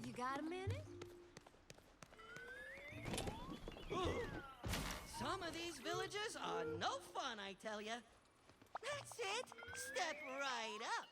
Have you got a minute? Ooh. Some of these villages are no fun, I tell ya. That's it. Step right up.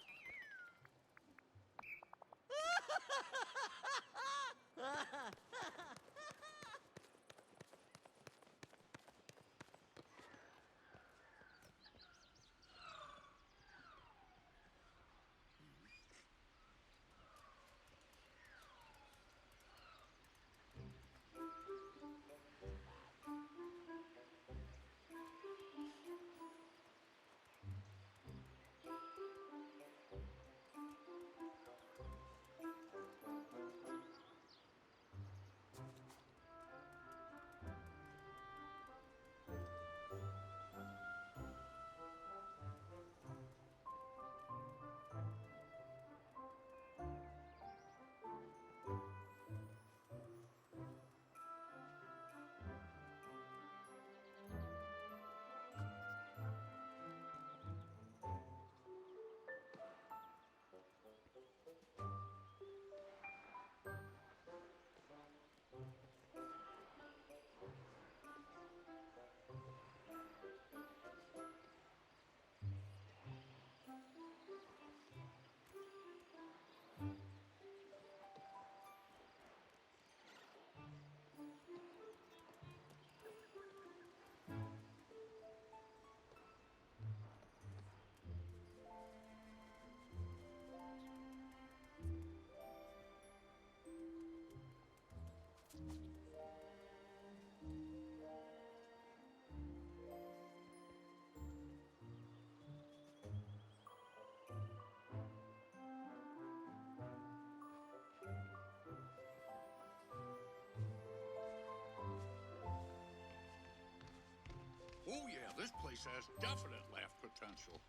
Oh yeah, this place has definite laugh potential.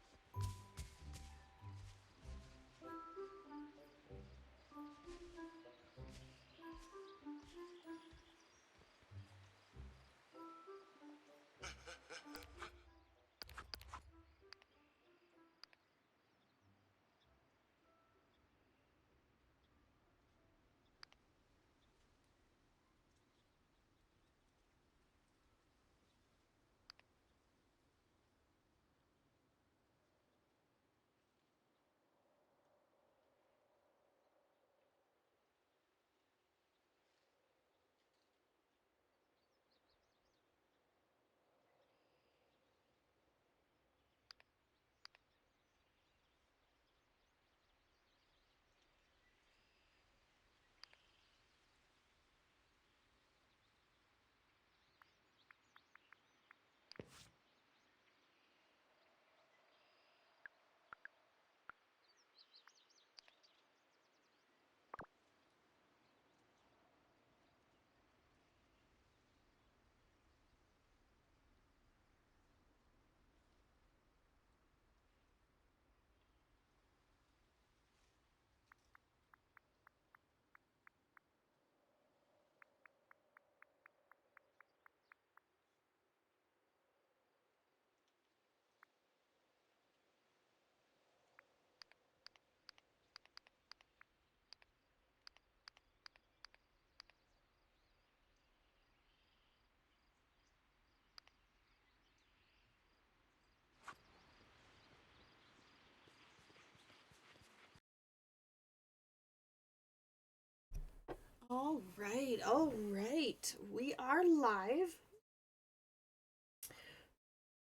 All right. We are live.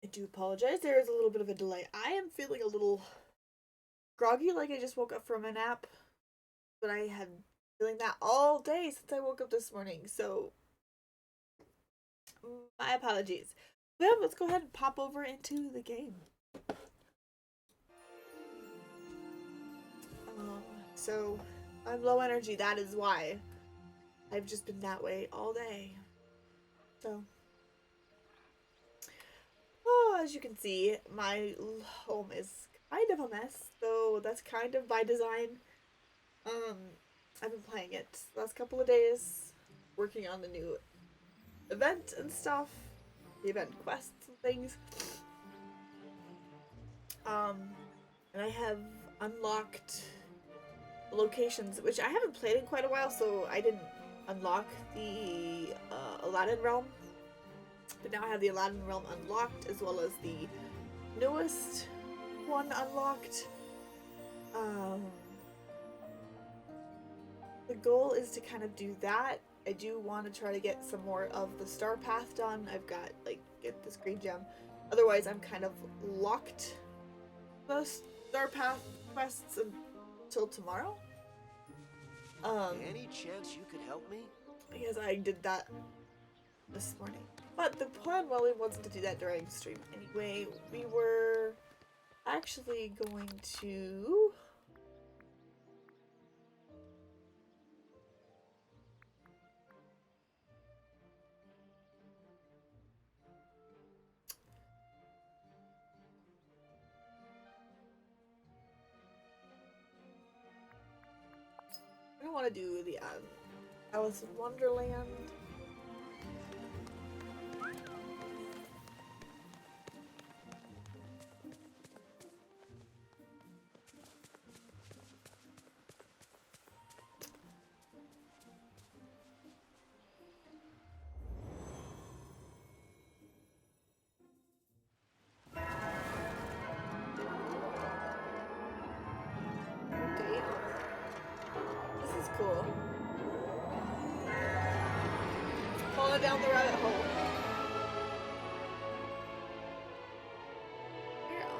I do apologize. There is a little bit of a delay. I am feeling a little groggy, like I just woke up from a nap, but I had feeling that all day since I woke up this morning. So, my apologies. Well, let's go ahead and pop over into the game. So, I'm low energy. That is why. I've just been that way all day. So, oh, as you can see, my home is kind of a mess, so that's kind of by design. Um, I've been playing it the last couple of days, working on the new event and stuff, the event quests and things. And I have unlocked locations, which I haven't played in quite a while, so I didn't unlock the Aladdin realm. But now I have the Aladdin realm unlocked, as well as the newest one unlocked. The goal is to kind of do that. I do want to try to get some more of the star path done. I've got, like, get this green gem. Otherwise, I'm kind of locked the star path quests until tomorrow. Any chance you could help me? Because I did that this morning. But the plan wasn't to do that during stream anyway. We were actually going to... I don't want to do the Alice in Wonderland. Cool. Falling down the rabbit hole. We're on.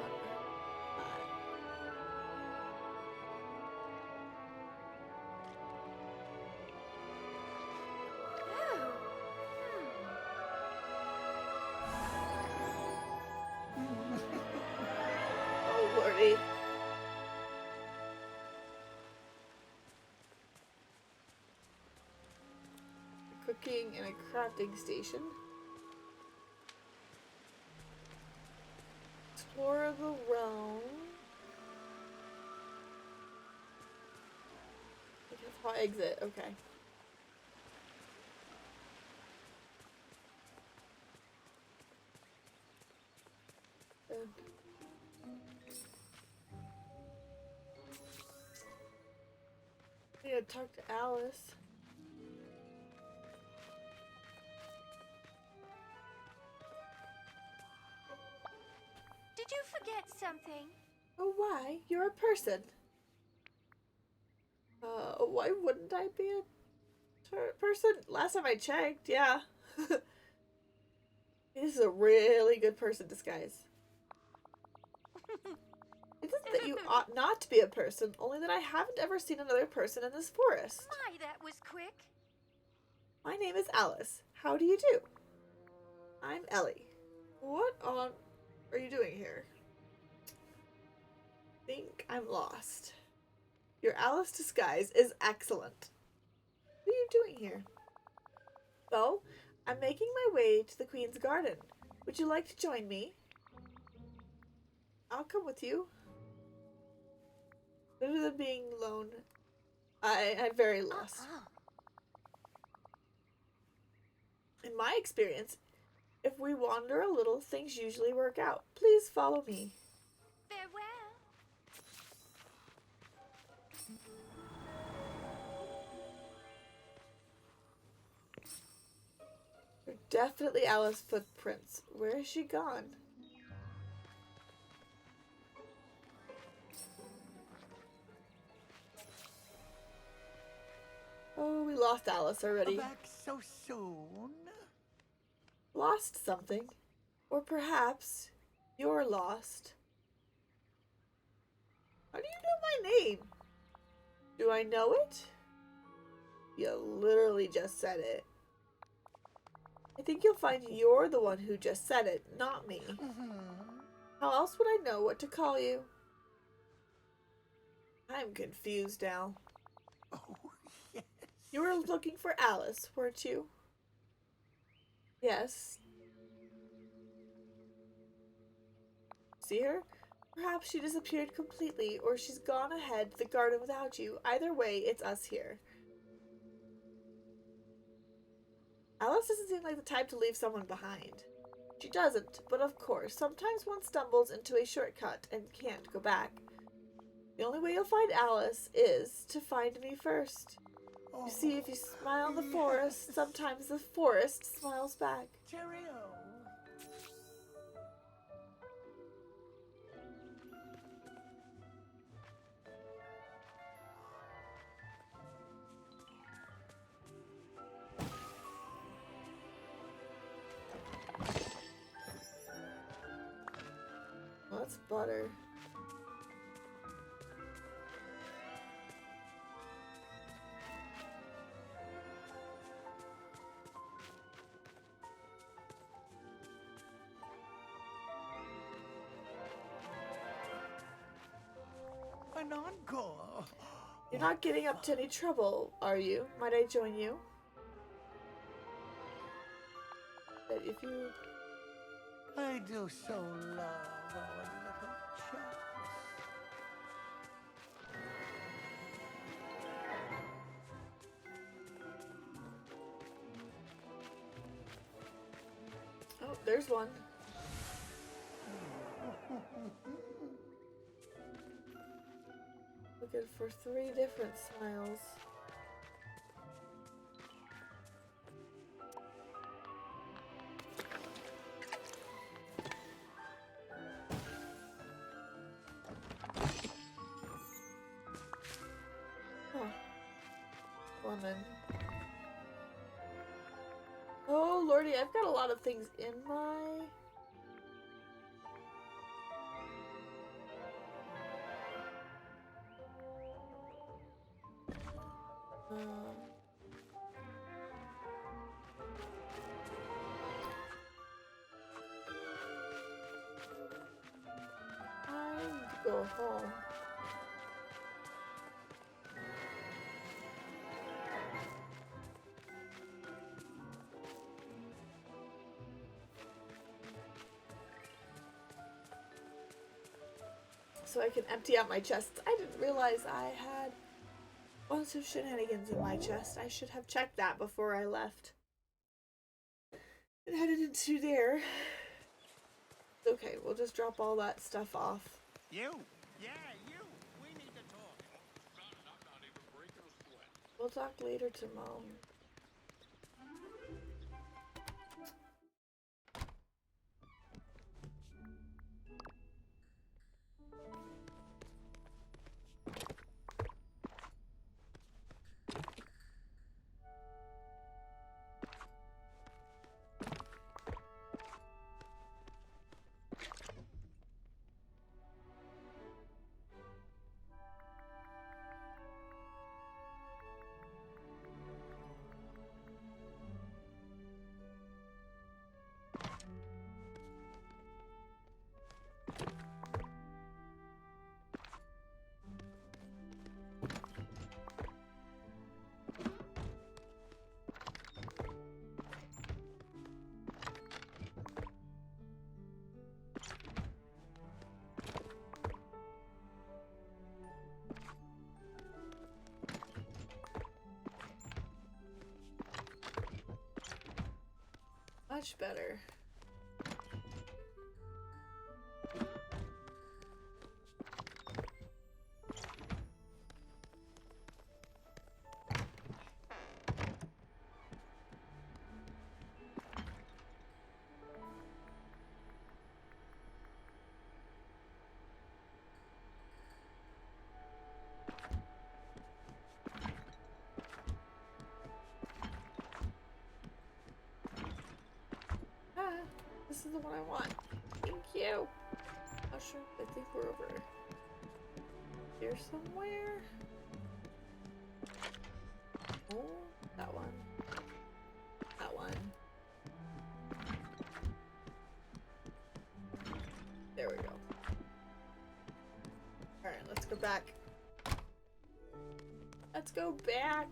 Oh, lordy. Cooking and a crafting station. Explore the realm. How exit? Okay. Yeah, talk to Alice. Did you forget something? Oh, why? You're a person. Why wouldn't I be a person? Last time I checked, yeah. This is a really good person disguise. It isn't that you ought not to be a person, only that I haven't ever seen another person in this forest. My, that was quick. My name is Alice. How do you do? I'm Ellie. What on are you doing here? Think I'm lost. Your Alice disguise is excellent. What are you doing here? Well, I'm making my way to the Queen's Garden. Would you like to join me? I'll come with you. Better than being alone. I'm very lost. In my experience, if we wander a little, things usually work out. Please follow me. Farewell. They're definitely Alice's footprints. Where has she gone? Oh, we lost Alice already. Back so soon? Lost something? Or perhaps you're lost. How do you know my name? Do I know it? You literally just said it. I think you'll find you're the one who just said it, not me. How else would I know what to call you? I'm confused now. Oh, yes. You were looking for Alice, weren't you? Yes. See her? Perhaps she disappeared completely, or she's gone ahead to the garden without you. Either way, it's us here. Alice doesn't seem like the type to leave someone behind. She doesn't, but of course, sometimes one stumbles into a shortcut and can't go back. The only way you'll find Alice is to find me first. Oh, You see, if you smile in the yes. forest, sometimes the forest smiles back. Cheerio. Well, that's butter. An encore. You're not getting up to any trouble, are you? Might I join you? But if you... I do so love our little chats. Oh, there's one. Looking for 3 different smiles. Huh. Lemon. Oh, lordy, I've got a lot of things in my... I need to go home. So I can empty out my chest. I didn't realize I had a bunch of shenanigans in my chest. I should have checked that before I left. And headed into there. Okay, we'll just drop all that stuff off. You? Yeah, you. We need to talk. Son, I'm not even breaking a sweat. We'll talk later tomorrow. Much better. This is the one I want. Thank you. Mushroom, I think we're over here somewhere. Oh, that one. That one. There we go. Alright, let's go back. Let's go back.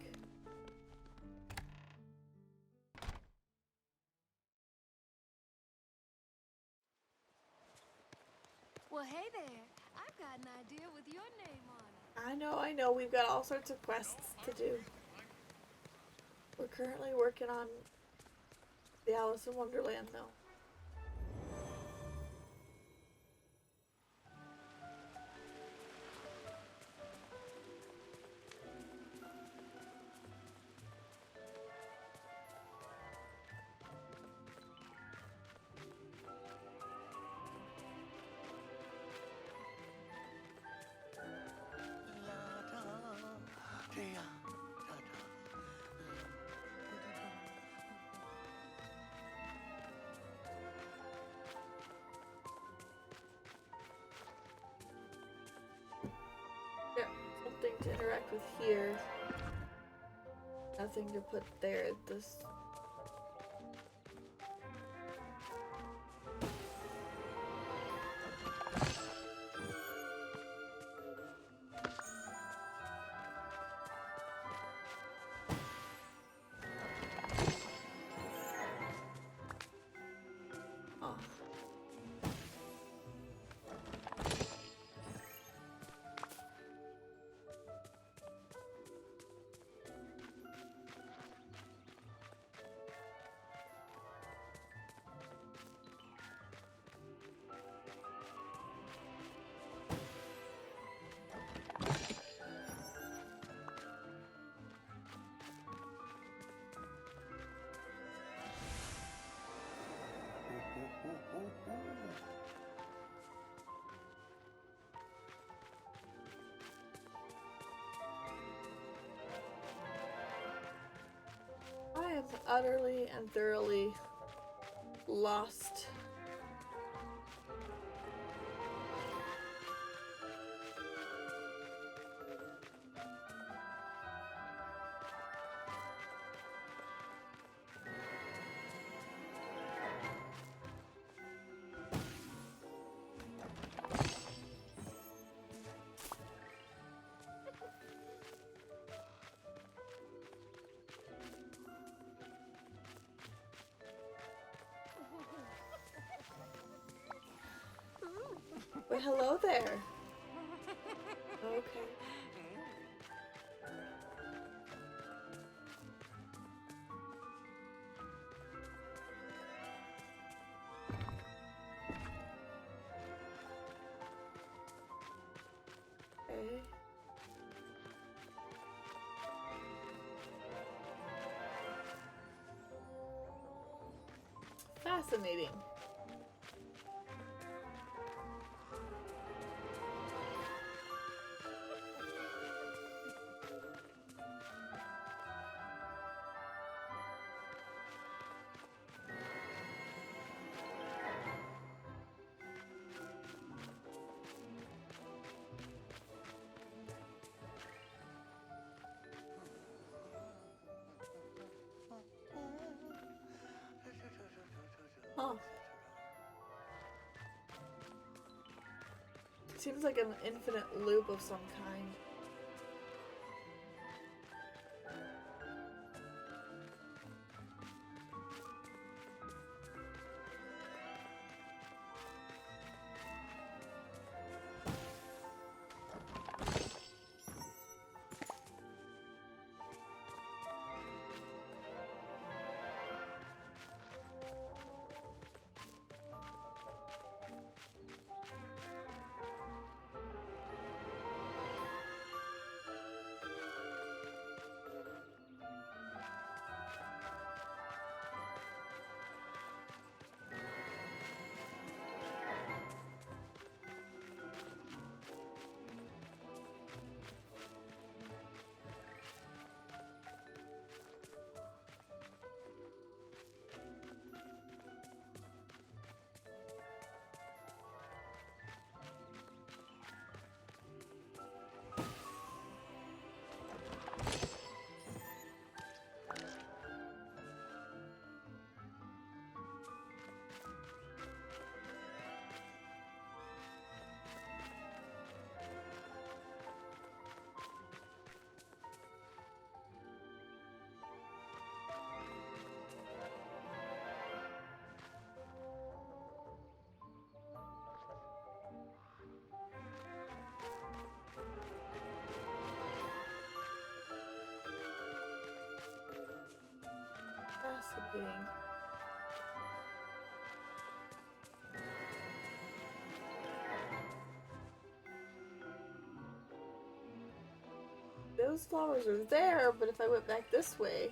Well, hey there. I've got an idea with your name on it. I know. We've got all sorts of quests to do. We're currently working on the Alice in Wonderland, though. to interact with here. Nothing to put there. This. Oh. I am utterly and thoroughly lost. Well, hello there. Okay. Okay. Fascinating. Huh. Seems like an infinite loop of some kind. Fascinating. Those flowers are there, but if I went back this way...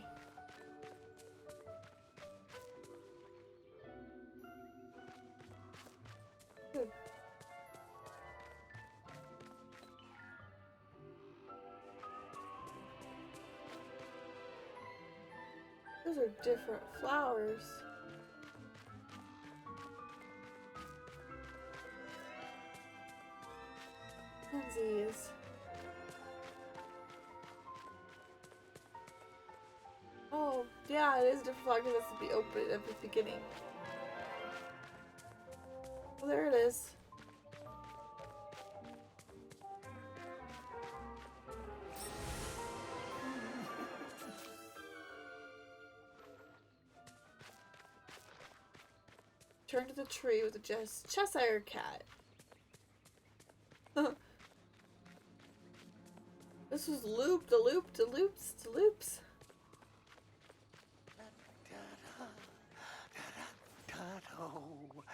Good. Those are different flowers. Pansies. Yeah, it is a different flag because that's to be open at the beginning. Oh, there it is. Turn to the tree with a Cheshire cat. This was loop, the loop, the loops, the loops.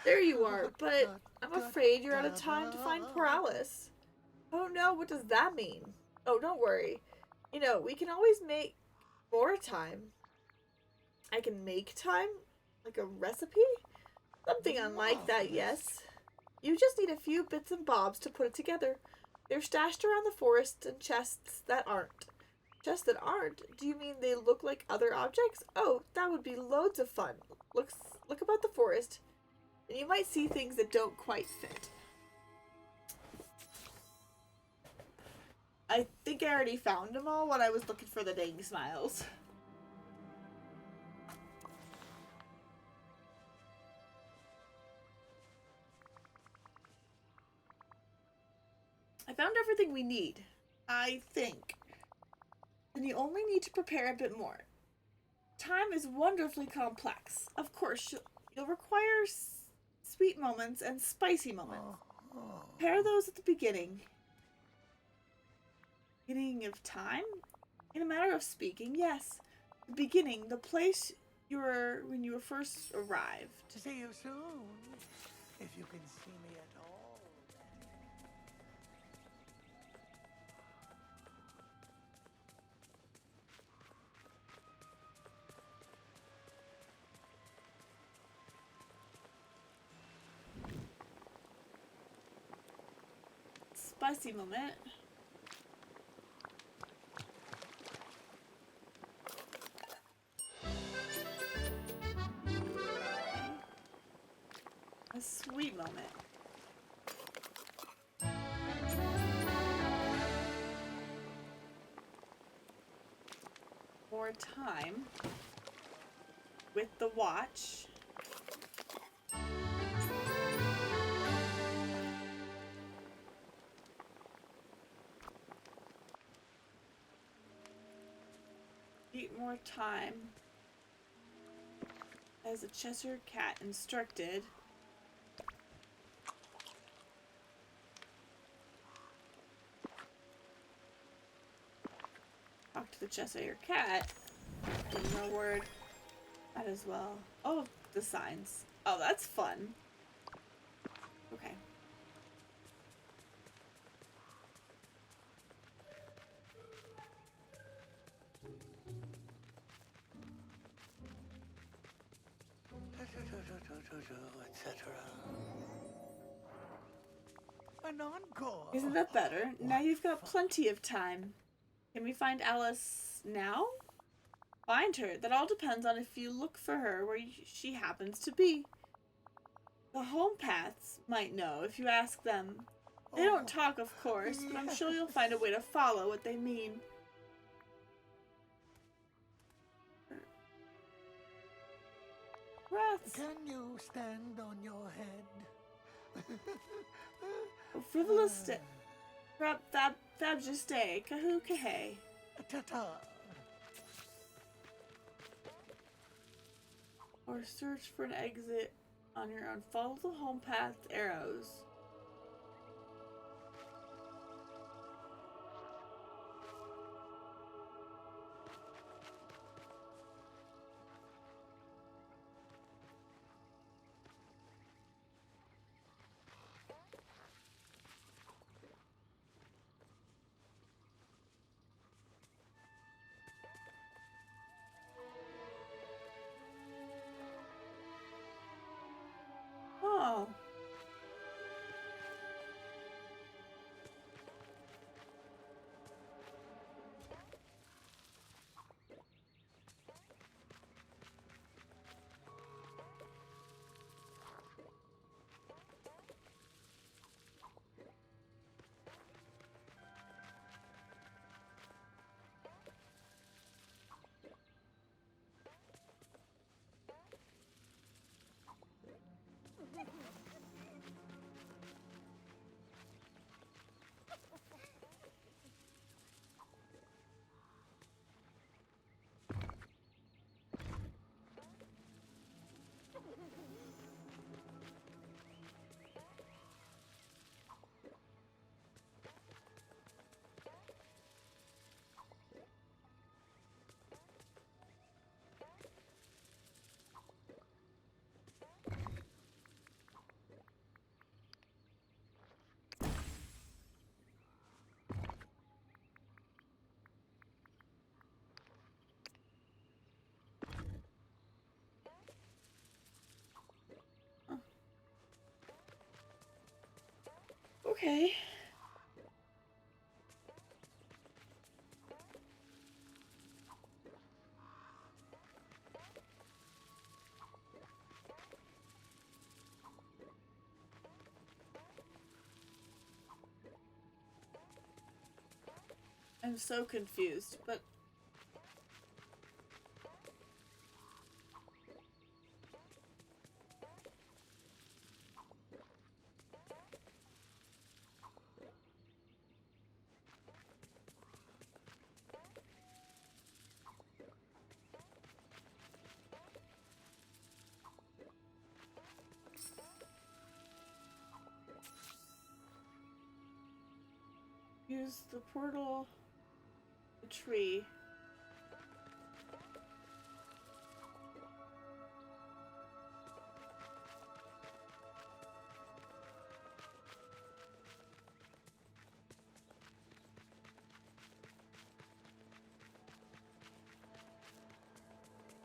There you are, but I'm afraid you're out of time to find poor Alice. Oh no, what does that mean? Oh, don't worry. You know, we can always make more time. I can make time? Like a recipe? Something unlike that, yes. You just need a few bits and bobs to put it together. They're stashed around the forest in chests that aren't. Chests that aren't? Do you mean they look like other objects? Oh, that would be loads of fun. Look about the forest, and you might see things that don't quite fit. I think I already found them all when I was looking for the dang smiles. I found everything we need, I think. Then you only need to prepare a bit more. Time is wonderfully complex. Of course, you'll require sweet moments and spicy moments. Prepare those at the beginning. Beginning of time? In a matter of speaking, yes. The beginning, the place you were when you were first arrived. See you soon, if you can see me at all. Spicy moment. A sweet moment. More time with the watch. Eat more time. As a Cheshire cat instructed. Talk to the Cheshire cat. No word. That as well. Oh, the signs. Oh, that's fun. Okay. Etc. An encore. Isn't that better? Now you've got plenty of time. Can we find Alice now? Find her. That all depends on if you look for her where she happens to be. The home paths might know if you ask them. They don't talk, of course, but I'm sure you'll find a way to follow what they mean. Rats. Can you stand on your head? Frivolous fab just stay. Kahoo kahay. Ta-ta. Or search for an exit on your own. Follow the home path arrows. Oh. Okay. I'm so confused, but use the portal, the tree.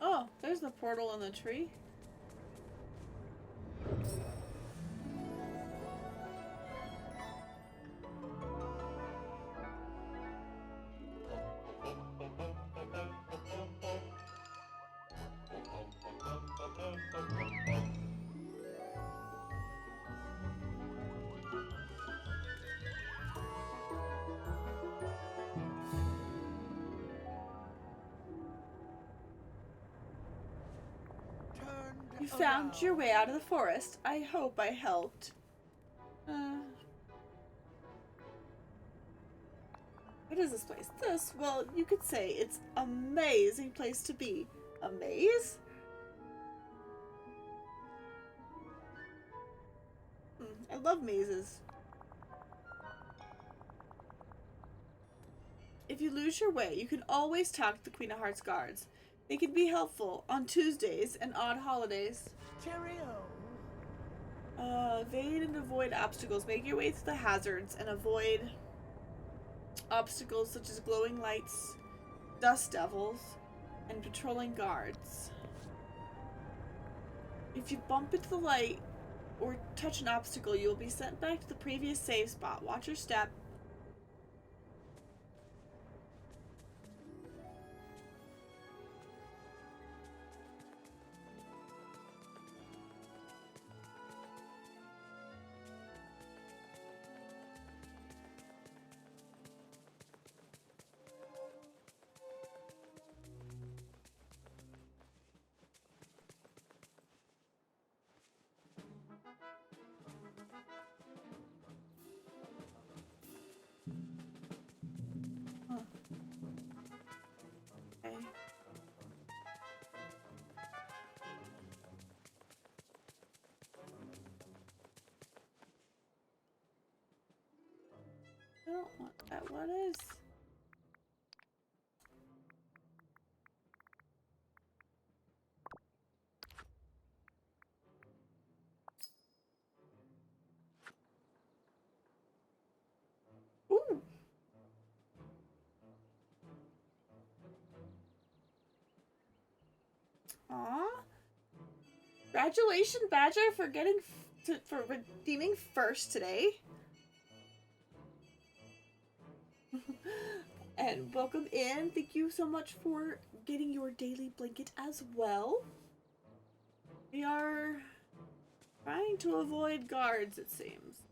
Oh, there's the portal in the tree. You found your way out of the forest. I hope I helped. What is this place? This, well, you could say it's an amazing place to be. A maze? I love mazes. If you lose your way, you can always talk to the Queen of Hearts guards. They can be helpful on Tuesdays and odd holidays. Cheerio. Evade and avoid obstacles. Make your way through the hazards and avoid obstacles such as glowing lights, dust devils, and patrolling guards. If you bump into the light or touch an obstacle, you will be sent back to the previous save spot. Watch your step. Okay. I don't want that. What is? Ooh. Aw. Congratulations, Badger, for getting for redeeming first today. And welcome in. Thank you so much for getting your daily blanket as well. We are trying to avoid guards, it seems.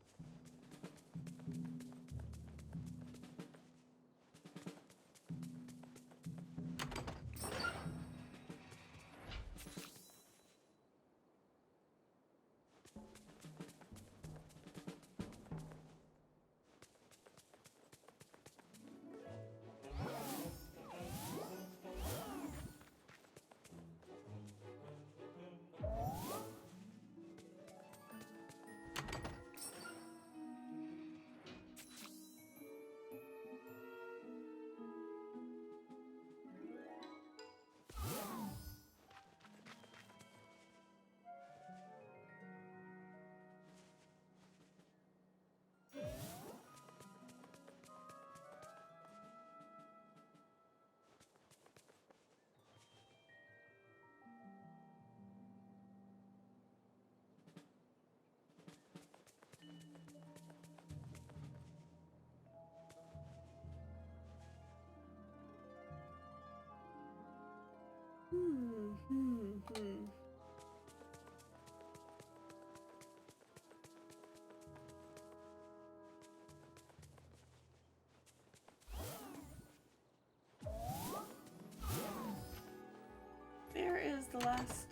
chest.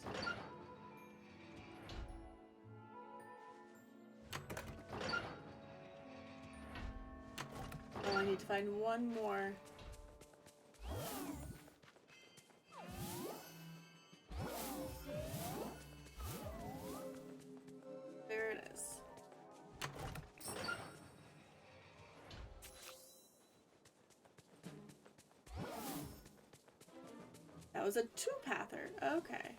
Oh, I need to find one more. There it is. That was a two-pather. Okay.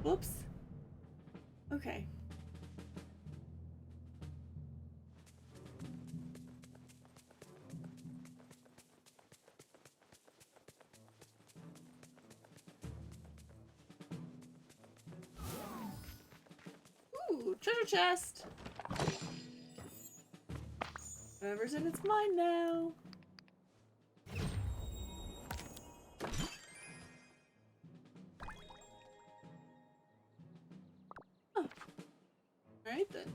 Whoops. Okay. Ooh, treasure chest. Whatever's in it's mine now. Oh. Alright then.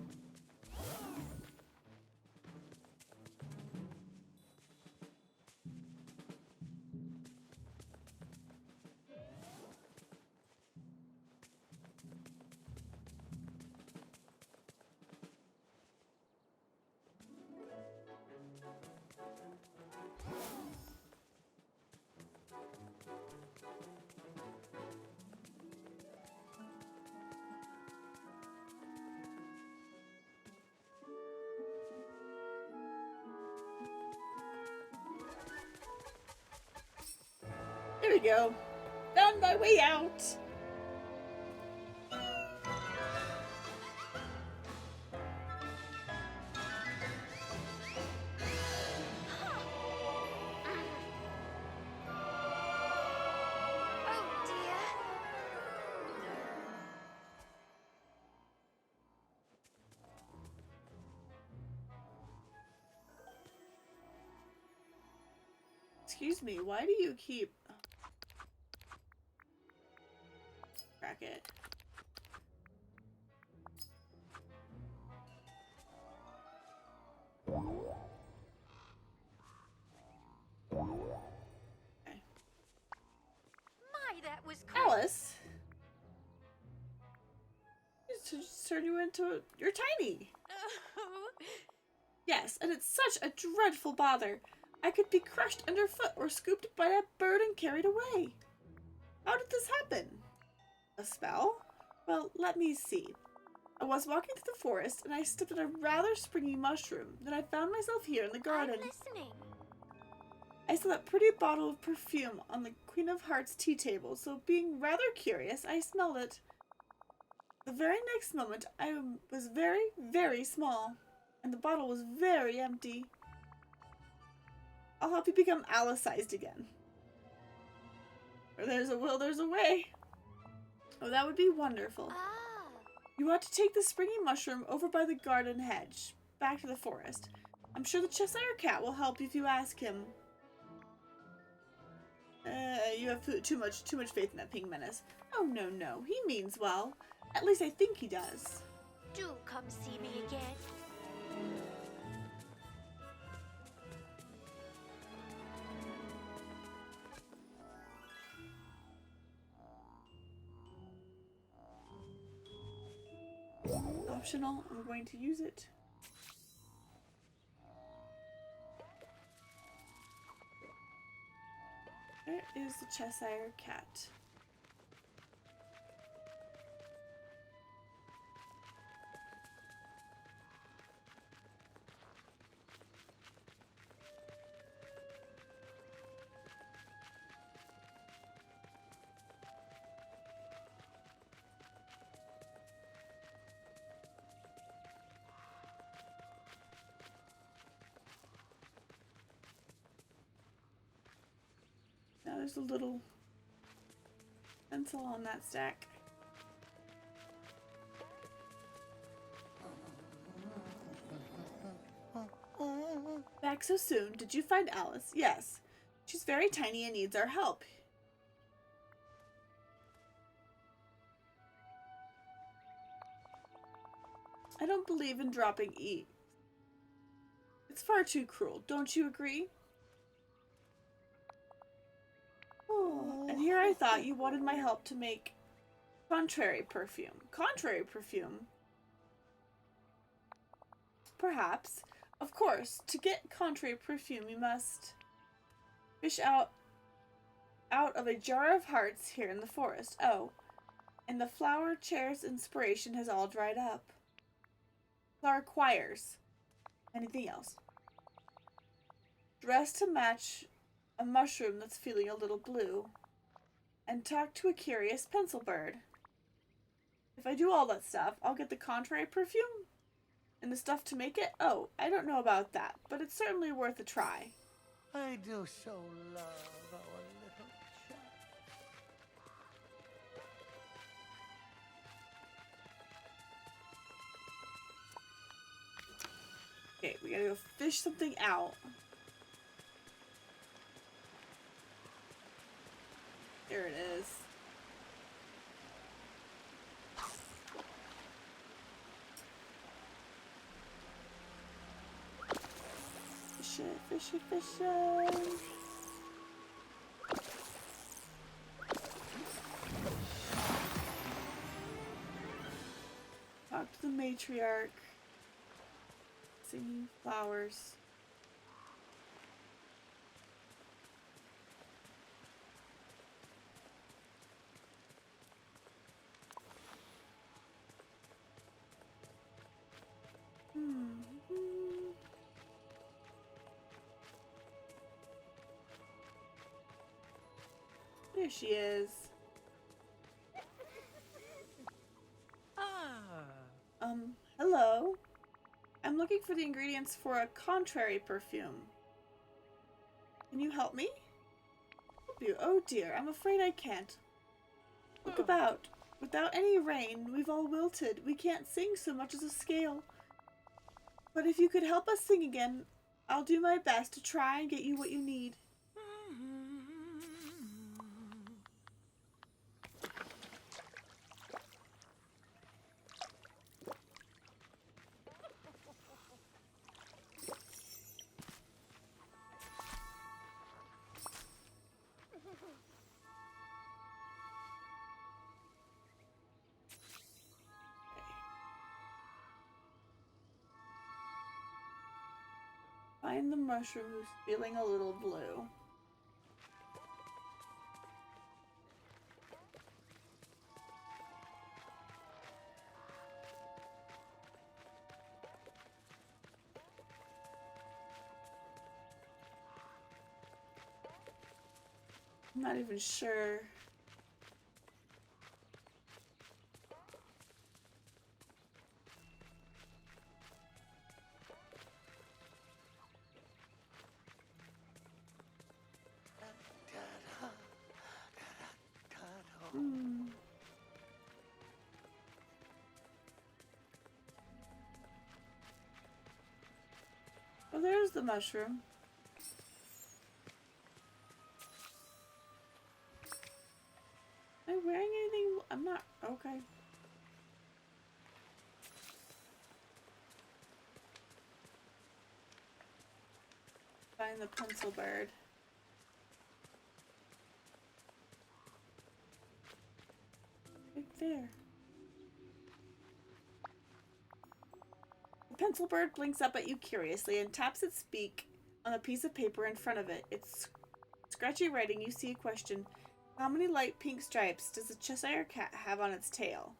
There we go. Found my way out. Oh dear. Excuse me, why do you keep... Bracket. Okay. My, that was cool. Alice? Just turned you into You're tiny! Oh. Yes, and it's such a dreadful bother. I could be crushed underfoot or scooped by that bird and carried away. How did this happen? A spell? Well, let me see. I was walking through the forest and I stepped on a rather springy mushroom. Then I found myself here in the garden. I'm listening. I saw that pretty bottle of perfume on the Queen of Hearts tea table, so being rather curious, I smelled it. The very next moment, I was very, very small, and the bottle was very empty. I'll help you become Alice-sized again. Where there's a will, there's a way. Oh, that would be wonderful. Ah. You ought to take the springy mushroom over by the garden hedge, back to the forest. I'm sure the Cheshire Cat will help you if you ask him. You have too much faith in that pink menace. Oh, no, he means well. At least I think he does. Do come see me again. Optional, I'm going to use it. There is the Cheshire Cat. Now there's a little pencil on that stack. Back so soon. Did you find Alice? Yes. She's very tiny and needs our help. I don't believe in dropping E. It's far too cruel, don't you agree? Oh, and here I thought you wanted my help to make contrary perfume. Contrary perfume? Perhaps. Of course, to get contrary perfume, you must fish out of a jar of hearts here in the forest. Oh, and the flower chair's inspiration has all dried up. Flower choirs. Anything else? Dress to match a mushroom that's feeling a little blue. And talk to a curious pencil bird. If I do all that stuff, I'll get the contrary perfume? And the stuff to make it? Oh, I don't know about that, but it's certainly worth a try. I do so love our little chap. Okay, we gotta go fish something out. There it is. Fish it, fish it, fish it. Talk to the matriarch. Singing flowers. There she is. Hello. I'm looking for the ingredients for a contrary perfume. Can you help me? Help you? Oh dear, I'm afraid I can't. Look about. Without any rain, we've all wilted. We can't sing so much as a scale. But if you could help us sing again, I'll do my best to try and get you what you need. Find the mushroom who's feeling a little blue. I'm not even sure. Oh, there's the mushroom. Am I wearing anything? I'm not. Okay. Find the pencil bird. Right there. The pencil bird blinks up at you curiously and taps its beak on a piece of paper in front of it. It's scratchy writing. You see a question. How many light pink stripes does a Cheshire cat have on its tail?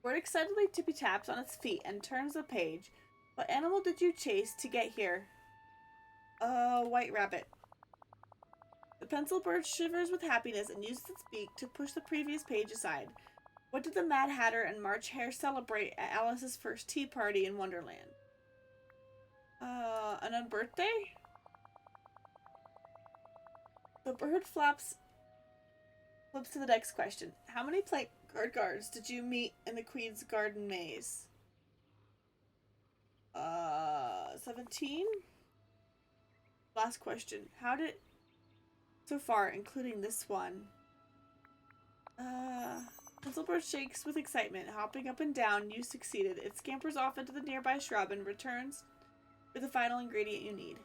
Bird excitedly tippy taps on its feet and turns the page. What animal did you chase to get here? White rabbit. The pencil bird shivers with happiness and uses its beak to push the previous page aside. What did the Mad Hatter and March Hare celebrate at Alice's first tea party in Wonderland? An unbirthday? The bird flips to the next question. How many plate guards did you meet in the Queen's Garden maze? 17? Last question. How did... So far, including this one. Pencilbird shakes with excitement, hopping up and down. You succeeded. It scampers off into the nearby shrub and returns with the final ingredient you need.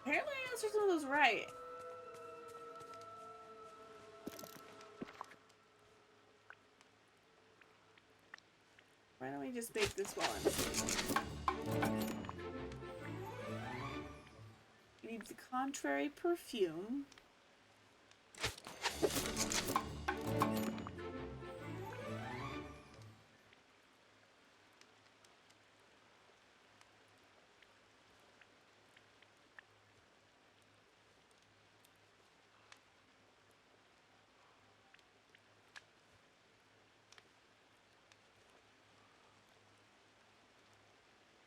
Apparently I answered some of those right. Why don't we just make this while I'm sleeping? We need the contrary perfume.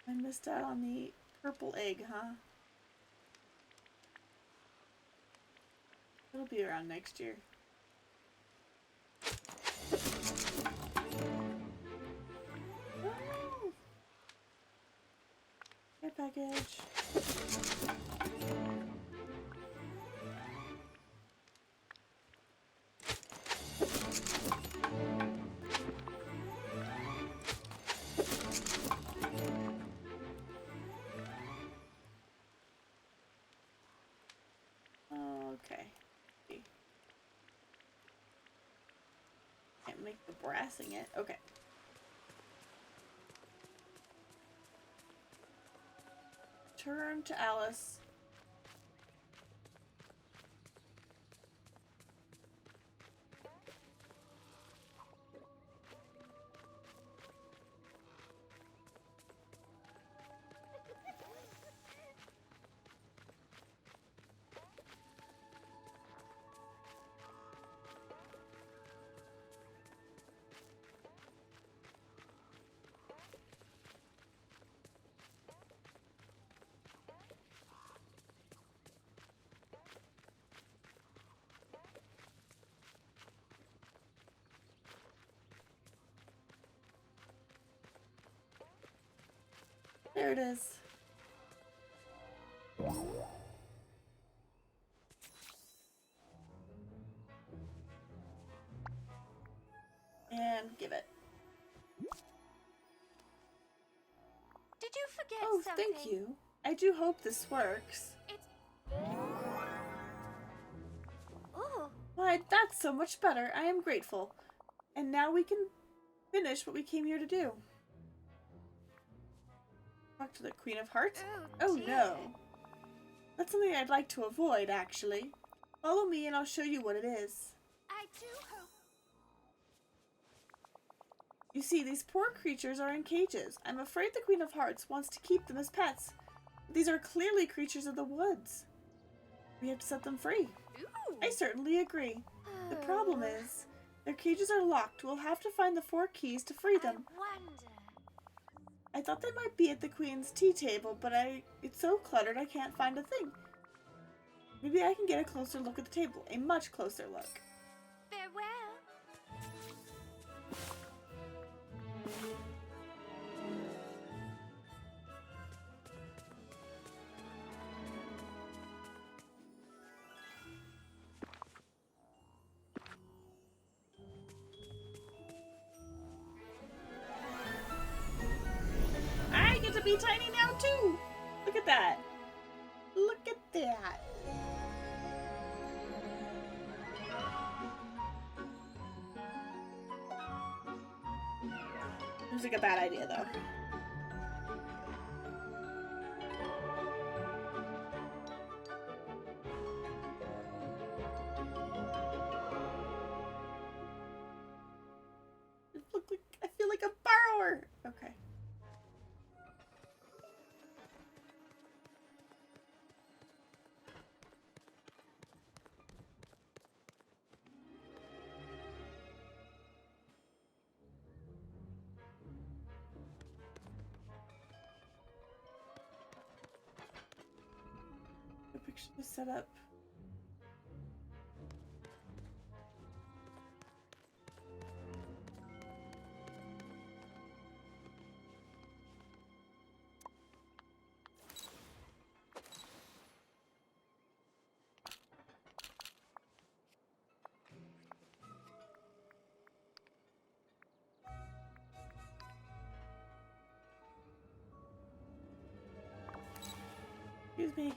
I missed out on the purple egg, huh? It'll be around next year. Oh! Care package. Okay. Can't make the brassing it. Okay. Turn to Alice. There it is. And give it. Did you forget Oh, something? thank you. I do hope this works. It's... Ooh. Why, that's so much better. I am grateful. And now we can finish what we came here to do. Talk to the Queen of Hearts? Oh dear. no. That's something I'd like to avoid, actually. Follow me and I'll show you what it is. I do hope... You see, these poor creatures are in cages. I'm afraid the Queen of Hearts wants to keep them as pets. These are clearly creatures of the woods. We have to set them free. Ooh. I certainly agree. The problem is, their cages are locked. We'll have to find the 4 keys to free them. I wonder... I thought they might be at the Queen's tea table, but it's so cluttered I can't find a thing. Maybe I can get a closer look at the table. A much closer look. Farewell. I get to be tiny now too! Look at that! Look at that! Seems like a bad idea though. I feel like a borrower! Okay. The picture is set up. me.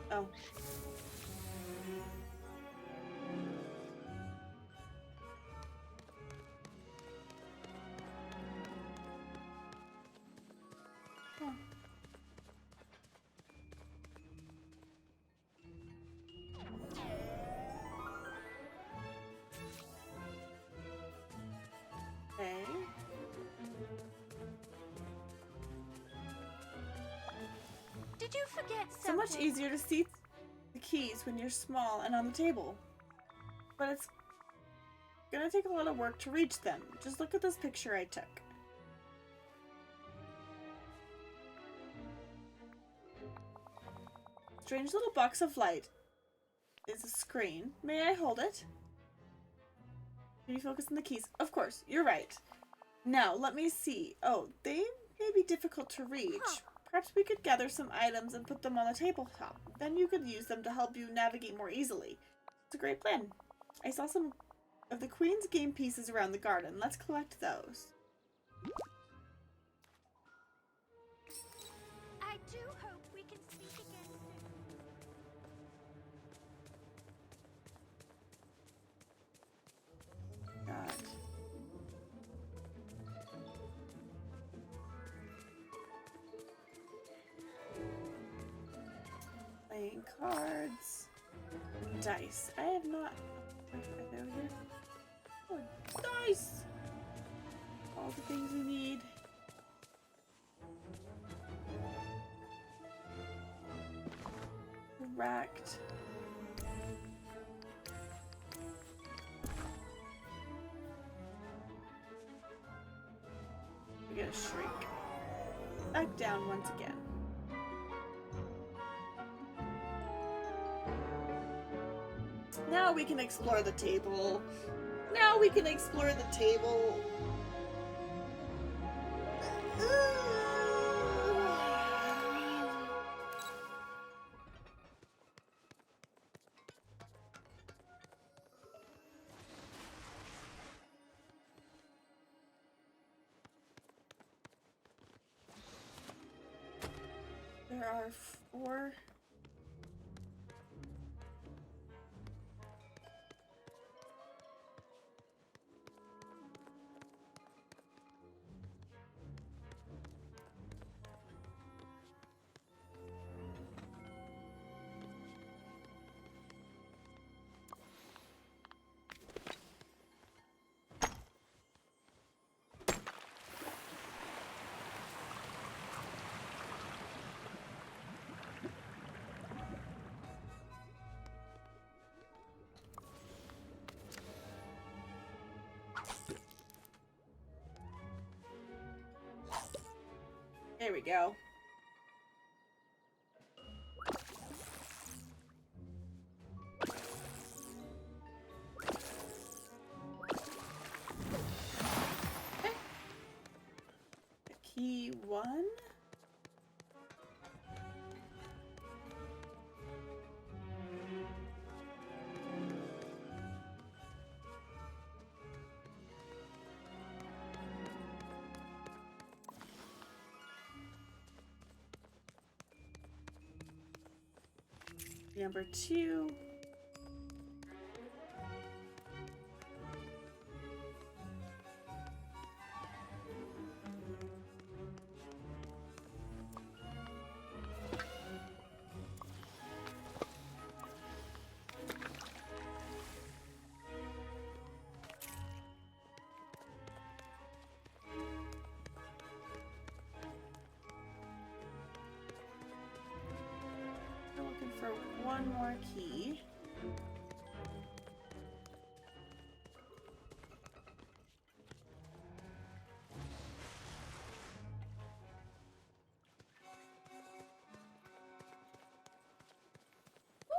Oh. Huh. Okay. Did you forget So something? much easier to see the keys when you're small and on the table. But it's gonna take a lot of work to reach them. Just look at this picture I took. Strange little box of light is a screen. May I hold it? Can you focus on the keys? Of course, you're right. Now, let me see. Oh, they may be difficult to reach. Huh. Perhaps we could gather some items and put them on the tabletop. Then you could use them to help you navigate more easily. It's a great plan. I saw some of the Queen's game pieces around the garden. Let's collect those. I do hope we can speak again soon. God. Playing cards. Dice. I have not. Are they over here? Oh, dice! All the things we need. Correct. We gotta shrink. Back down once again. Now we can explore the table. Now we can explore the table. There are 4. There we go. Okay. Key 1. Number 2. We're looking for one more key.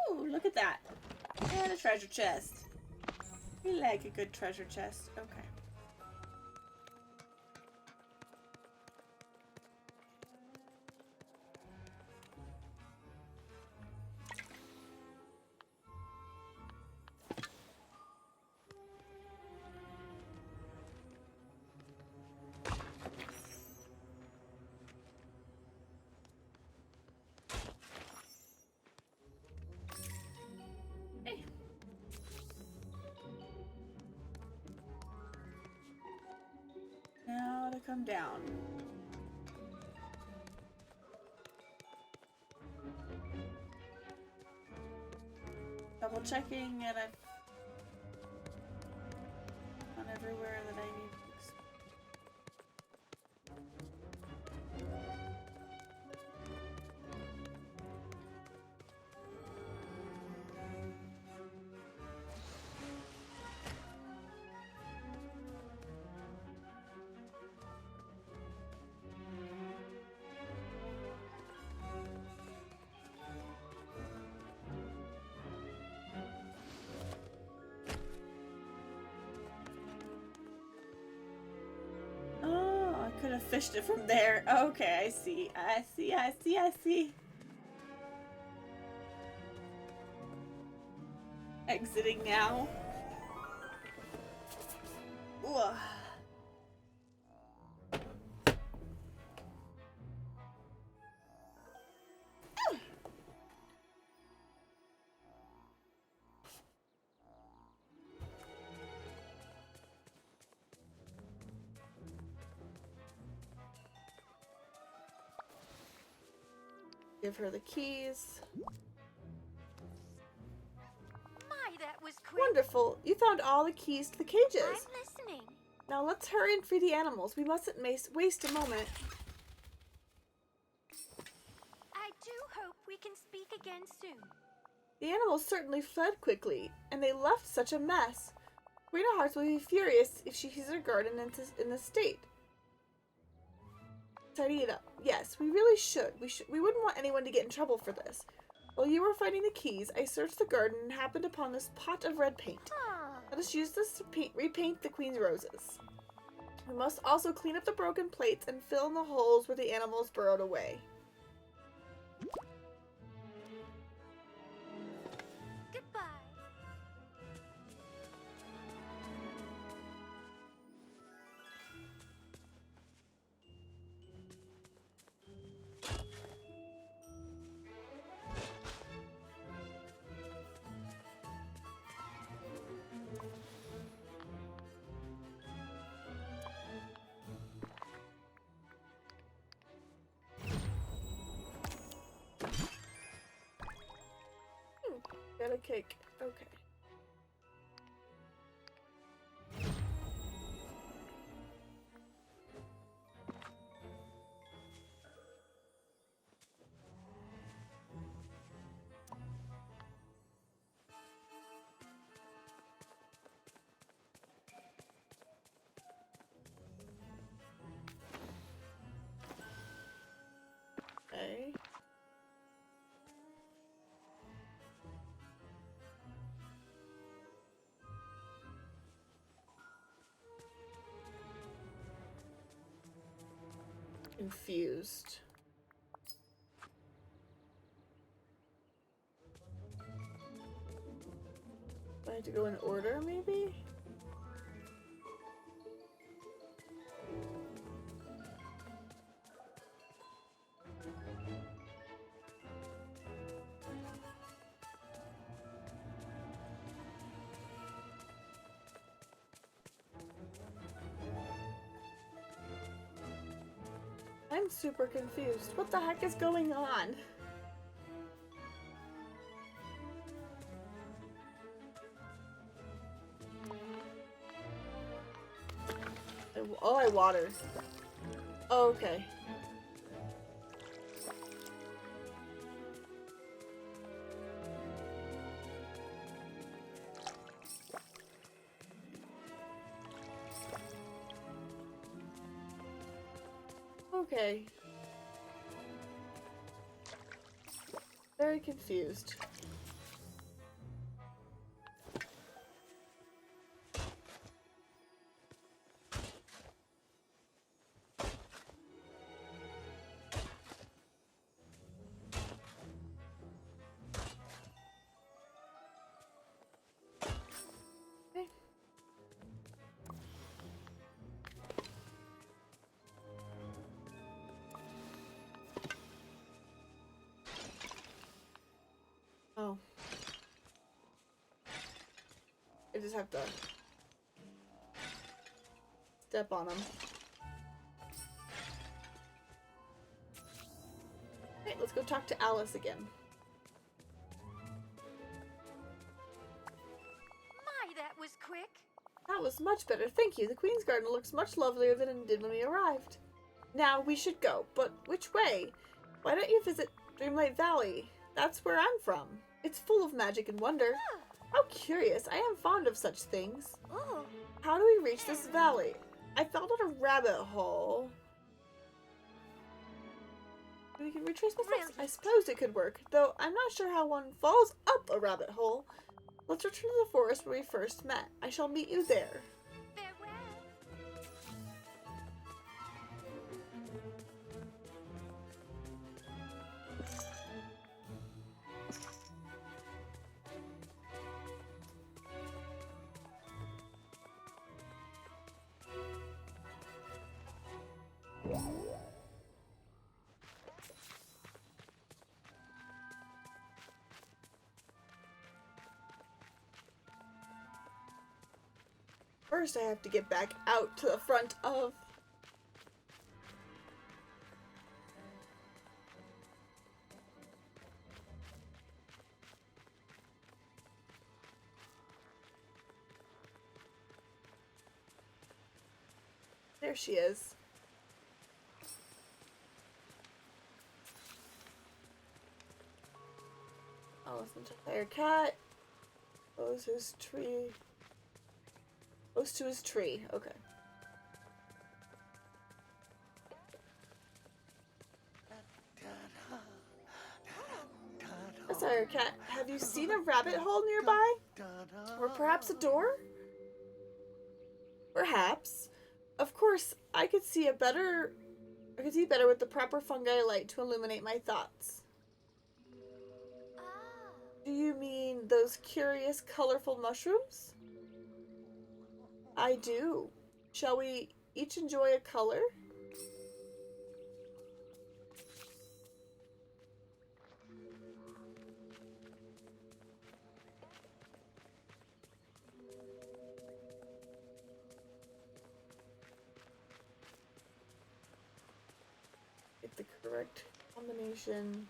Ooh, look at that. And a treasure chest. We like a good treasure chest. Okay. them down. Double checking, and I've gone everywhere that I need to could have fished it from there. Okay, I see. I see, I see, I see. Exiting now. Ugh. Give her the keys. My, that was quick. Wonderful. You found all the keys to the cages. I'm listening. Now let's hurry and free the animals. We mustn't waste a moment. I do hope we can speak again soon. The animals certainly fled quickly, and they left such a mess. Rena Hearts will be furious if she sees her garden in this state. Tidy it up. Yes, we really should. We wouldn't want anyone to get in trouble for this. While you were finding the keys, I searched the garden and happened upon this pot of red paint. Let us use this to repaint the queen's roses. We must also clean up the broken plates and fill in the holes where the animals burrowed away. Goodbye. Got a cake. Okay. Okay. Confused. I have to go in order, maybe? I'm super confused. What the heck is going on? Oh, I water. Oh, okay. Okay. Very confused. Okay. Oh. I just have to step on them. Alright, let's go talk to Alice again. My, that was quick. That was much better, thank you. The Queen's Garden looks much lovelier than it did when we arrived. Now we should go, but which way? Why don't you visit Dreamlight Valley? That's where I'm from. It's full of magic and wonder. How curious, I am fond of such things. Oh, How do we reach this valley? I fell down a rabbit hole. We can retrace my steps. I suppose it could work, though I'm not sure how one falls up a rabbit hole. Let's return to the forest where we first met. I shall meet you there. farewell. First, I have to get back out to the front of... There she is. I'll listen to Fire Cat. Close his tree. Close to his tree. Okay. Fire Cat, have you seen a rabbit hole nearby? Or perhaps a door? Perhaps. Of course, I could see better with the proper fungi light to illuminate my thoughts. Ah, Do you mean those curious, colorful mushrooms? I do. Shall we each enjoy a color? Get the correct combination.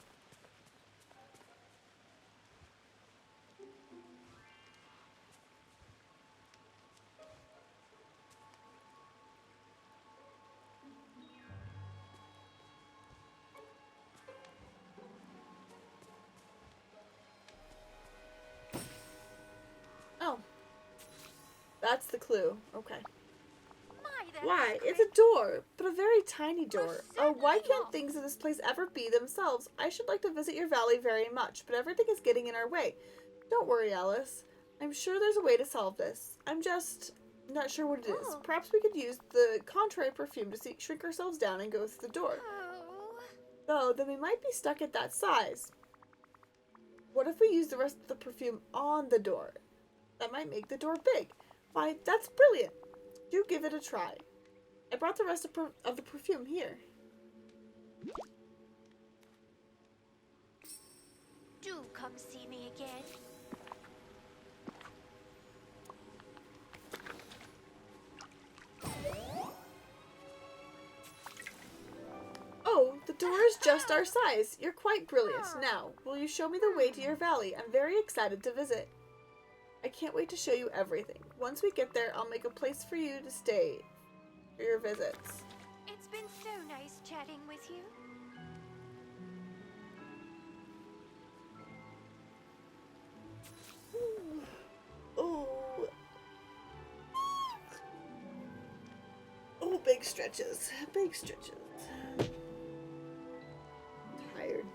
Oh. That's the clue. Okay. my, that Why? was It's a door, but a very tiny door. Most Oh, why certainly can't not. things in this place ever be themselves? I should like to visit your valley very much, but everything is getting in our way. Don't worry, Alice. I'm sure there's a way to solve this. I'm just not sure what it is. Oh. Perhaps we could use the contrary perfume to shrink ourselves down and go through the door. Oh, Though, then we might be stuck at that size. What if we use the rest of the perfume on the door? That might make the door big. Why, that's brilliant. Do give it a try. I brought the rest of the perfume here. do come see me again. Oh, the door is just our size. You're quite brilliant. Now, will you show me the way to your valley? I'm very excited to visit. I can't wait to show you everything. Once we get there, I'll make a place for you to stay for your visits. It's been so nice chatting with you. Oh. Oh, big stretches. Big stretches. Tired.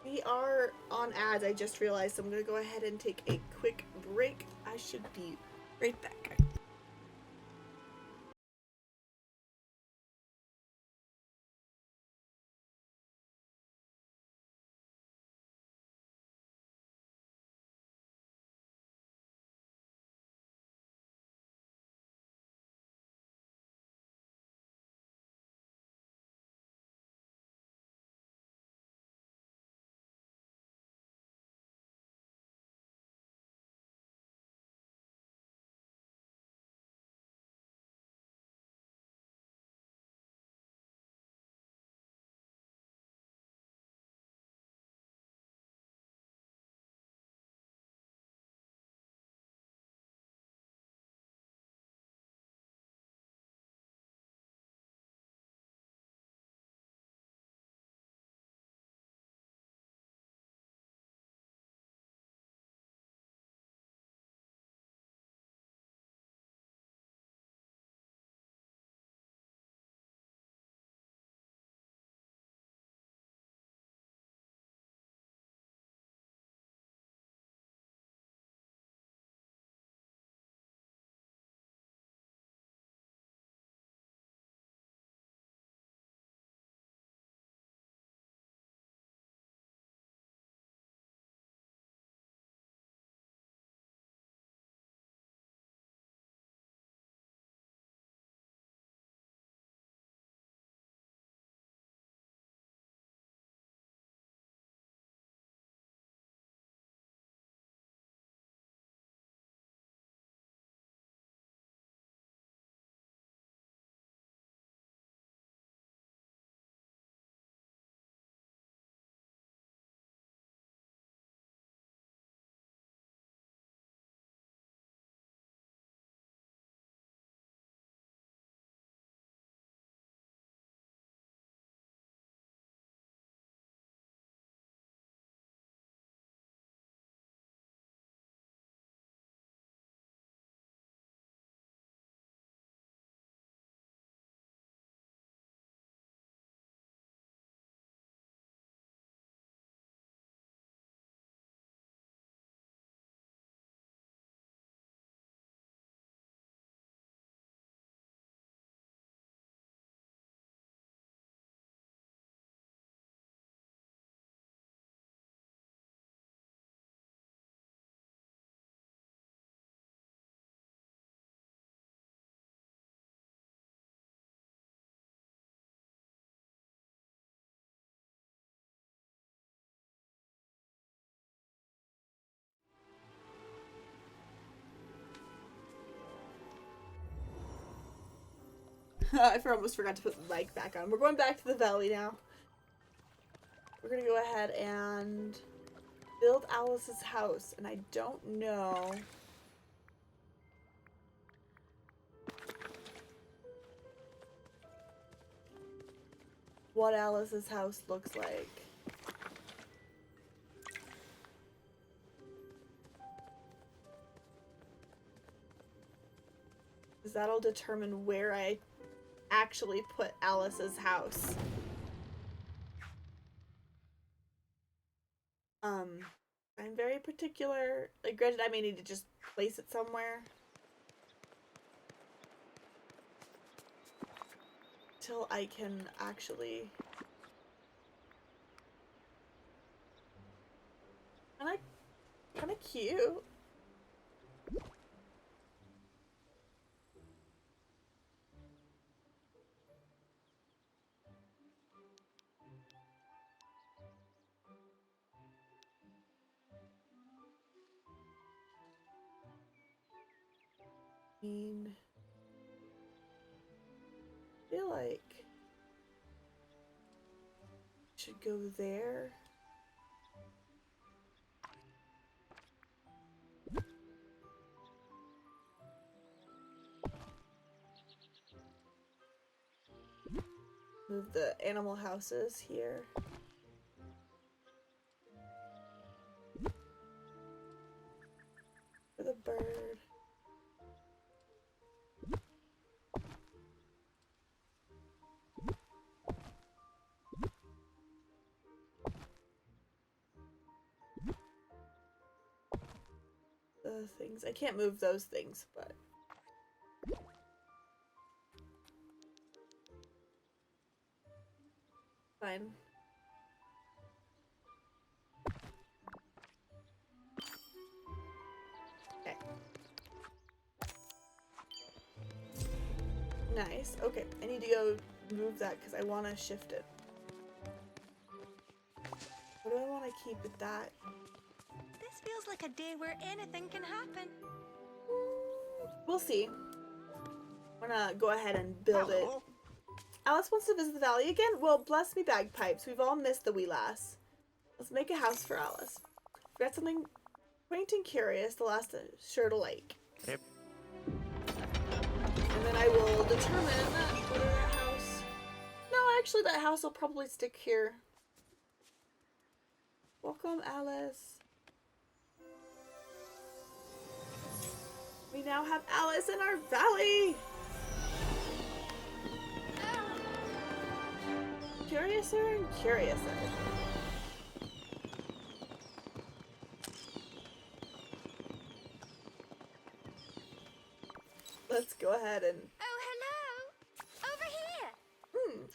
We are on ads. I just realized, so I'm going to go ahead and take a quick break. I should be right back. I almost forgot to put the mic back on. We're going back to the valley now. We're gonna go ahead and build Alice's house, and I don't know what Alice's house looks like. Because that'll determine where I actually put Alice's house. I'm very particular. Like, granted, I may need to just place it somewhere till I can actually kind of cute. I feel like I should go there. Move the animal houses here. For the bird. The things. I can't move those things, but fine. Okay. Nice. Okay, I need to go move that because I want to shift it. What do I want to keep with that? This feels like a day where anything can happen. We'll see. I'm gonna go ahead and build it. Alice wants to visit the valley again? Well, bless me bagpipes. We've all missed the wee lass. Let's make a house for Alice. Forgot something quaint and curious. The last sure to like. Yep. And then I will determine whether that house... No, actually that house will probably stick here. Welcome, Alice. We now have Alice in our valley! Curiouser and curiouser. Let's go ahead and... Oh, hello! Over here!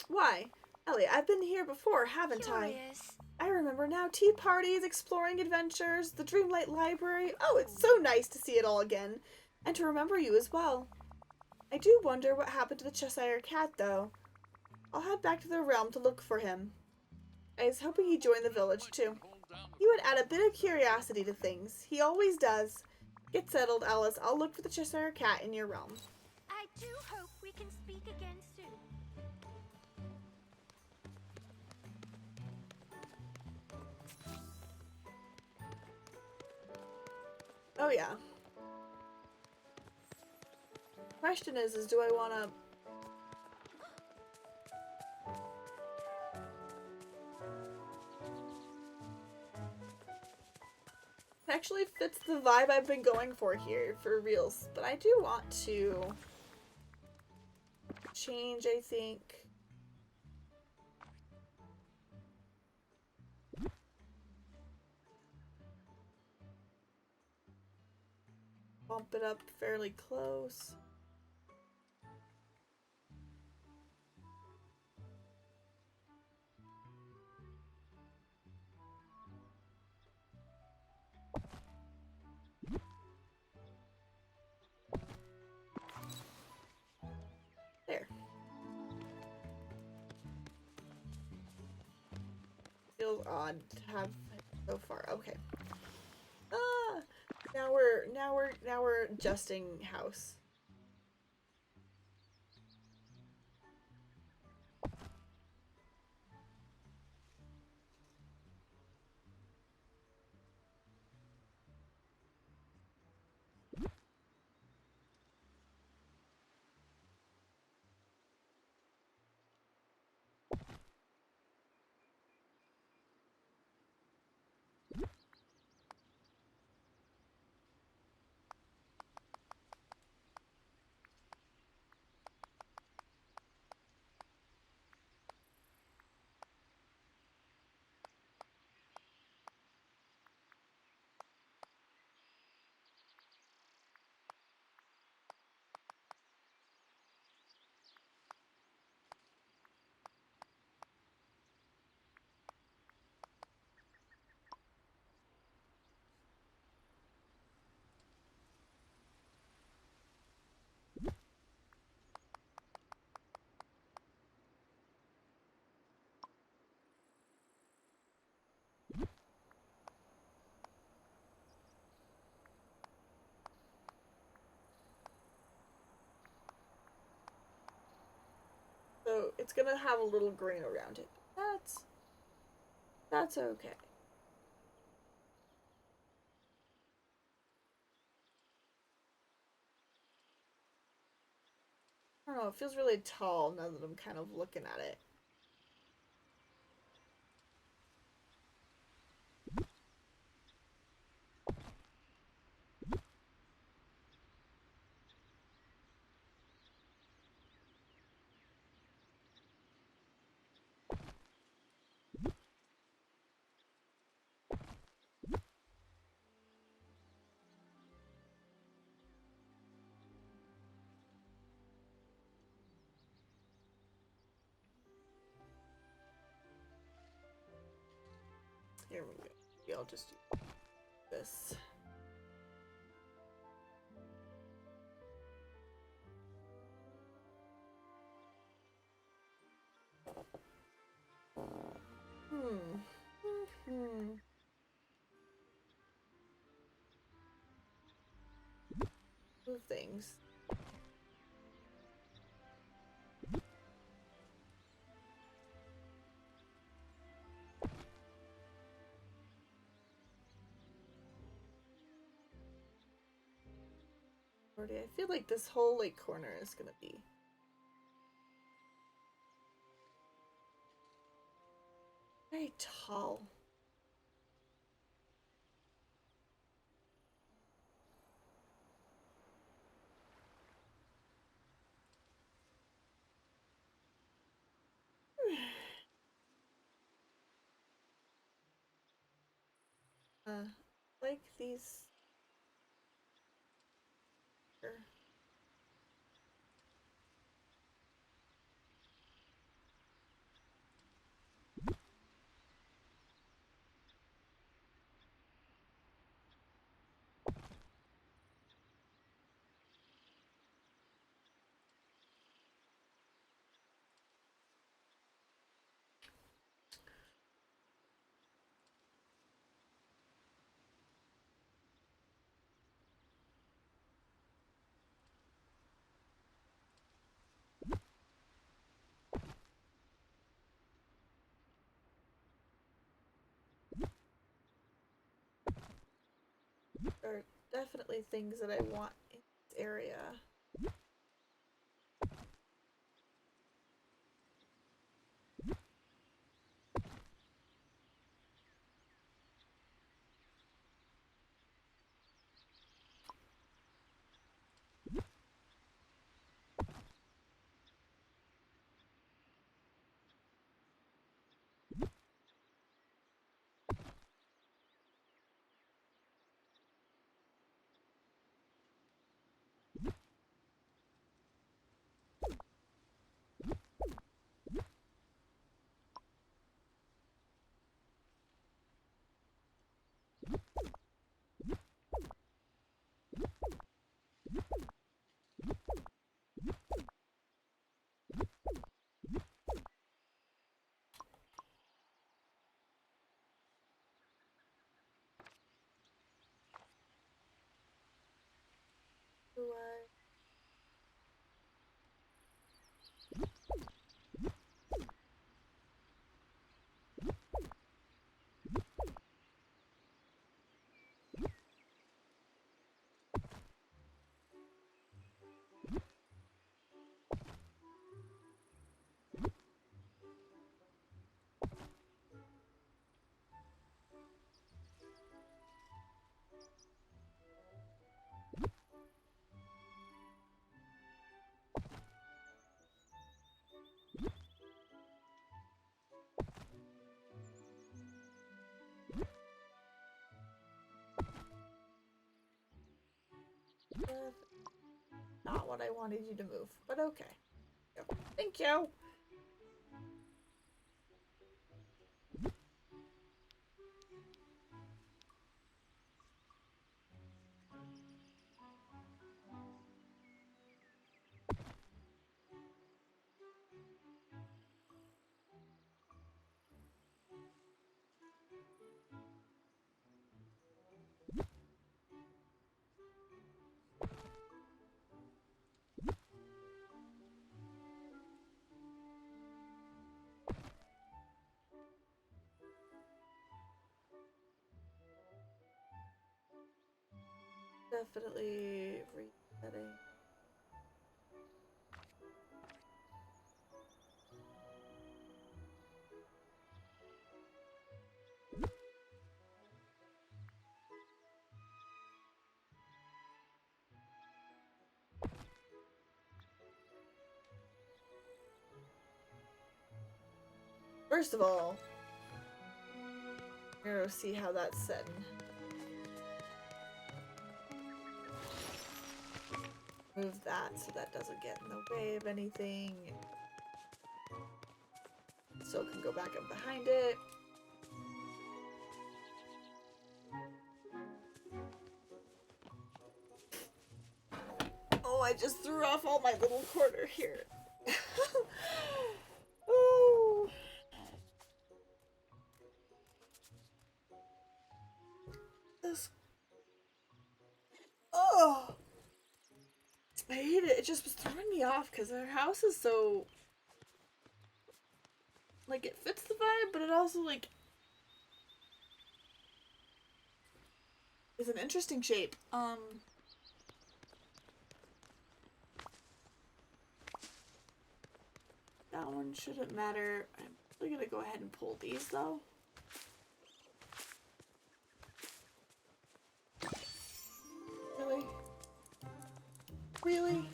Why? Ellie, I've been here before, haven't I? Curious. I remember now. Tea parties, exploring adventures, the Dreamlight Library. Oh, it's so nice to see it all again. And to remember you as well. I do wonder what happened to the Cheshire Cat, though. I'll head back to the realm to look for him. I was hoping he'd join the village, too. He would add a bit of curiosity to things. He always does. Get settled, Alice. I'll look for the Cheshire Cat in your realm. I do hope we can speak again soon. Oh, yeah. Question is do I want to... It actually fits the vibe I've been going for here, for reals. But I do want to change, I think. Bump it up fairly close. There. Feels odd to have so far. Okay. Now we're adjusting house. it's gonna have a little grain around it. That's okay. I don't know, it feels really tall now that I'm kind of looking at it. Here we go. Maybe I'll just do this. Move things. I feel like this whole like corner is gonna be very tall. Like these. Here. There are definitely things that I want in this area. Do I? Not what I wanted you to move, but okay. Thank you. definitely resetting. First of all, we're gonna see how that's setting. Move that so that doesn't get in the way of anything. So it can go back up behind it. Oh, I just threw off all my little corner here. Oh. This. Oh. I hate it. It just was throwing me off because our house is so. Like, it fits the vibe, but it also, like. Is an interesting shape. That one shouldn't matter. I'm probably gonna go ahead and pull these though. Really? Really?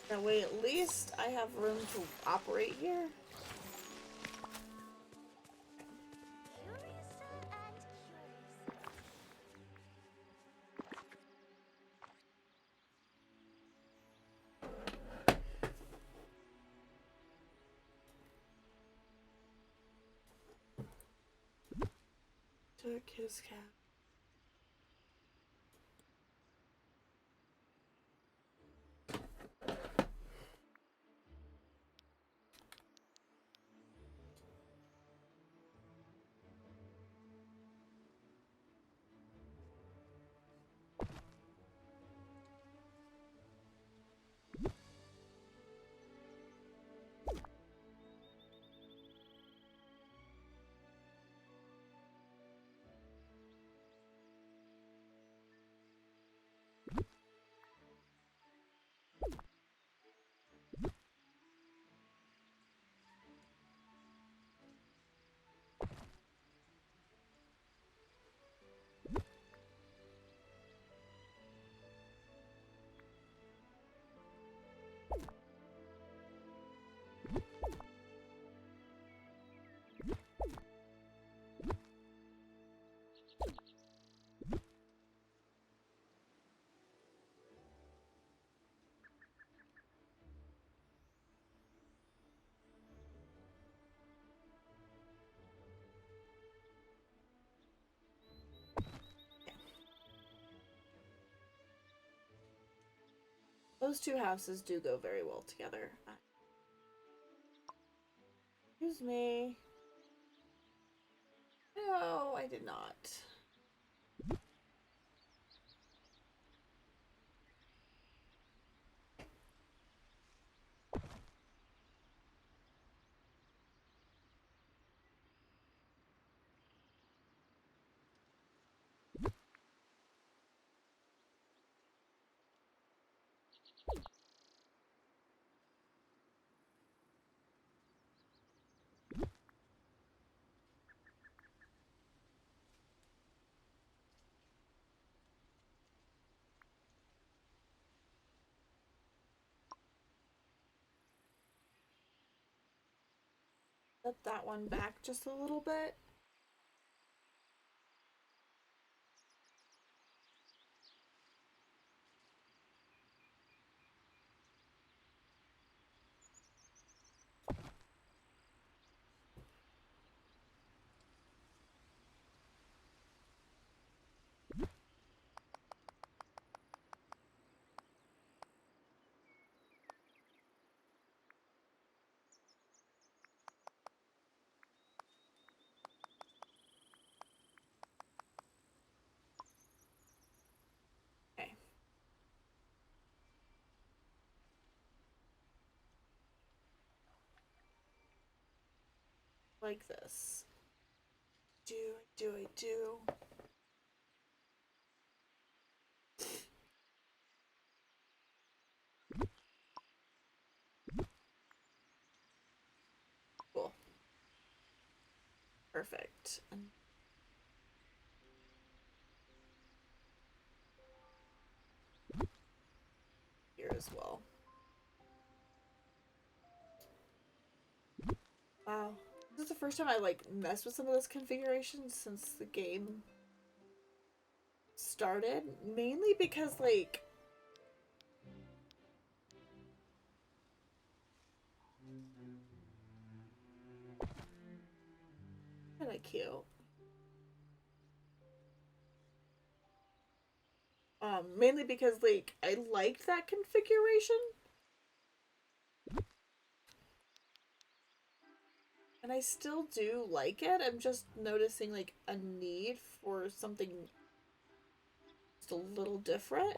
That way at least I have room to operate here. Took his cap. Those two houses do go very well together. Excuse me. No, I did not. Set that one back just a little bit. like this. I do. Cool. Perfect. And here as well. Wow. This is the first time I like messed with some of this configuration since the game started. Mainly because like kinda cute. Mainly because like I liked that configuration. And I still do like it. I'm just noticing like a need for something just a little different.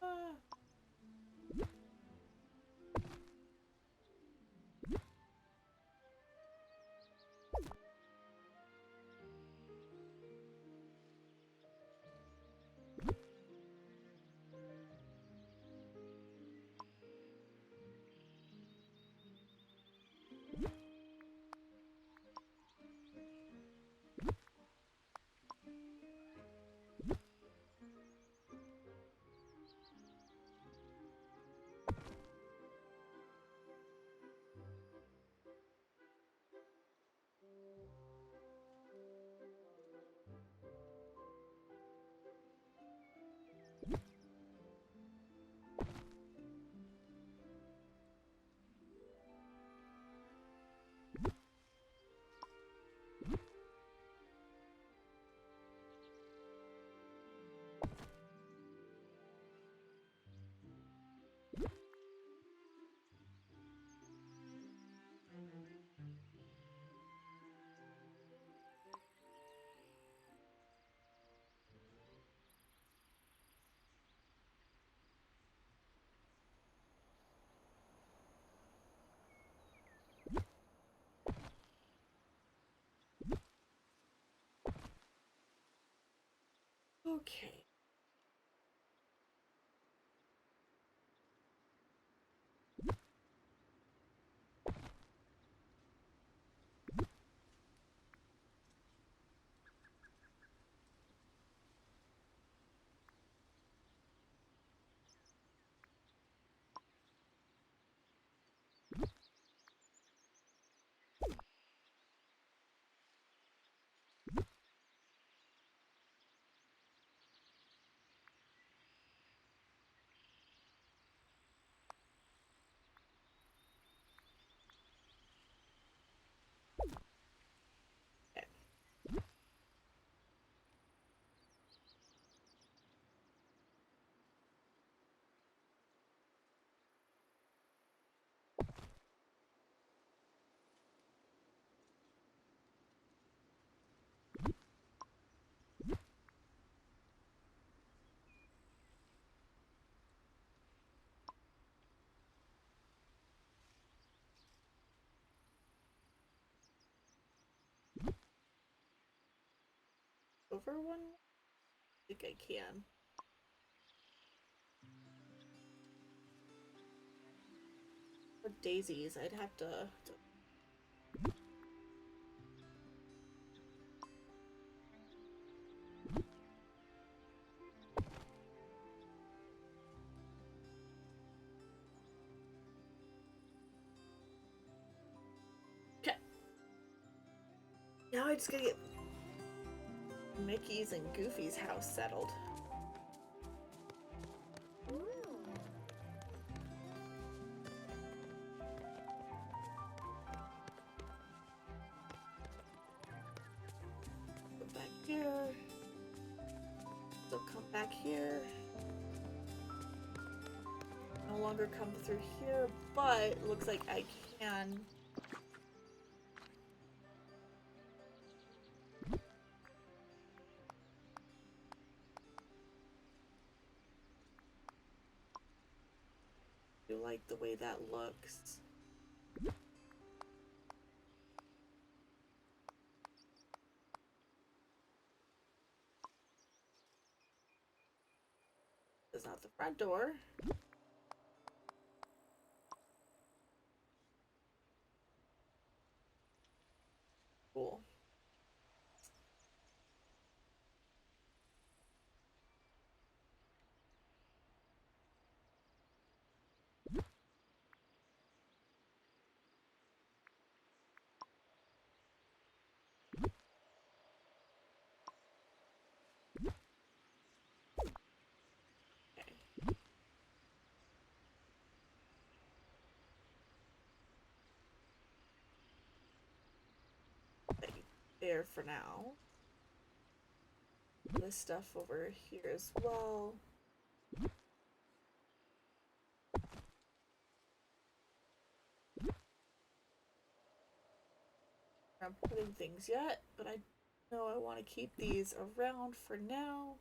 Ah. Okay. Over one? I think I can. For daisies, I'd have to Okay. Now I just gotta get Mickey's and Goofy's house settled. Go back back here. No longer come through here, but it looks like I can. I like the way that looks. That's not the front door. Cool. There for now. This stuff over here as well. I'm putting things yet, but I know I want to keep these around for now.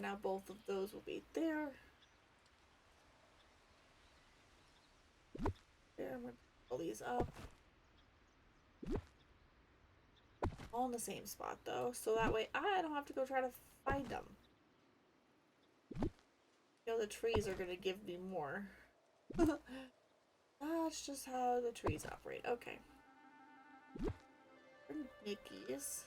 Now both of those will be there. There, I'm gonna pull these up. All in the same spot though, so that way I don't have to go try to find them. You know, the trees are gonna give me more. That's just how the trees operate. Okay. For Mickey's.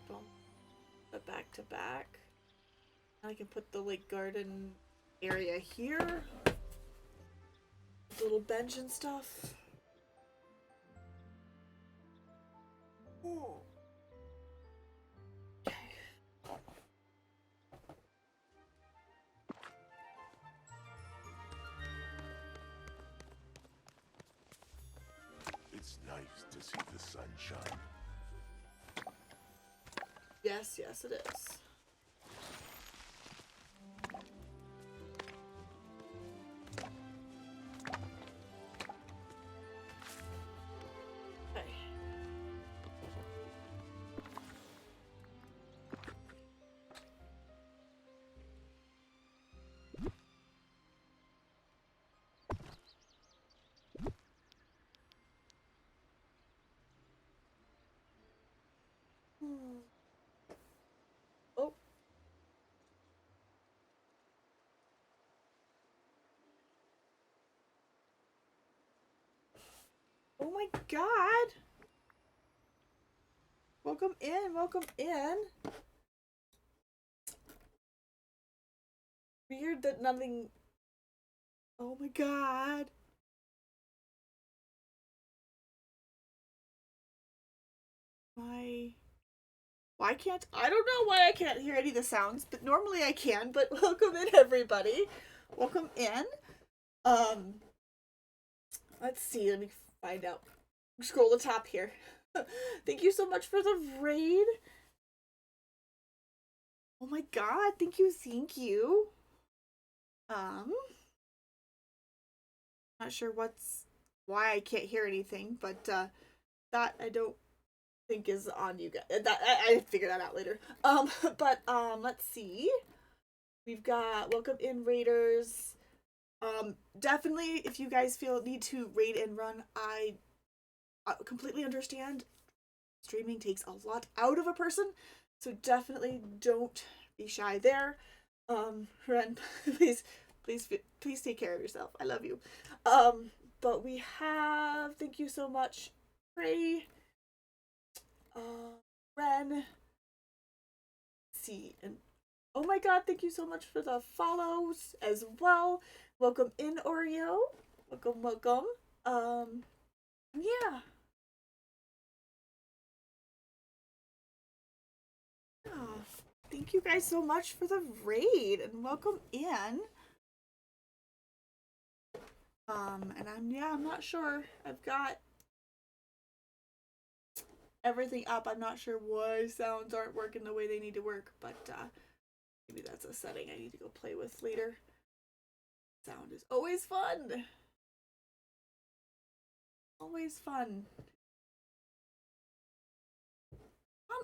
Boom. But back to back. I can put the like garden area here. Little bench and stuff. Ooh. Okay. It's nice to see the sunshine. Yes, yes, it is. Okay. Oh. Oh my god. Welcome in, welcome in. Weird that nothing. Oh my god. Why can't I don't know why I can't hear any of the sounds, but normally I can, but welcome in everybody. Welcome in. Let's see, let me find out. Scroll the top here. Thank you so much for the raid. Oh my god, thank you, thank you. Not sure why I can't hear anything, but that I don't think is on you guys. That I figure that out later. But let's see. We've got welcome in raiders. Definitely if you guys feel need to raid and run, I completely understand. Streaming takes a lot out of a person, So definitely don't be shy there. Ren, please, please take care of yourself. I love you. But we have, thank you so much, Prey, Ren, let's see, and oh my god, thank you so much for the follows as well. Welcome in, Oreo. Welcome, welcome. Yeah. Oh, thank you guys so much for the raid and welcome in. And I'm not sure. I've got everything up. I'm not sure why sounds aren't working the way they need to work, but maybe that's a setting I need to go play with later. Sound is always fun. Always fun.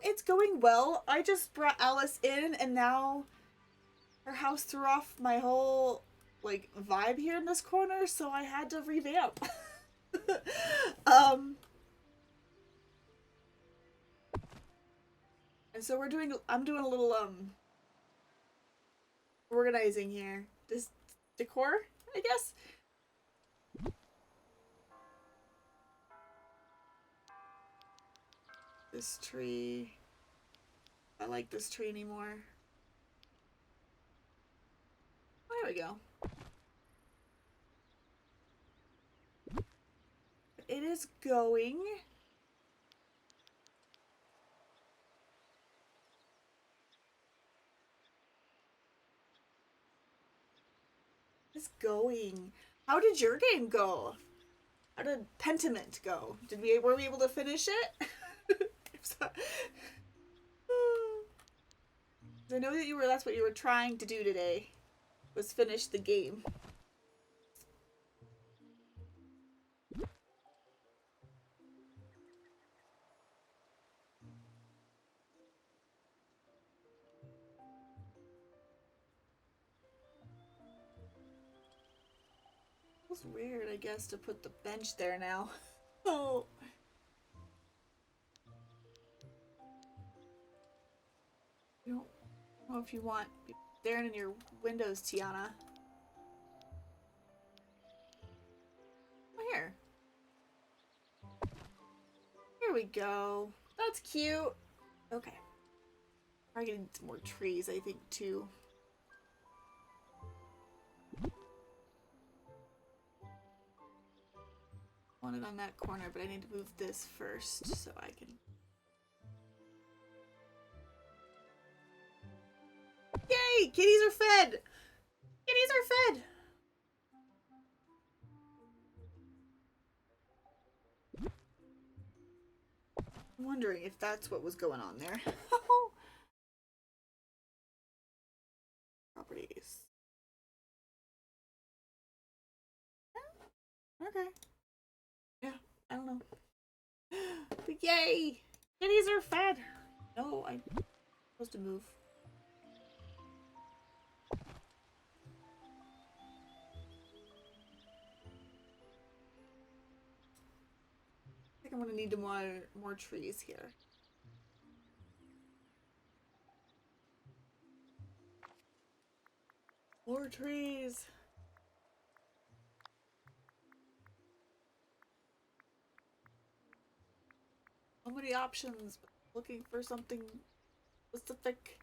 It's going well. I just brought Alice in and now her house threw off my whole like vibe here in this corner, so I had to revamp. And so I'm doing a little organizing here. This decor, I guess. This tree. I like this tree anymore. Oh, there we go. It is going. It's going. How did your game go? How did Pentiment go? Were we able to finish it? I know that that's what you were trying to do today, was finish the game. It's weird, I guess, to put the bench there now. Oh. I don't know if you want people staring in your windows, Tiana. Oh, here. Here we go. That's cute. Okay. I'm gonna need some more trees, I think, too. Want it on that corner, but I need to move this first so I can... Yay! Kitties are fed! Kitties are fed! I'm wondering if that's what was going on there. Properties. Okay. Yeah, I don't know. But yay! Kitties are fed! No, I'm supposed to move. I think I'm gonna need more trees here. More trees! So many options, but looking for something specific.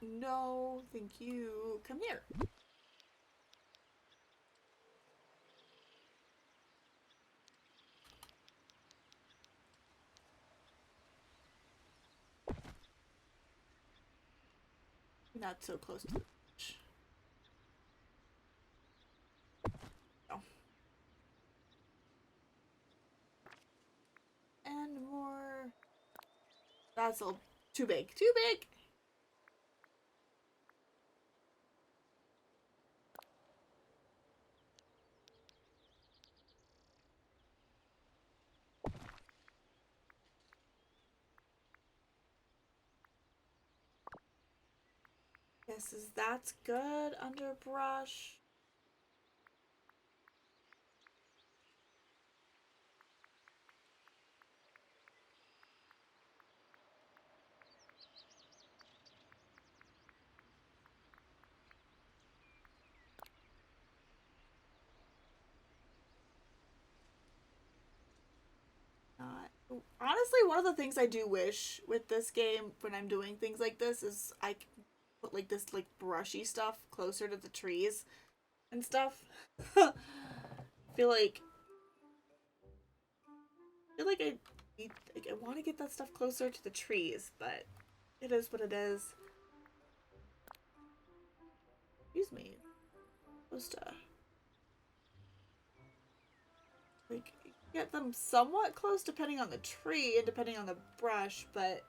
No, thank you. Come here. Not so close to the beach. Oh. And more. That's all too big. Too big! Guesses that's good. Underbrush. Honestly, one of the things I do wish with this game when I'm doing things like this is I can put like this like brushy stuff closer to the trees and stuff. I feel like I need, like, I want to get that stuff closer to the trees, but it is what it is. Excuse me. Supposed to like get them somewhat close depending on the tree and depending on the brush, but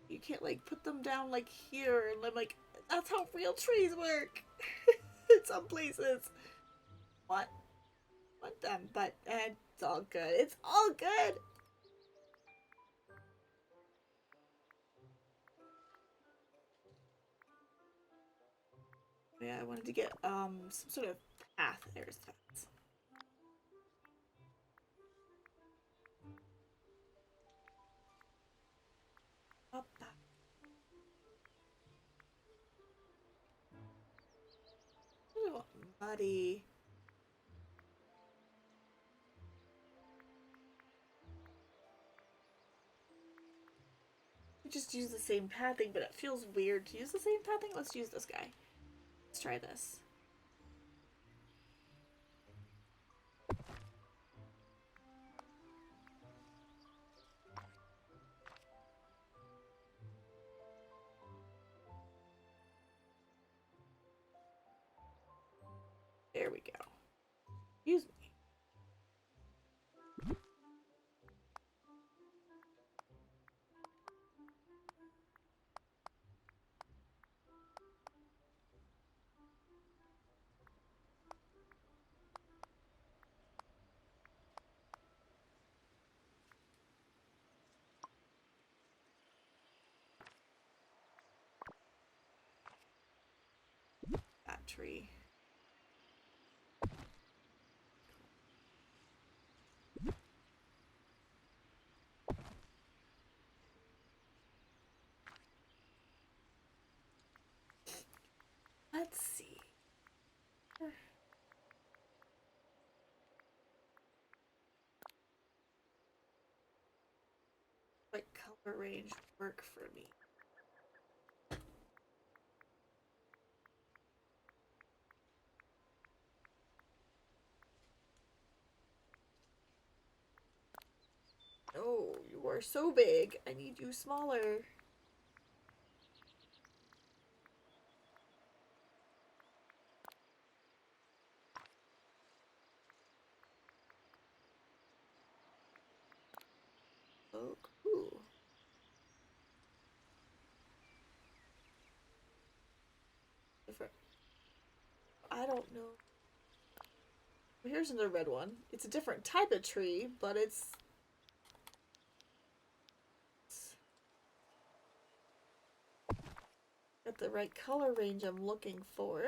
you can't like put them down like here and I'm like that's how real trees work. In some places. Want them, but it's all good. It's all good. Yeah, I wanted to get some sort of path. There's that. Up that. Ooh, muddy. We just use the same pathing, but it feels weird to use the same pathing. Let's use this guy. Let's try this. There we go. Excuse me. That tree. Let's see. What color range work for me? Oh, you are so big. I need you smaller. Oh, cool. Different. I don't know. Here's another red one. It's a different type of tree, but it's got the right color range I'm looking for.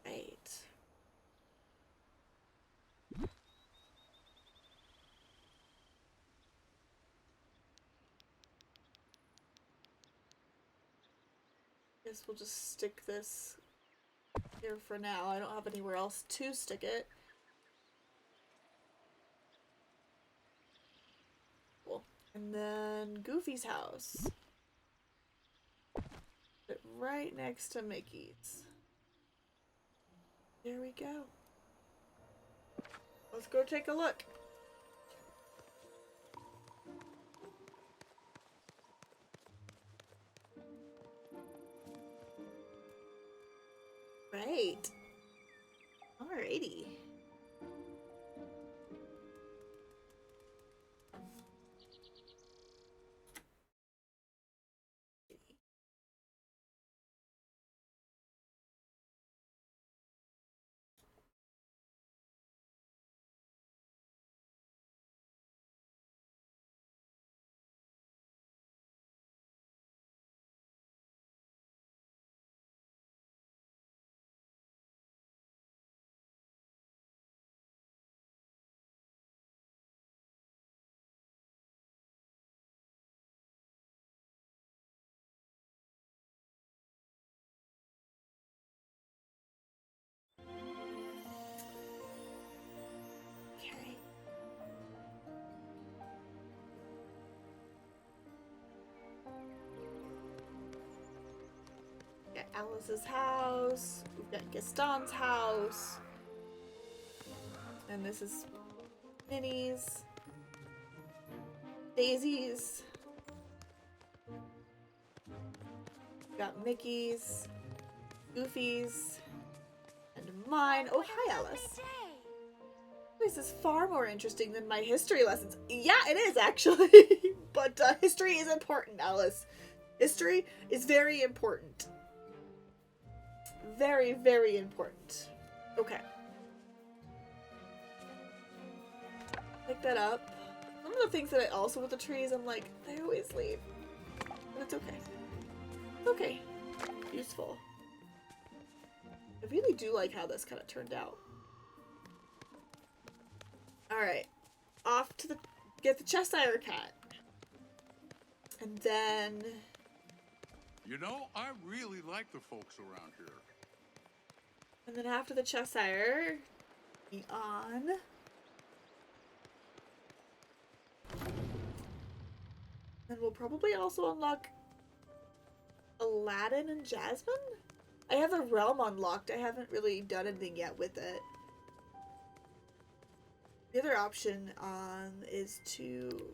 Right. Guess we'll just stick this here for now. I don't have anywhere else to stick it. Cool. And then Goofy's house. Put it right next to Mickey's. There we go. Let's go take a look. Right. Alrighty. Alice's house. We've got Gaston's house. And this is Minnie's. Daisy's. We've got Mickey's. Goofy's. And mine. Oh, hi, Alice. This is far more interesting than my history lessons. Yeah, it is, actually. But history is important, Alice. History is very important. Very, very important. Okay. Pick that up. Some of the things that I also with the trees, I'm like, they always leave. But it's okay. It's okay. Useful. I really do like how this kind of turned out. Alright. Off to the... Get the Cheshire Cat. And then... You know, I really like the folks around here. And then after the Cheshire... Be on... Then we'll probably also unlock... Aladdin and Jasmine? I have the realm unlocked. I haven't really done anything yet with it. The other option is to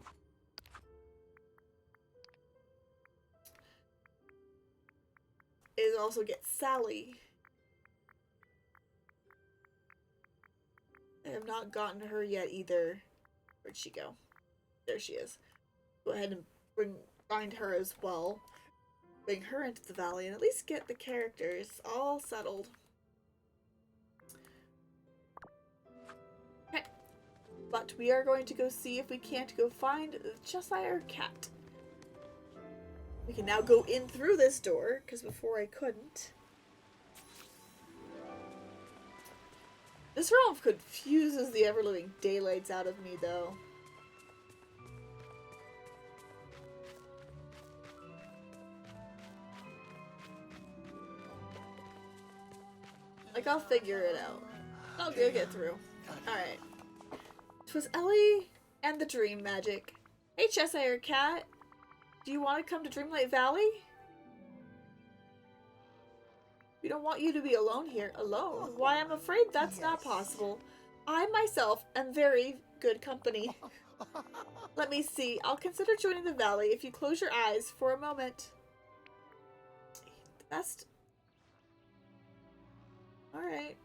also get Sally. I have not gotten her yet either. Where'd she go? There she is. Go ahead and find her as well. Bring her into the valley and at least get the characters all settled. Okay. But we are going to go see if we can't go find the Cheshire Cat. We can now go in through this door, because before I couldn't. This realm confuses the ever-living daylights out of me, though. Like, I'll figure it out. I'll go get through. Alright. 'Twas Ellie and the Dream Magic. Hey, Cheshire Cat. Do you want to come to Dreamlight Valley? We don't want you to be alone here. Alone? Why, I'm afraid that's not possible. I myself am very good company. Let me see. I'll consider joining the valley if you close your eyes for a moment. The best. Alright.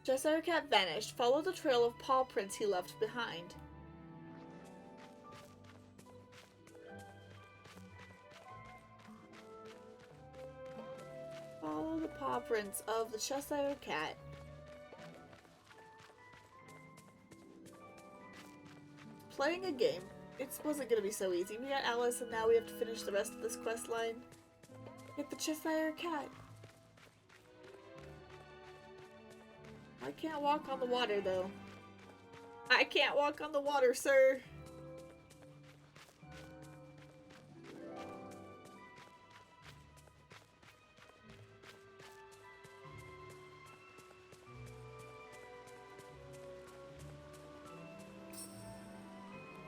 Cheshire Cat vanished. Follow the trail of paw prints he left behind. Follow the paw prints of the Cheshire Cat. Playing a game. It wasn't gonna be so easy. We got Alice and now we have to finish the rest of this quest line. Get the Cheshire Cat. I can't walk on the water, though. I can't walk on the water, sir.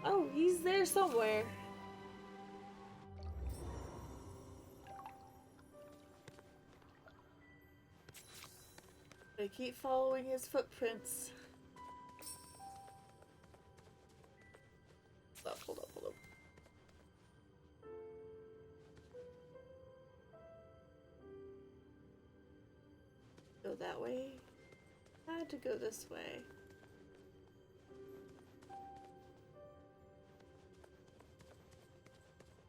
Oh, he's there somewhere. I keep following his footprints. Hold up. Go that way. I had to go this way.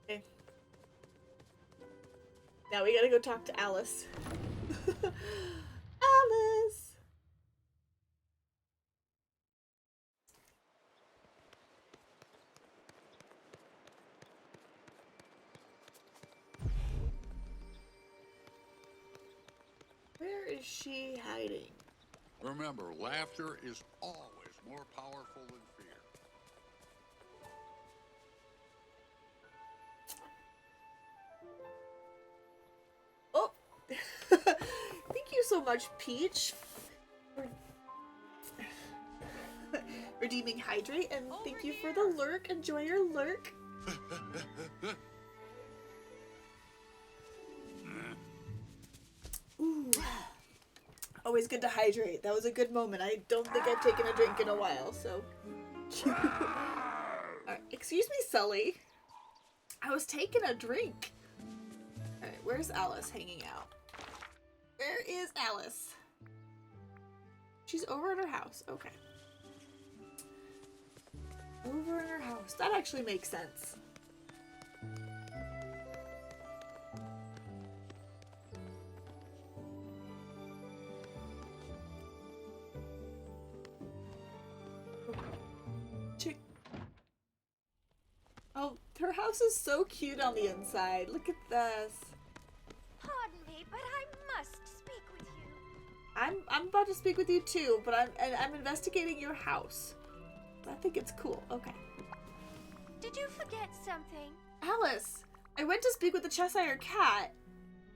Okay. Now we gotta go talk to Alice. Alice! Where is she hiding? Remember, laughter is always more powerful than fear. Oh! Thank you so much, Peach, for redeeming Hydrate, and thank you for the lurk. Enjoy your lurk. Ooh. Always good to hydrate. That was a good moment. I don't think I've taken a drink in a while, so. Alright, excuse me, Sully. I was taking a drink. Alright, where's Alice hanging out? Where is Alice? She's over at her house. Okay. Over in her house. That actually makes sense. Chick. Oh, her house is so cute on the inside. Look at this. Pardon me, but I must speak with you. I'm about to speak with you too, but I'm investigating your house. I think it's cool. Okay. Did you forget something? Alice, I went to speak with the Cheshire Cat.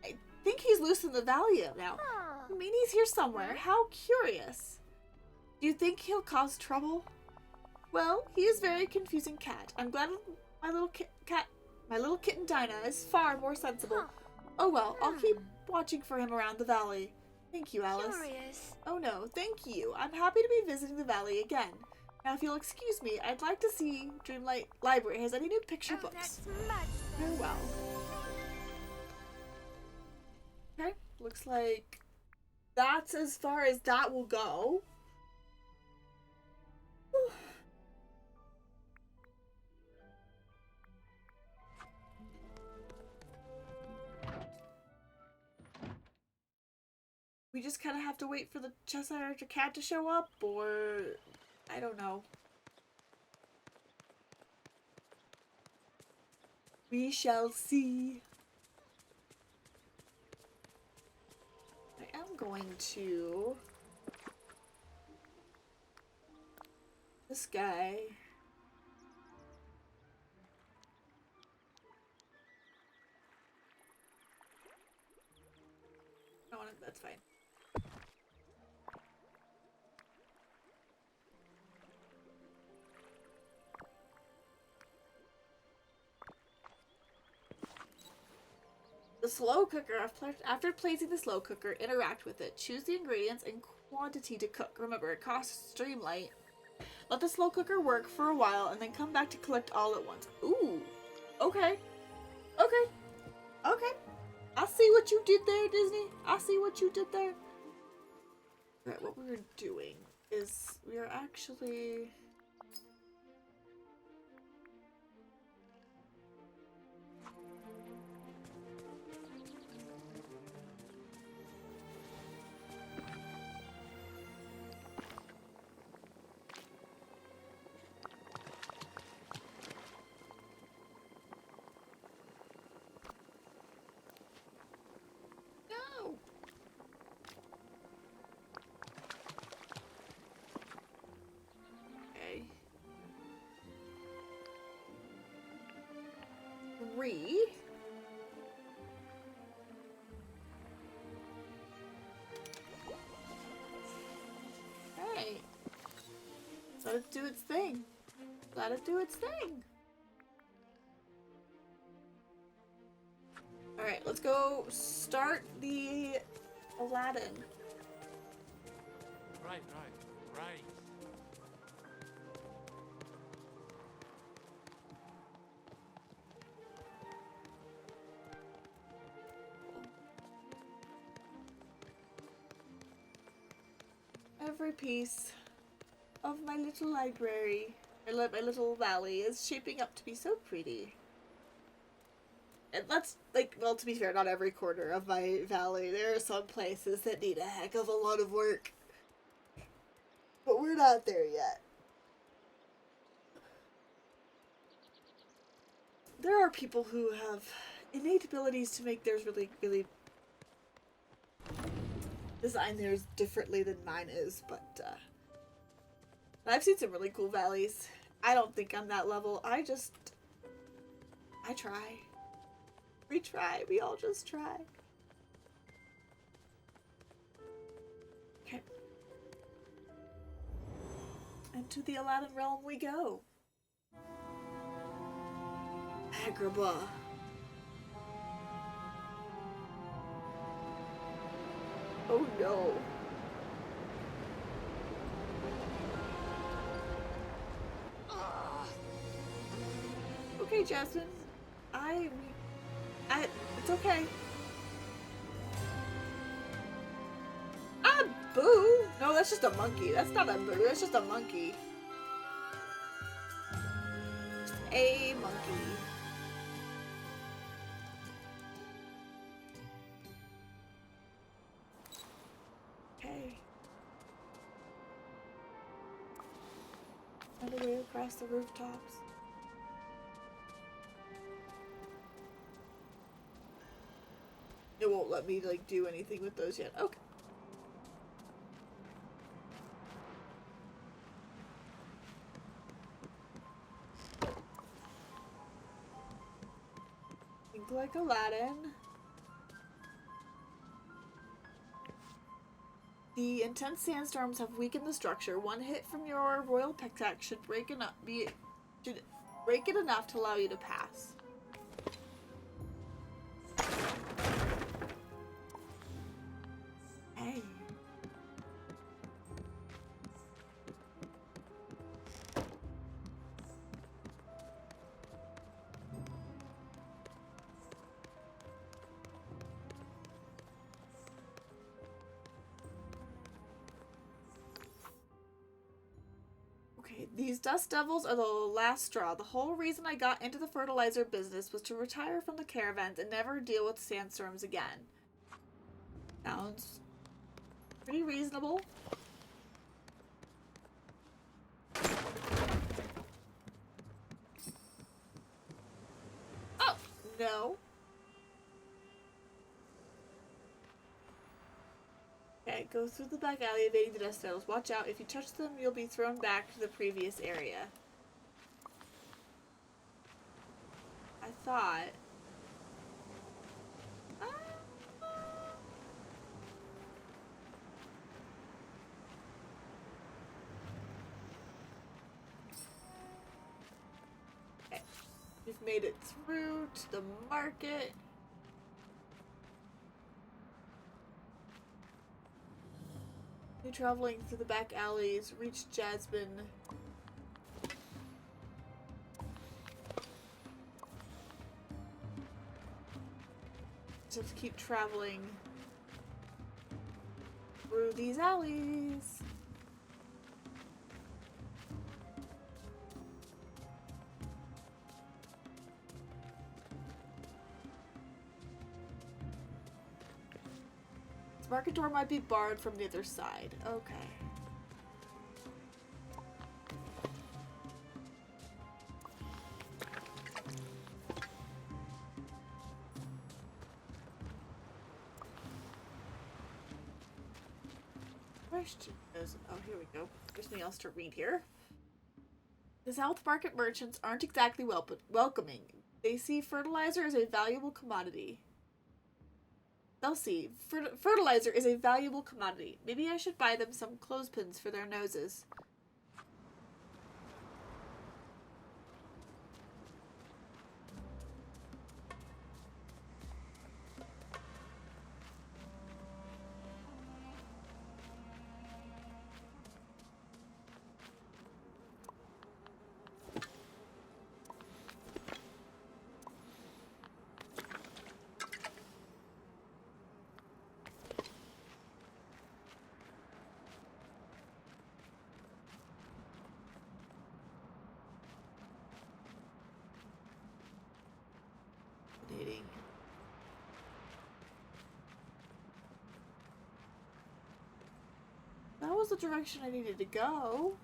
I think he's loose in the valley now. Huh. Meanie's here somewhere. How curious. Do you think he'll cause trouble? Well, he is a very confusing cat. I'm glad my little kitten Dinah is far more sensible. Huh. Oh well, I'll keep watching for him around the valley. Thank you, Alice. Curious. Oh no, thank you. I'm happy to be visiting the valley again. Now, if you'll excuse me, I'd like to see Dreamlight Library has any new picture Oh, books. that's much Very better. well. Okay, looks like that's as far as that will go. Whew. We just kind of have to wait for the Cheshire Cat to show up, or I don't know. We shall see. I am going to... This guy... No, that's fine. The slow cooker. After placing the slow cooker, interact with it. Choose the ingredients and quantity to cook. Remember, it costs Streamlight. Let the slow cooker work for a while and then come back to collect all at once. Ooh. Okay. Okay. Okay. I see what you did there, Disney. I see what you did there. Right, what we're doing is we are actually... No! Okay. 3. Hey. Let it do its thing. Let it do its thing. Alright, let's go start the Aladdin. Right. Every piece of my little library, my little valley, is shaping up to be so pretty. And that's, like, well, to be fair, not every corner of my valley. There are some places that need a heck of a lot of work. But we're not there yet. There are people who have innate abilities to make theirs really, really design theirs differently than mine is, but I've seen some really cool valleys. I don't think I'm that level. I try. We try. We all just try. Okay. Into the Aladdin realm we go. Agrabah. Oh no. Okay, Jasmine. It's okay. Ah, boo! No, that's just a monkey. That's not a boo. That's just a monkey. Just a monkey. Okay. Find a way across the rooftops. It won't let me like do anything with those yet. Okay. Think like Aladdin. The intense sandstorms have weakened the structure. One hit from your royal pickaxe should break it enough to allow you to pass. Hey. Okay, these dust devils are the last straw. The whole reason I got into the fertilizer business was to retire from the caravans and never deal with sandstorms again. Sounds pretty reasonable. Oh, no. Okay, go through the back alley evading the dust devils. Watch out, if you touch them, you'll be thrown back to the previous area. I thought... Okay, we've made it through to the market. You're traveling through the back alleys, reach Jasmine. Just keep traveling through these alleys. This market door might be barred from the other side. Okay. Question is, oh, here we go. There's something else to read here. The South Market merchants aren't exactly welcoming. They see fertilizer as a valuable commodity. They'll see. Fertilizer is a valuable commodity. Maybe I should buy them some clothespins for their noses. That was the direction I needed to go.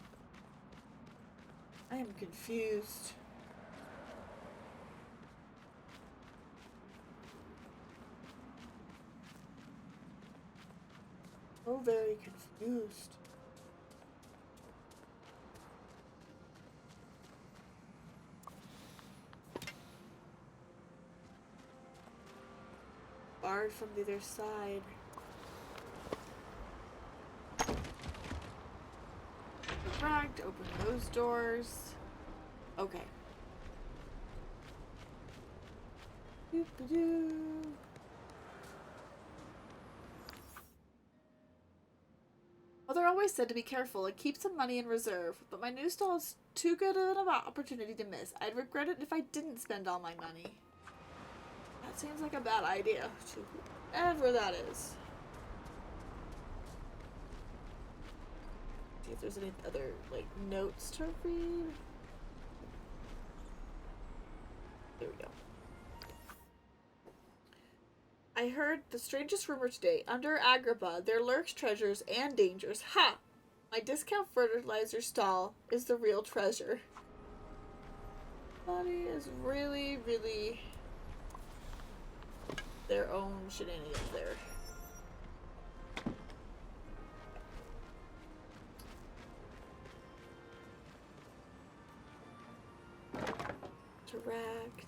I am confused. So very confused. Barred from the other side. Correct. Open those doors. Okay. Doo-ba-doo. Mother always said to be careful and keep some money in reserve, but my new stall is too good an opportunity to miss. I'd regret it if I didn't spend all my money. That seems like a bad idea to whoever that is. See if there's any other, like, notes to read. There we go. I heard the strangest rumor today. Under Agrippa, there lurks treasures and dangers. Ha! My discount fertilizer stall is the real treasure. Body is really, really their own shenanigans there. Interact.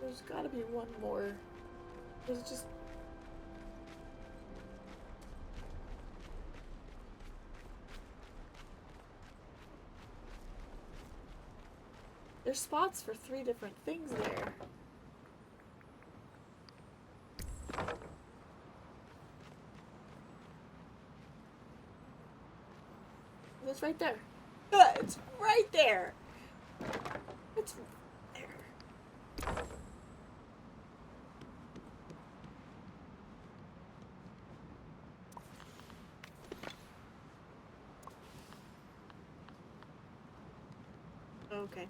There's gotta be one more. There's just... There's spots for 3 different things there. It's right there. It's right there. It's there. Okay.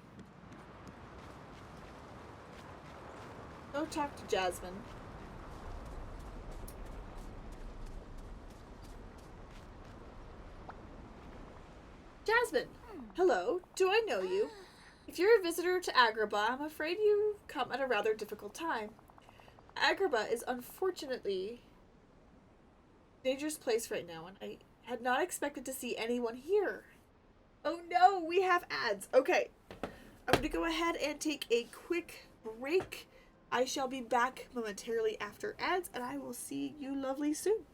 Go talk to Jasmine. Jasmine! Hello, do I know you? If you're a visitor to Agrabah, I'm afraid you've come at a rather difficult time. Agrabah is unfortunately a dangerous place right now, and I had not expected to see anyone here. Oh no, we have ads. Okay, I'm going to go ahead and take a quick break. I shall be back momentarily after ads, and I will see you lovely soon.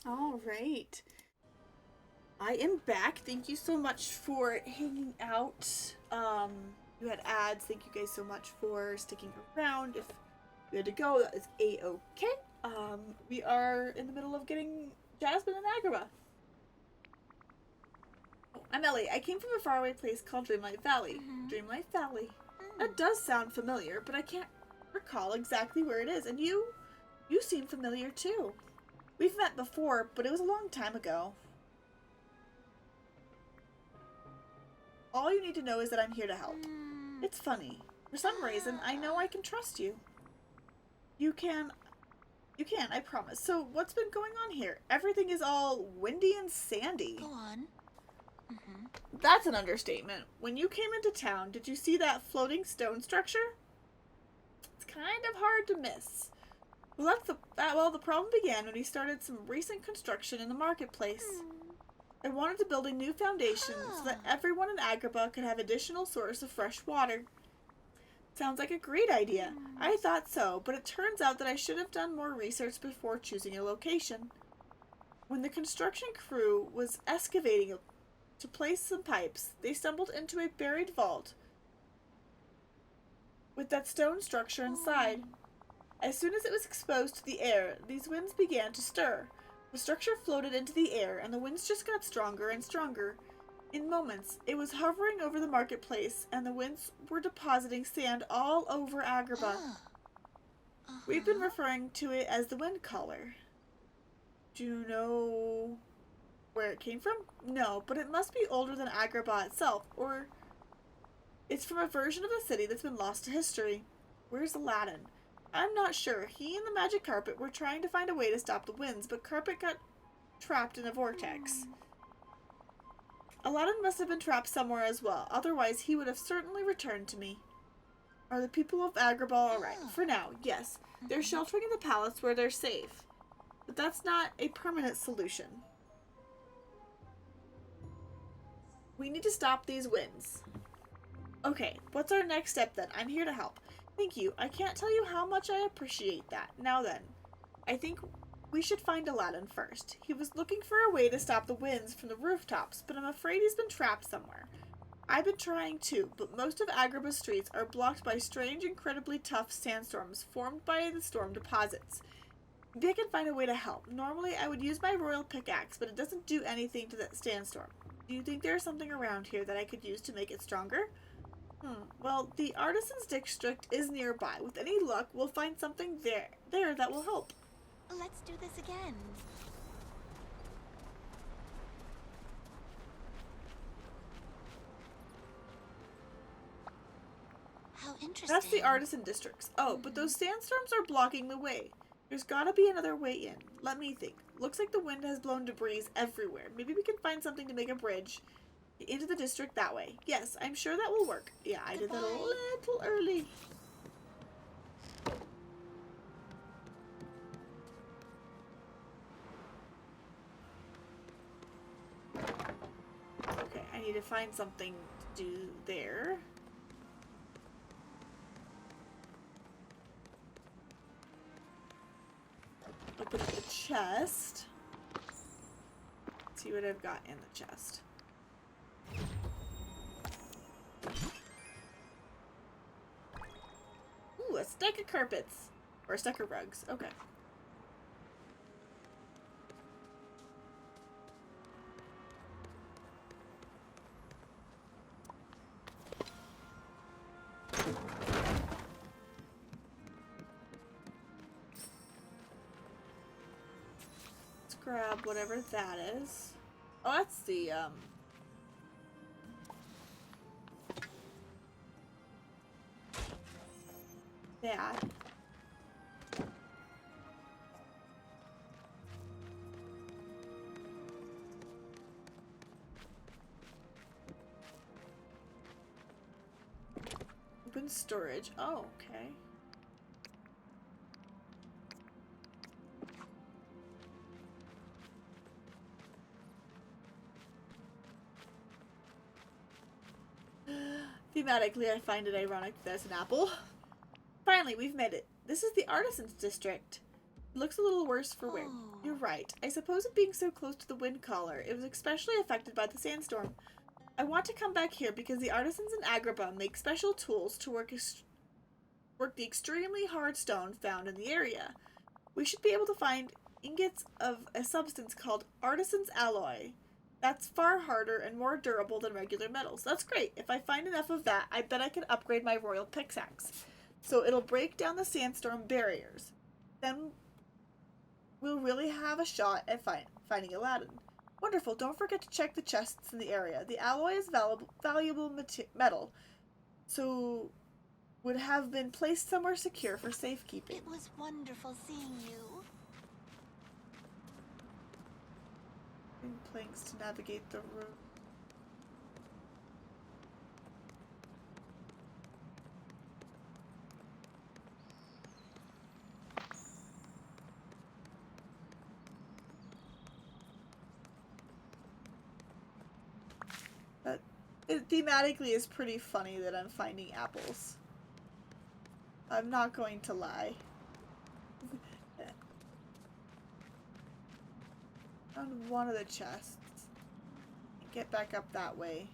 All right. I am back. Thank you so much for hanging out. You had ads. Thank you guys so much for sticking around. If you had to go, that is a-okay. We are in the middle of getting Jasmine and Agrabah. Oh, I'm Ellie. I came from a faraway place called Dreamlight Valley. Dreamlight Valley. That does sound familiar, but I can't recall exactly where it is. And you seem familiar too. We've met before, but it was a long time ago. All you need to know is that I'm here to help. It's funny. For some reason, I know I can trust you. You can, I promise. So, what's been going on here? Everything is all windy and sandy. Go on. That's an understatement. When you came into town, did you see that floating stone structure? It's kind of hard to miss. Well, the problem began when we started some recent construction in the marketplace. I wanted to build a new foundation so that everyone in Agrabah could have additional source of fresh water. Sounds like a great idea. I thought so, but it turns out that I should have done more research before choosing a location. When the construction crew was excavating to place some pipes, they stumbled into a buried vault with that stone structure inside. As soon as it was exposed to the air, these winds began to stir. The structure floated into the air, and the winds just got stronger and stronger. In moments, it was hovering over the marketplace, and the winds were depositing sand all over Agrabah. We've been referring to it as the wind collar. Do you know where it came from? No, but it must be older than Agrabah itself, or it's from a version of the city that's been lost to history. Where's Aladdin? I'm not sure. He and the magic carpet were trying to find a way to stop the winds, but carpet got trapped in a vortex. Aladdin must have been trapped somewhere as well, otherwise he would have certainly returned to me. Are the people of Agrabah alright? For now, yes. They're sheltering in the palace where they're safe. But that's not a permanent solution. We need to stop these winds. Okay, what's our next step then? I'm here to help. Thank you. I can't tell you how much I appreciate that. Now then, I think we should find Aladdin first. He was looking for a way to stop the winds from the rooftops, but I'm afraid he's been trapped somewhere. I've been trying too, but most of Agrabah's streets are blocked by strange, incredibly tough sandstorms formed by the storm deposits. Maybe I can find a way to help. Normally, I would use my royal pickaxe, but it doesn't do anything to that sandstorm. Do you think there's something around here that I could use to make it stronger? Well, the Artisans District is nearby. With any luck, we'll find something there that will help. Let's do this again. How interesting. That's the Artisan Districts. Oh, but those sandstorms are blocking the way. There's gotta be another way in. Let me think. Looks like the wind has blown debris everywhere. Maybe we can find something to make a bridge into the district that way. Yes, I'm sure that will work. Yeah, I did that a little early. Okay, I need to find something to do there. Open up the chest. See what I've got in the chest. Ooh, a stack of carpets. Or a stack of rugs. Okay. Let's grab whatever that is. Oh, that's the, that. Open storage. Oh, okay. Thematically, I find it ironic that there's an apple. Finally, we've made it. This is the Artisans District. It looks a little worse for wear. Oh. You're right. I suppose it being so close to the wind collar, it was especially affected by the sandstorm. I want to come back here because the artisans in Agrabah make special tools to work the extremely hard stone found in the area. We should be able to find ingots of a substance called artisan's alloy. That's far harder and more durable than regular metals. That's great. If I find enough of that, I bet I can upgrade my royal pickaxe. So it'll break down the sandstorm barriers. Then we'll really have a shot at finding Aladdin. Wonderful. Don't forget to check the chests in the area. The alloy is valuable metal, so would have been placed somewhere secure for safekeeping. It was wonderful seeing you. Planks to navigate the room. It thematically is pretty funny that I'm finding apples. I'm not going to lie. Found one of the chests. Get back up that way.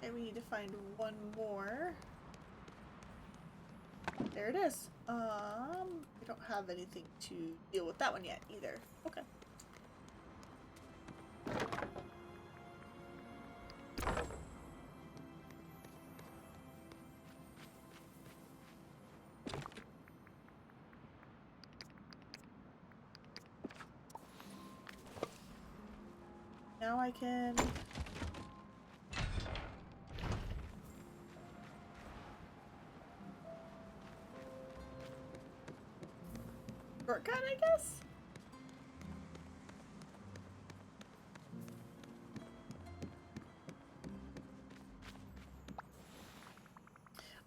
And we need to find one more. There it is. We don't have anything to deal with that one yet either. Okay. Now I can shortcut, I guess?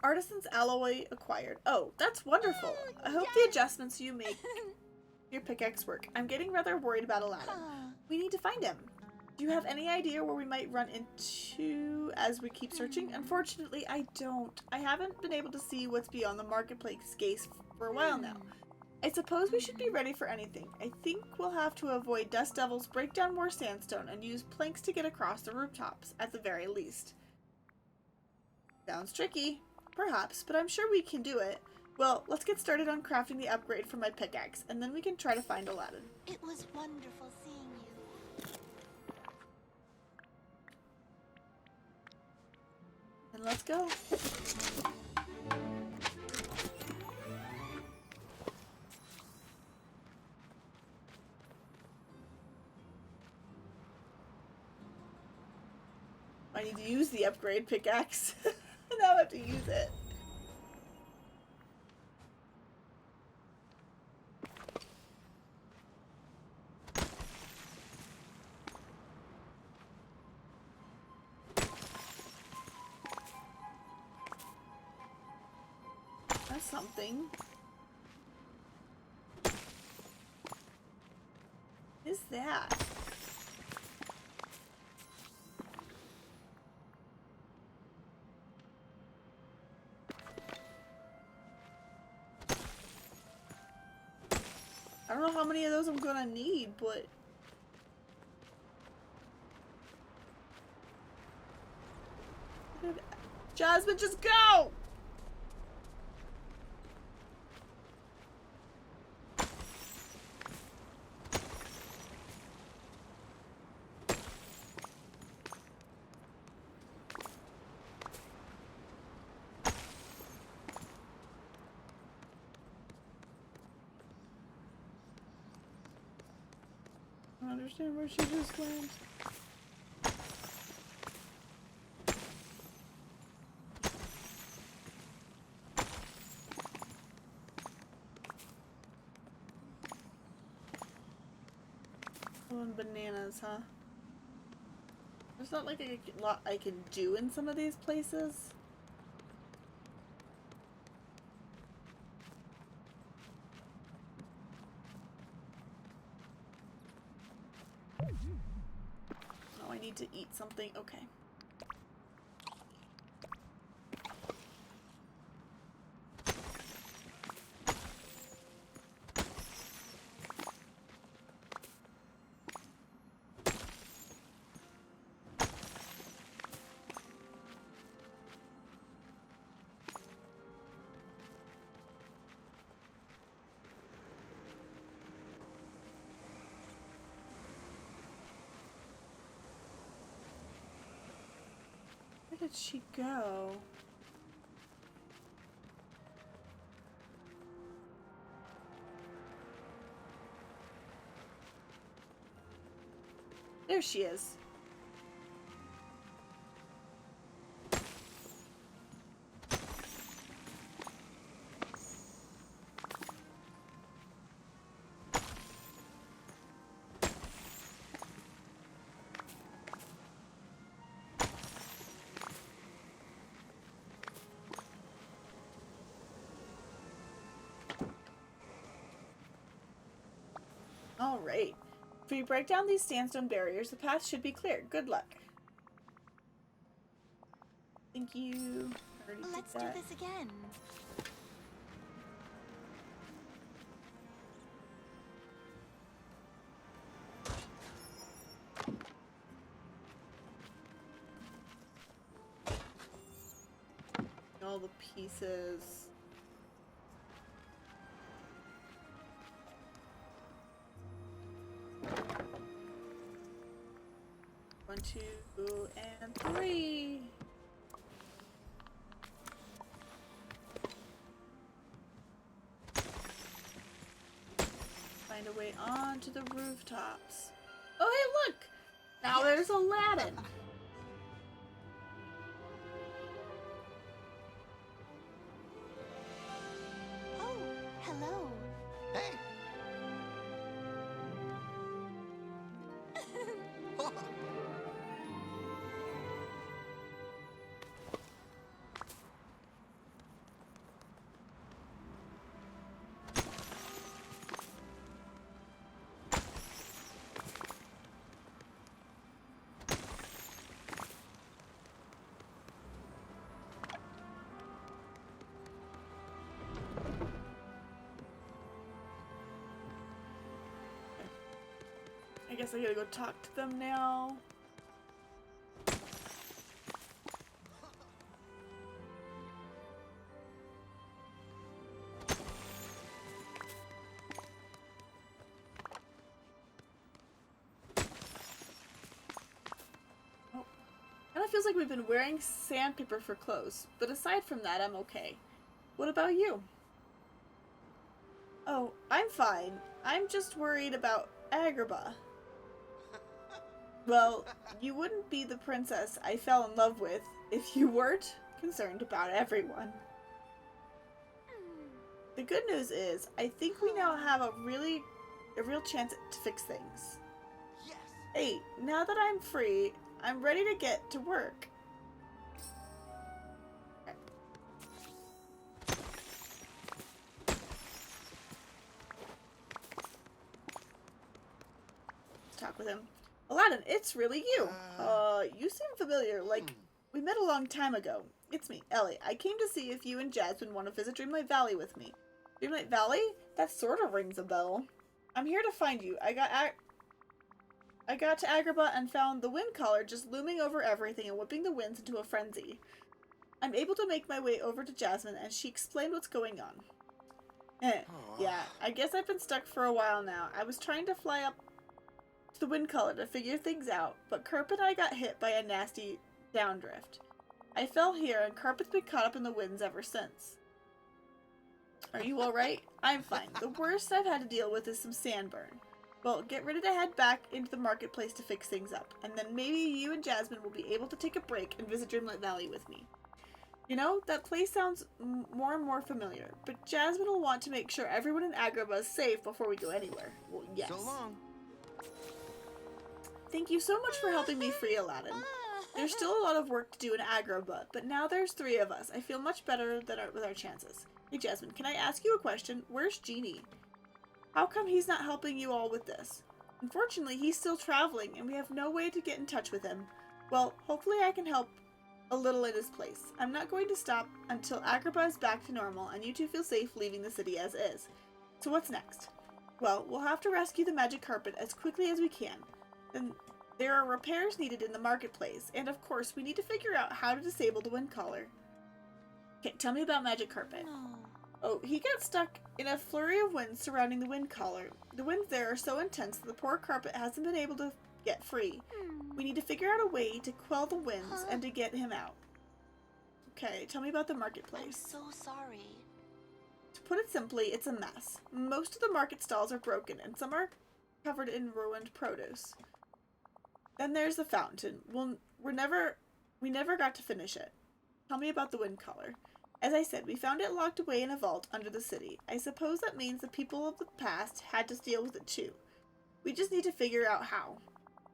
Artisan's alloy acquired. Oh, that's wonderful. I hope the adjustments you make your pickaxe work. I'm getting rather worried about Aladdin. We need to find him. Do you have any idea where we might run into as we keep searching? Unfortunately, I don't. I haven't been able to see what's beyond the marketplace gates for a while now. I suppose we should be ready for anything. I think we'll have to avoid dust devils, break down more sandstone, and use planks to get across the rooftops, at the very least. Sounds tricky. Perhaps, but I'm sure we can do it. Well, let's get started on crafting the upgrade for my pickaxe, and then we can try to find Aladdin. It was wonderful seeing you. And let's go. I need to use the upgrade pickaxe. Now I have to use it. That's something. What is that? I don't know how many of those I'm gonna need, but Jasmine, just go! don't understand where she just went. Oh, and bananas, huh? There's not like a lot I can do in some of these places. Oh, I need to eat something. Okay. Where did she go? There she is. Alright. If we break down these sandstone barriers, the path should be clear. Good luck. Thank you. I already did Let's do that. this again. All the pieces. One, two, and three. Find a way onto the rooftops. Oh, hey, look! Now there's Aladdin. Oh, hello. Hey! I guess I gotta go talk to them now. Oh. Kind of feels like we've been wearing sandpaper for clothes, but aside from that, I'm okay. What about you? Oh, I'm fine. I'm just worried about Agrabah. Well, you wouldn't be the princess I fell in love with if you weren't concerned about everyone. The good news is, I think we now have a real chance to fix things. Yes! Hey, now that I'm free, I'm ready to get to work. Let's talk with him. Aladdin, it's really you. You seem familiar, like we met a long time ago. It's me, Ellie. I came to see if you and Jasmine want to visit Dreamlight Valley with me. Dreamlight Valley? That sort of rings a bell. I'm here to find you. I got to Agrabah and found the wind collar just looming over everything and whipping the winds into a frenzy. I'm able to make my way over to Jasmine and she explained what's going on. Yeah, I guess I've been stuck for a while now. I was trying to fly up to the wind collar to figure things out, but Kerp and I got hit by a nasty downdrift. I fell here and Carpet's been caught up in the winds ever since. Are you alright? I'm fine. The worst I've had to deal with is some sandburn. Well, get ready to head back into the marketplace to fix things up, and then maybe you and Jasmine will be able to take a break and visit Dreamlight Valley with me. You know, that place sounds more and more familiar, but Jasmine will want to make sure everyone in Agrabah is safe before we go anywhere. Well, yes. So long. Thank you so much for helping me free Aladdin. There's still a lot of work to do in Agrabah, but now there's 3 of us. I feel much better with our chances. Hey Jasmine, can I ask you a question? Where's Genie? How come he's not helping you all with this? Unfortunately, he's still traveling, and we have no way to get in touch with him. Well, hopefully I can help a little in his place. I'm not going to stop until Agrabah is back to normal, and you two feel safe leaving the city as is. So what's next? Well, we'll have to rescue the magic carpet as quickly as we can. Then there are repairs needed in the marketplace, and of course, we need to figure out how to disable the wind collar. Okay, tell me about magic carpet. No. Oh, he got stuck in a flurry of winds surrounding the wind collar. The winds there are so intense that the poor carpet hasn't been able to get free. We need to figure out a way to quell the winds and to get him out. Okay, tell me about the I'm marketplace. so sorry. To put it simply, it's a mess. Most of the market stalls are broken, and some are covered in ruined produce. Then there's the fountain. We never got to finish it. Tell me about the wind collar. As I said, we found it locked away in a vault under the city. I suppose that means the people of the past had to deal with it too. We just need to figure out how.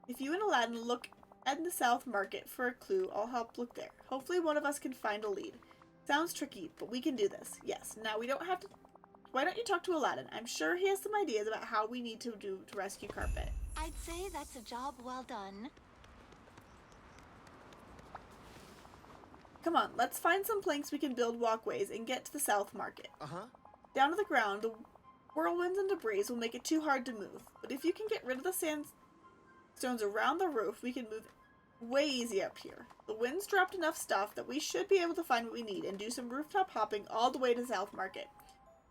If you and Aladdin look at the South Market for a clue, I'll help look there. Hopefully one of us can find a lead. Sounds tricky, but we can do this. Yes, now we don't have to... Why don't you talk to Aladdin? I'm sure he has some ideas about how we need to do to rescue Carpet. I'd say that's a job well done. Come on, let's find some planks we can build walkways and get to the South Market. Uh-huh. Down to the ground, the whirlwinds and debris will make it too hard to move. But if you can get rid of the sandstones around the roof, we can move way easy up here. The winds dropped enough stuff that we should be able to find what we need and do some rooftop hopping all the way to South Market.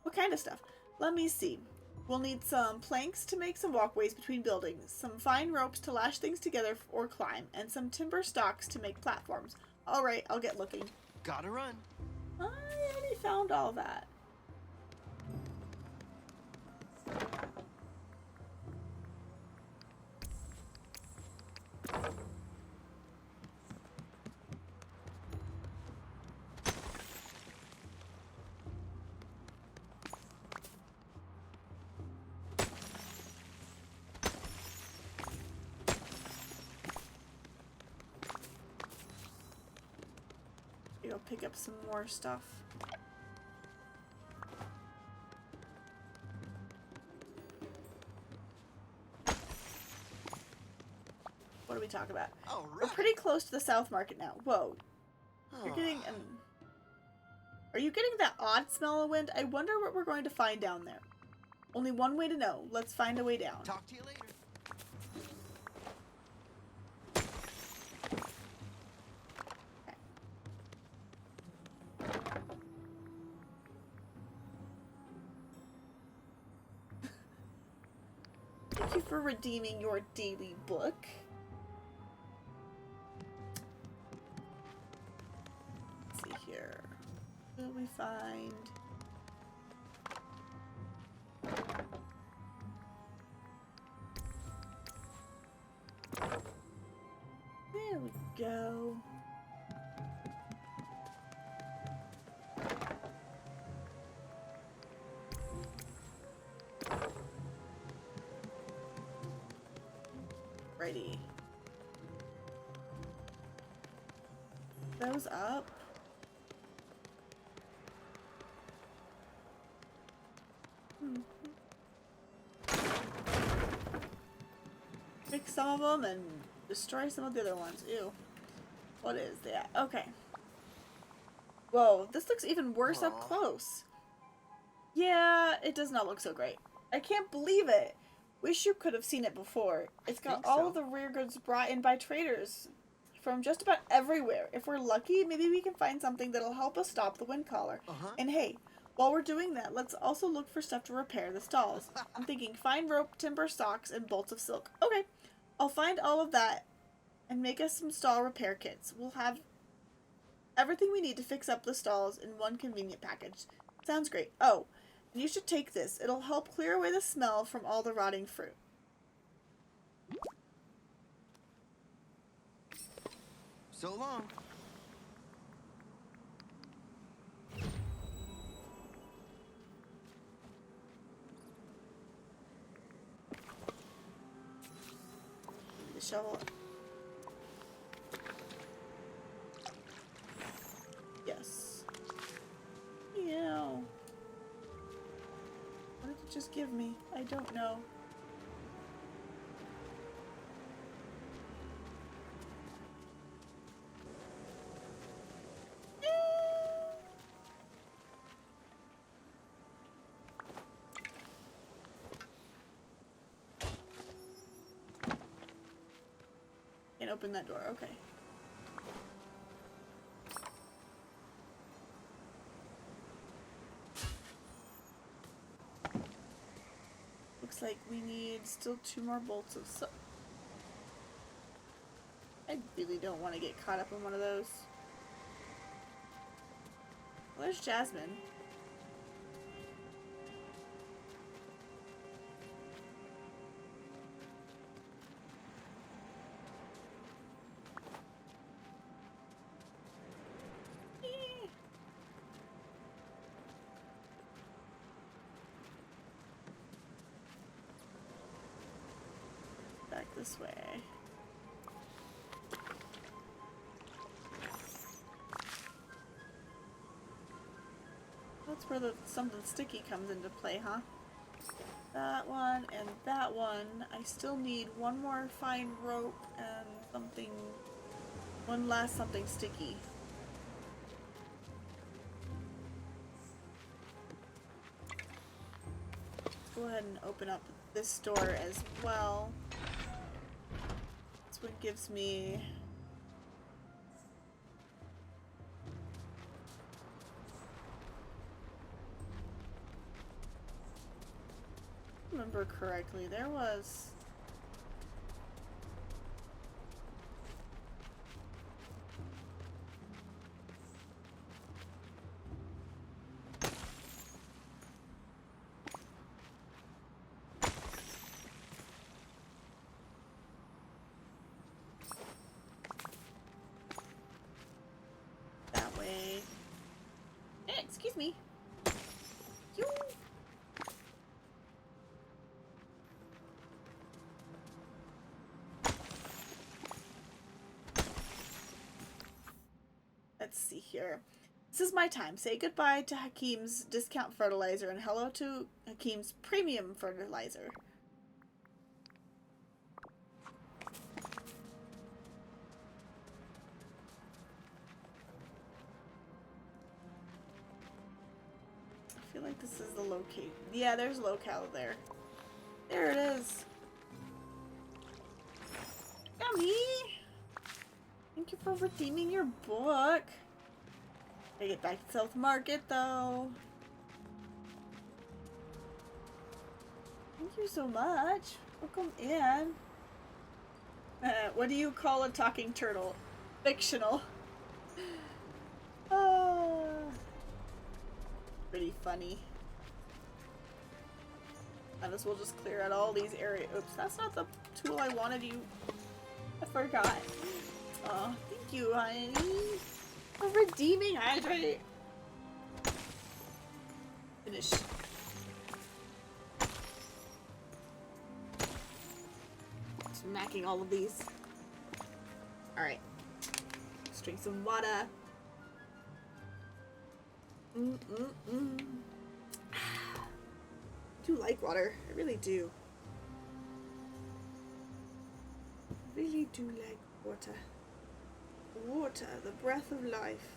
What kind of stuff? Let me see. We'll need some planks to make some walkways between buildings, some fine ropes to lash things together or climb, and some timber stalks to make platforms. Alright, I'll get looking. Gotta run. I already found all that. Go pick up some more stuff. What do we talk about? All We're right. pretty close to the South Market now. Whoa. You're getting Are you getting that odd smell of wind? I wonder what we're going to find down there. Only one way to know. Let's find a way down. Talk to you later. Thank you for redeeming your daily book. Let's see here. What do we find? There we go. Righty. Those up. Pick some of them and destroy some of the other ones. Ew. What is that? Okay. Whoa, this looks even worse up Aw. close. Yeah, it does not look so great. I can't believe it. Wish you could have seen it before. It's got think all so. of the rare goods brought in by traders from just about everywhere. If we're lucky, maybe we can find something that'll help us stop the wind collar. Uh-huh. And hey, while we're doing that, let's also look for stuff to repair the stalls. I'm thinking fine rope, timber stalks, and bolts of silk. Okay, I'll find all of that and make us some stall repair kits. We'll have everything we need to fix up the stalls in one convenient package. Sounds great. Oh, and you should take this. It'll help clear away the smell from all the rotting fruit. So long. The shovel. Yes. Ew. What did it just give me? I don't know. Can't open that door. Okay. Looks like we need still 2 more bolts of so. I really don't want to get caught up in one of those. Well, there's Jasmine. Back this way. That's where the something sticky comes into play, huh? That one and that one. I still need one more fine rope and something. One last something sticky. Let's go ahead and open up this door as well. This one gives me. Remember correctly, there was that way. Hey, excuse me. You. Let's see here. This is my time. Say goodbye to Hakim's discount fertilizer and hello to Hakim's premium fertilizer. I feel like this is the locate. Yeah, there's locale there. There it is. Yummy! Thank you for redeeming your book. Gotta get back to South Market though. Thank you so much. Welcome in. What do you call a talking turtle? Fictional. Pretty funny. Might as well just clear out all these areas. Oops, that's not the tool I wanted you. I forgot. Oh, thank you, honey. For redeeming hydrate. Finish. Smacking all of these. Alright. Let's drink some water. I do like water. I really do. Really do like water. Water, the breath of life.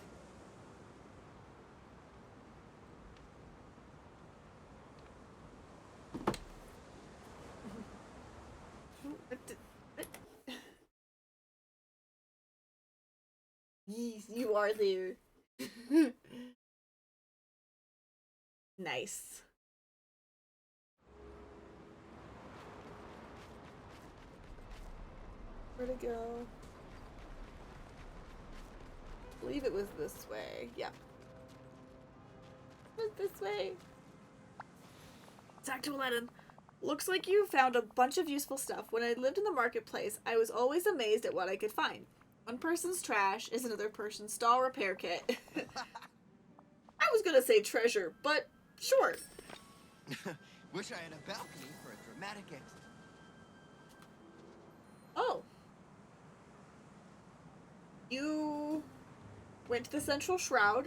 Yes, you are there. Nice. Where'd it go? I believe it was this way. Yeah. It was this way. Talk to Aladdin. Looks like you found a bunch of useful stuff. When I lived in the marketplace, I was always amazed at what I could find. One person's trash is another person's stall repair kit. I was gonna say treasure, but sure. Wish I had a balcony for a dramatic exit. Oh. You went to the Central Shroud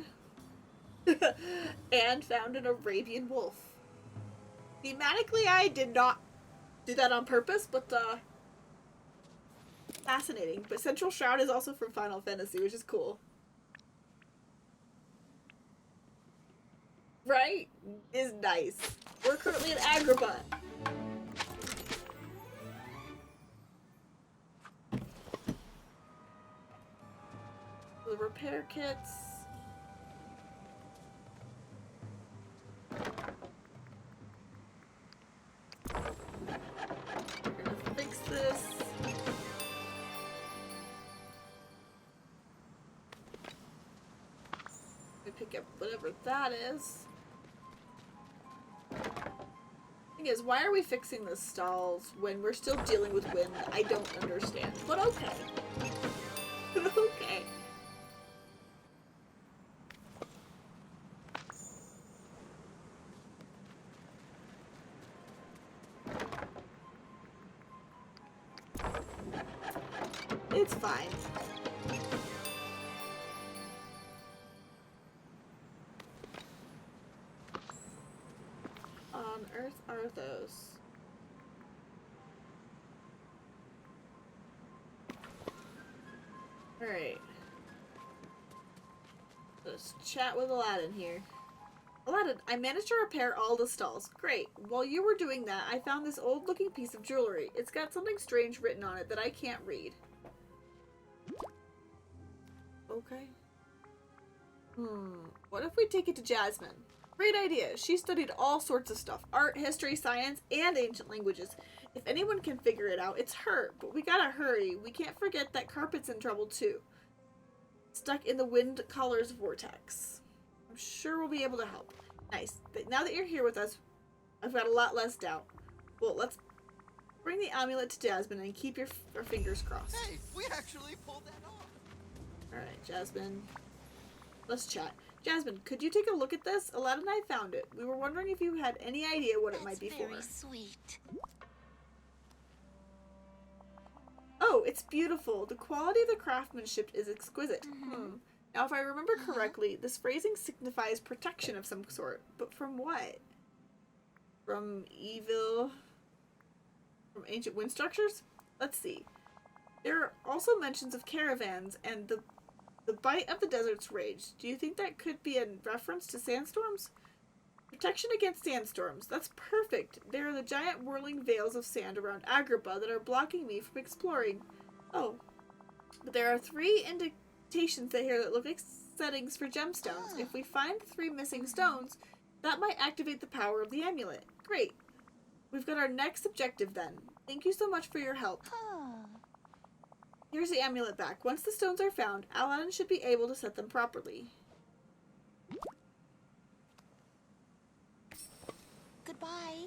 and found an Arabian wolf. Thematically, I did not do that on purpose, but fascinating. But Central Shroud is also from Final Fantasy, which is cool. Right? Is nice. We're currently in Agrabah. The repair kits. We're gonna fix this. We pick up whatever that is. Thing is, why are we fixing the stalls when we're still dealing with wind? I don't understand, but okay. Okay. It's fine. On Earth are those? Alright. Let's chat with Aladdin here. Aladdin, I managed to repair all the stalls. Great. While you were doing that, I found this old-looking piece of jewelry. It's got something strange written on it that I can't read. Okay. What if we take it to Jasmine? Great idea. She studied all sorts of stuff. Art, history, science, and ancient languages. If anyone can figure it out, it's her. But we gotta hurry. We can't forget that Carpet's in trouble too. Stuck in the wind colors vortex. I'm sure we'll be able to help. Nice. But now that you're here with us, I've got a lot less doubt. Well, let's bring the amulet to Jasmine and keep our fingers crossed. Hey, we actually pulled that off. Alright, Jasmine. Let's chat. Jasmine, could you take a look at this? Aladdin and I found it. We were wondering if you had any idea what it might be for. That's very sweet. Oh, it's beautiful. The quality of the craftsmanship is exquisite. Now, if I remember correctly, this phrasing signifies protection of some sort. But from what? From evil? From ancient wind structures? Let's see. There are also mentions of caravans and the bite of the desert's rage. Do you think that could be a reference to sandstorms? Protection against sandstorms. That's perfect. There are the giant whirling veils of sand around Agrabah that are blocking me from exploring. Oh. But there are 3 indications here that look like settings for gemstones. If we find 3 missing stones, that might activate the power of the amulet. Great. We've got our next objective then. Thank you so much for your help. Here's the amulet back. Once the stones are found, Aladdin should be able to set them properly. Goodbye.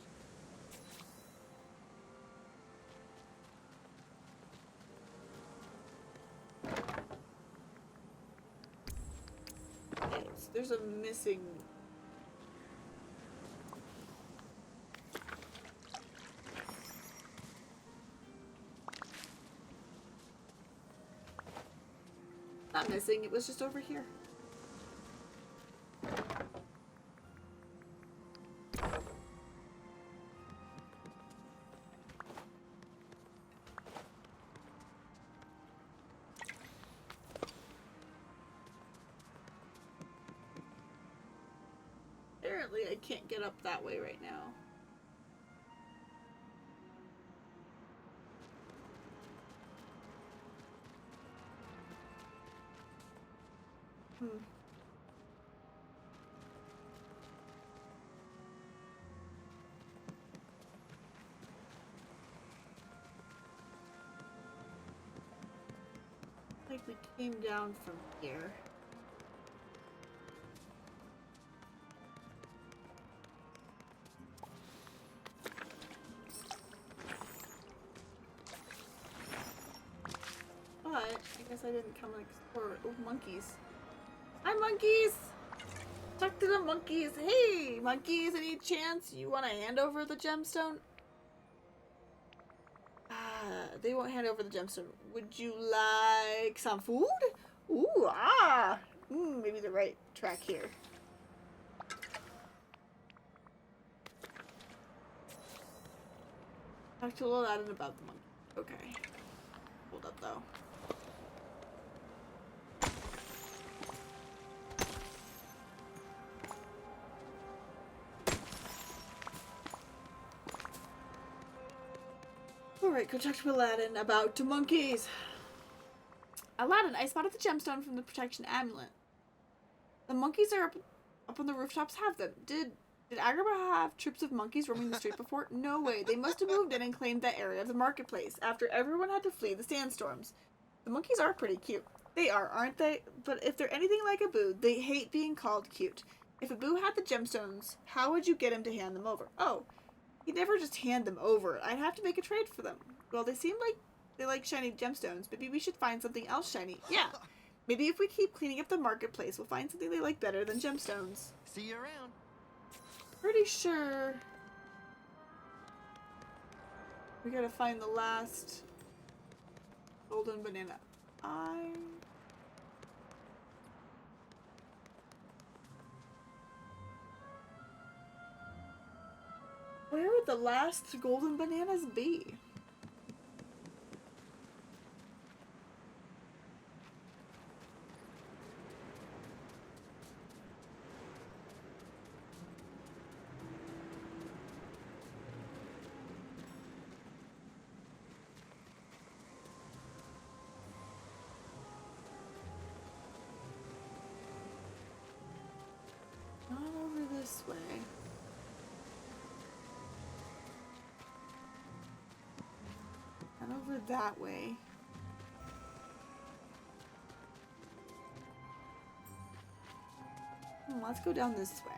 Okay, so there's a missing... Not missing, it was just over here. Apparently I can't get up that way right now. Like we came down from here. Guess I didn't come and explore. Oh, monkeys. Hi, monkeys! Talk to the monkeys. Hey, monkeys, any chance you want to hand over the gemstone? They won't hand over the gemstone. Would you like some food? Ooh, maybe the right track here. Talk to Aladdin about the monkey. Okay. Hold up, though. Alright, go talk to Aladdin about the monkeys. Aladdin, I spotted the gemstone from the protection amulet. The monkeys are up on the rooftops have them. Did Agrabah have troops of monkeys roaming the street before? No way. They must have moved in and claimed that area of the marketplace after everyone had to flee the sandstorms. The monkeys are pretty cute. They are, aren't they? But if they're anything like Abu, they hate being called cute. If Abu had the gemstones, how would you get him to hand them over? Oh, he'd never just hand them over. I'd have to make a trade for them. Well, they seem like they like shiny gemstones. Maybe we should find something else shiny. Yeah. Maybe if we keep cleaning up the marketplace, we'll find something they like better than gemstones. See you around. Pretty sure we gotta find the last golden banana. Where would the last golden bananas be? Not over this way. Not over that way. Let's go down this way.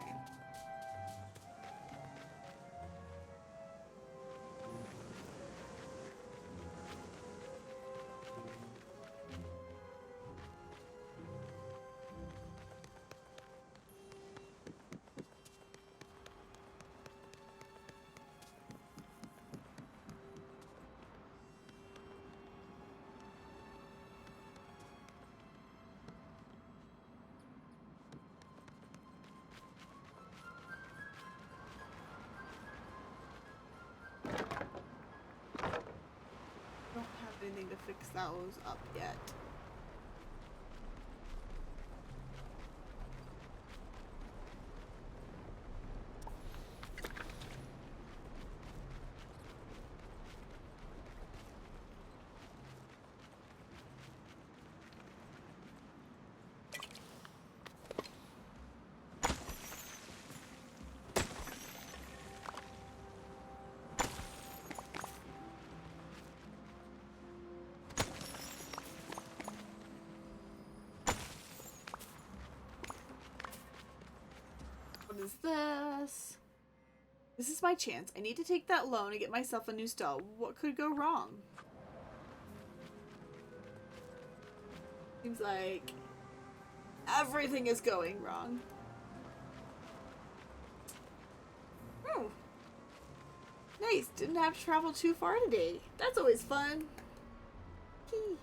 Anything to fix those up yet. What is this? This is my chance. I need to take that loan and get myself a new stall. What could go wrong? Seems like everything is going wrong. Oh. Nice. Didn't have to travel too far today. That's always fun. Key.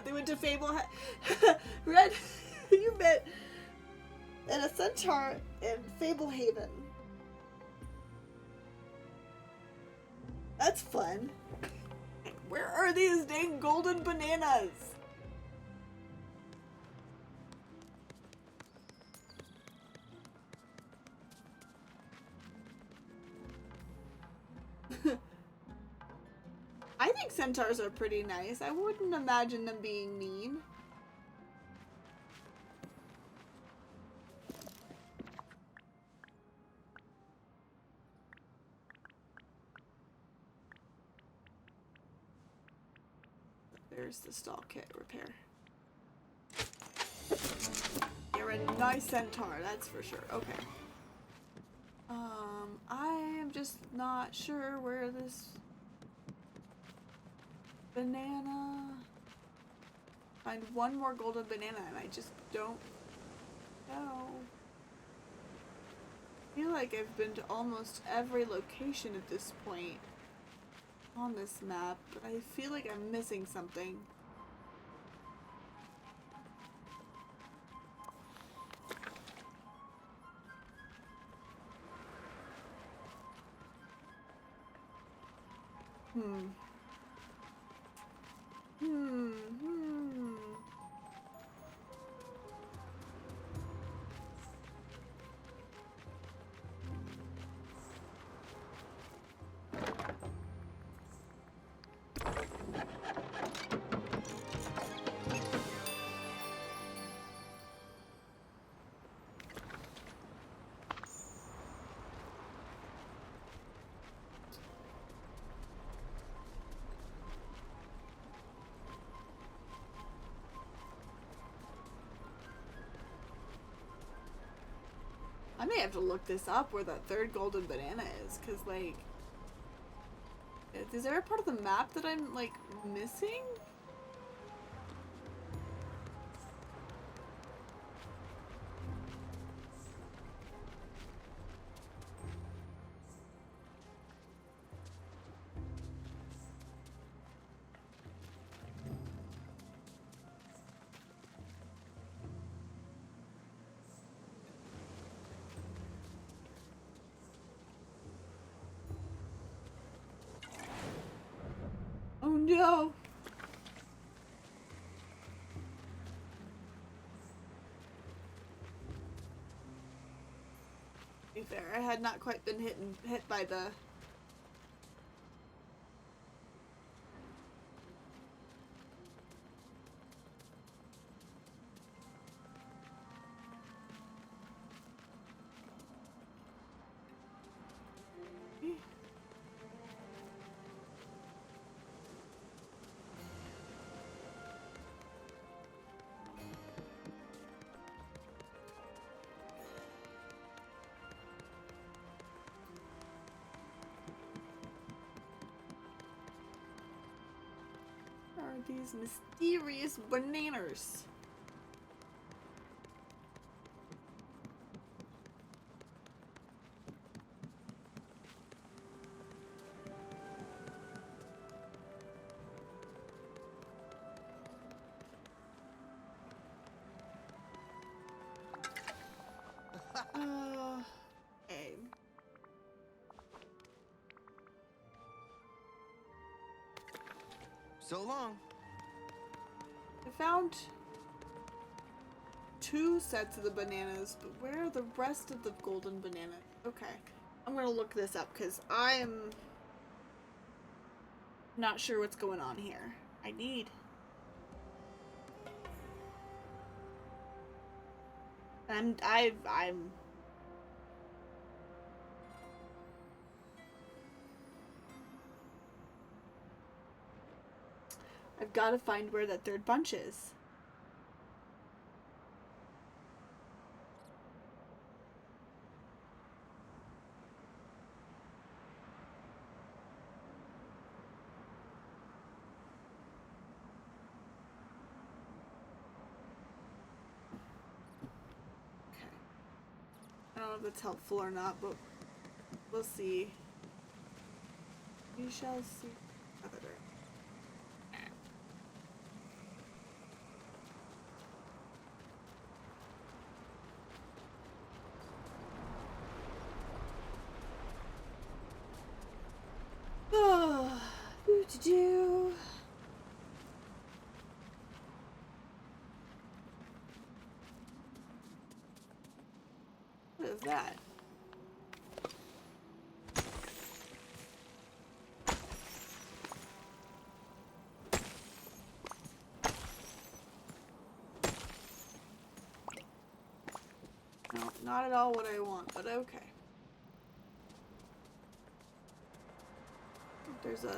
They went to Fable. Red, you met and a centaur in Fablehaven. That's fun. Where are these dang golden bananas? I think centaurs are pretty nice. I wouldn't imagine them being mean. There's the stall kit repair. You're a nice centaur, that's for sure. Okay. I am just not sure where this banana. Find one more golden banana and I just don't know. I feel like I've been to almost every location at this point on this map, but I feel like I'm missing something. Hmm. I may have to look this up where that third golden banana is, because, like, is there a part of the map that I'm, like, missing? Oh no! To be fair, I had not quite been hit by the these mysterious bananas. Okay. So long. I found 2 sets of the bananas, but where are the rest of the golden banana? Okay. I'm gonna look this up because I'm not sure what's going on here. I've got to find where that third bunch is. Okay. I don't know if that's helpful or not, but we'll see. We shall see. Do. What is that? No, not at all what I want, but okay. There's a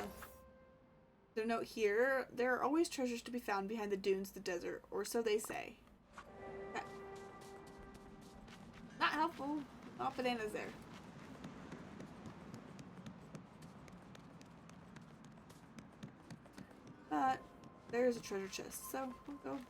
note here. There are always treasures to be found behind the dunes, the desert, or so they say. Okay. Not helpful. Not bananas there. But there's a treasure chest, so we'll go.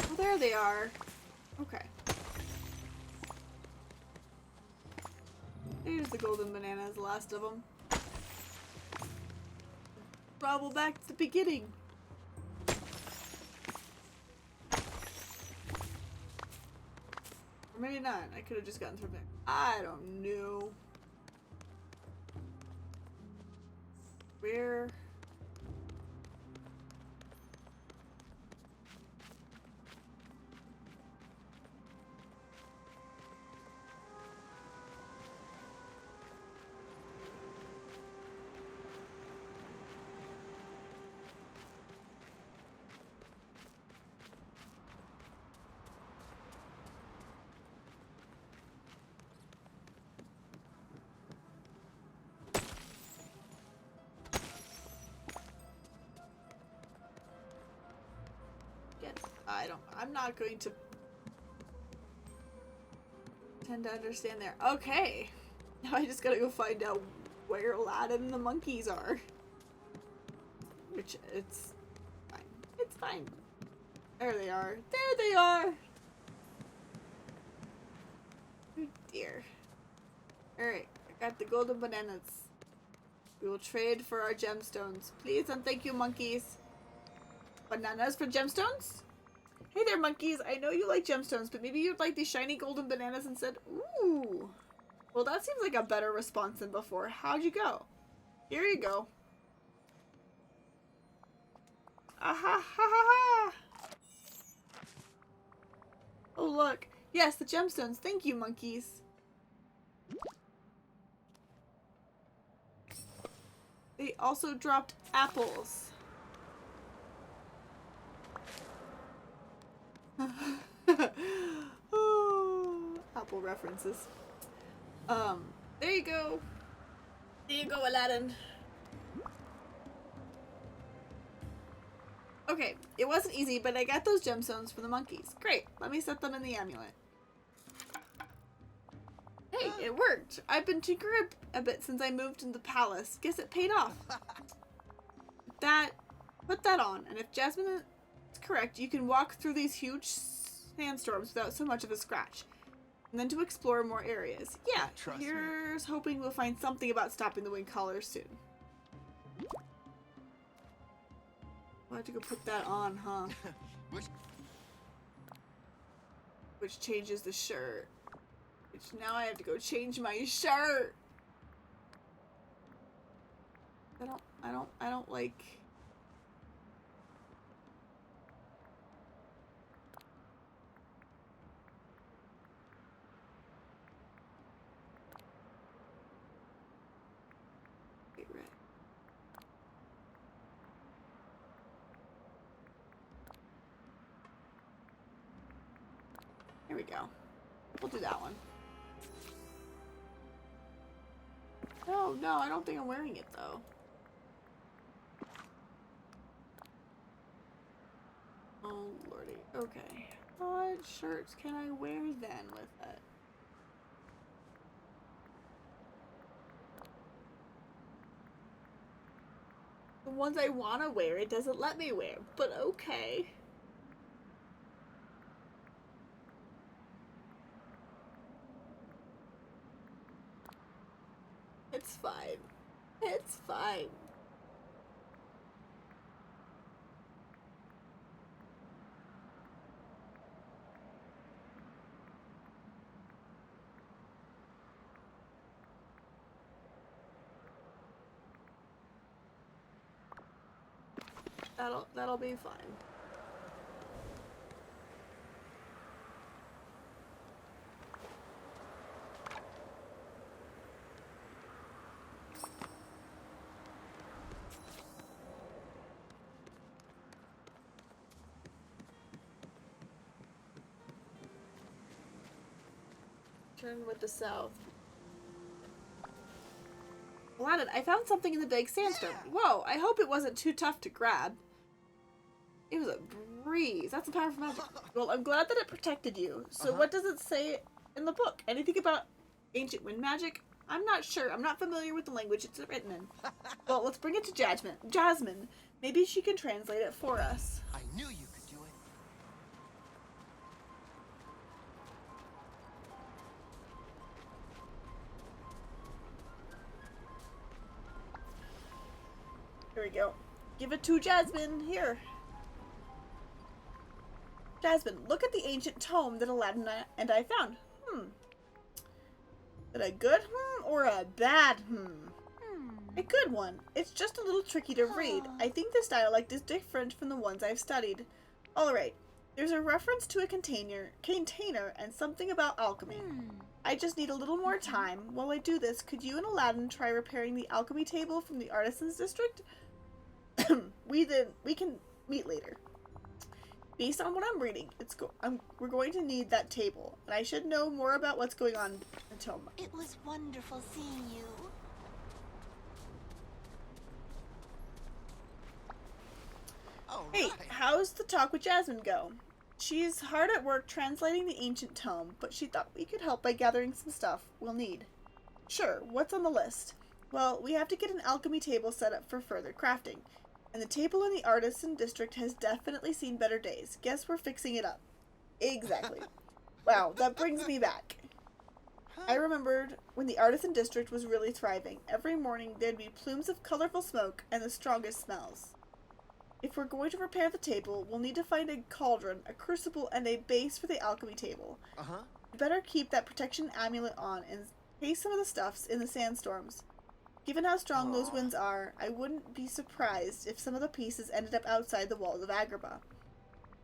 Oh, there they are. Okay. There's the golden bananas, the last of them. Travel back to the beginning. Or maybe not. I could have just gotten through there. I don't know. Where? I'm not going to tend to understand there. Okay. Now I just gotta go find out where Aladdin and the monkeys are. Which, it's fine. It's fine. There they are. There they are! Oh dear. Alright, I got the golden bananas. We will trade for our gemstones. Please and thank you, monkeys. Bananas for gemstones? Hey there, monkeys. I know you like gemstones, but maybe you'd like these shiny golden bananas instead. Ooh. Well, that seems like a better response than before. How'd you go? Here you go. Ah ha ha ha ha! Oh, look. Yes, the gemstones. Thank you, monkeys. They also dropped apples. Oh, Apple references. There you go. There you go, Aladdin. Okay, it wasn't easy, but I got those gemstones for the monkeys. Great, let me set them in the amulet. Hey, it worked. I've been tinkering a bit since I moved into the palace. Guess it paid off. Put that on, and if Jasmine is correct, you can walk through these huge sandstorms without so much of a scratch. And then to explore more areas. Yeah, Trust me. here's hoping we'll find something about stopping the wind collar soon. We'll have to go put that on, huh? Which changes the shirt. Which now I have to go change my shirt. I don't like... Wait, red. Here we go. We'll do that one. No, I don't think I'm wearing it though. Oh lordy. Okay. What shirts can I wear then with it? The ones I want to wear, it doesn't let me wear, but okay. It's fine. It's fine. That'll be fine. Turn with the south. Aladdin, I found something in the big sandstorm. Whoa, I hope it wasn't too tough to grab. It was a breeze. That's the power of magic. Well, I'm glad that it protected you. So what does it say in the book? Anything about ancient wind magic? I'm not sure. I'm not familiar with the language it's written in. Well, let's bring it to Jasmine. Jasmine, maybe she can translate it for us. I knew you could do it. Here we go. Give it to Jasmine. Here. Jasmine, look at the ancient tome that Aladdin and I found. Is it a good or a bad A good one. It's just a little tricky to read. I think this dialect is different from the ones I've studied. Alright, there's a reference to a container and something about alchemy. I just need a little more time. While I do this, could you and Aladdin try repairing the alchemy table from the Artisans District? We can meet later. Based on what I'm reading, we're going to need that table, and I should know more about what's going on until. It was wonderful seeing you. All Hey, right. how's the talk with Jasmine go? She's hard at work translating the ancient tome, but she thought we could help by gathering some stuff we'll need. Sure, what's on the list? Well, we have to get an alchemy table set up for further crafting. And the table in the Artisan District has definitely seen better days. Guess we're fixing it up. Exactly. Wow, that brings me back. I remembered when the Artisan District was really thriving. Every morning there'd be plumes of colorful smoke and the strongest smells. If we're going to repair the table, we'll need to find a cauldron, a crucible, and a base for the alchemy table. We better keep that protection amulet on in case some of the stuff's in the sandstorms. Given how strong those winds are, I wouldn't be surprised if some of the pieces ended up outside the walls of Agrabah.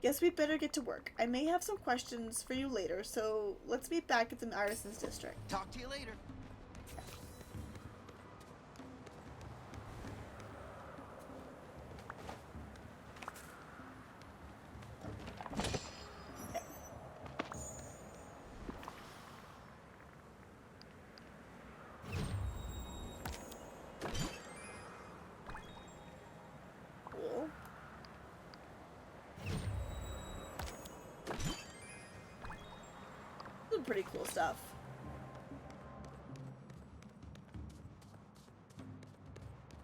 Guess we'd better get to work. I may have some questions for you later, so let's meet back at the Artisans District. Talk to you later. Cool. Some pretty cool stuff.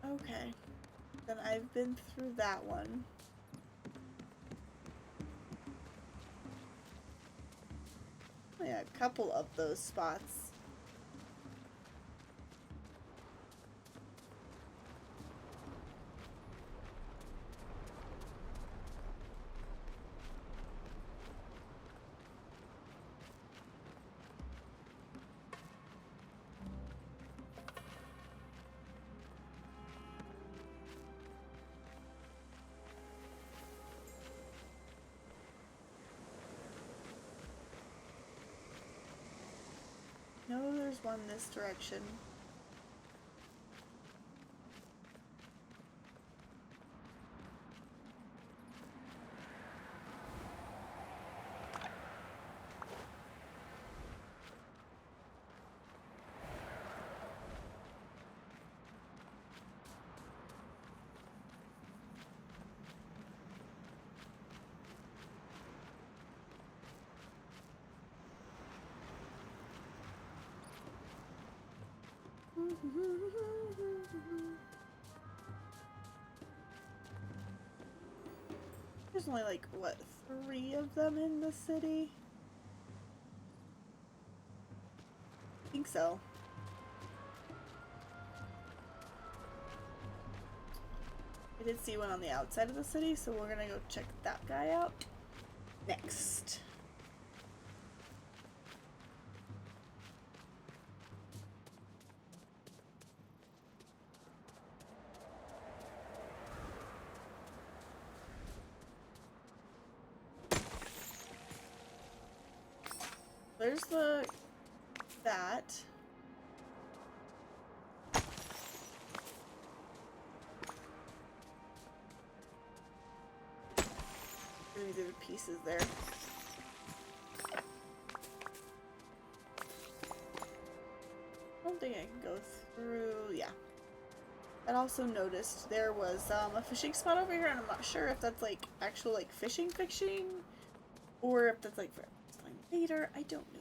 Okay. Then I've been through that one. Yeah, a couple of those spots. No, there's one this direction. There's only like, what, 3 of them in the city? I think so. I did see one on the outside of the city, so we're gonna go check that guy out next. There's that. Maybe there are pieces there. don't think I can go through. Yeah. I also noticed there was a fishing spot over here, and I'm not sure if that's like actual like fishing, or if that's like for something later. I don't know.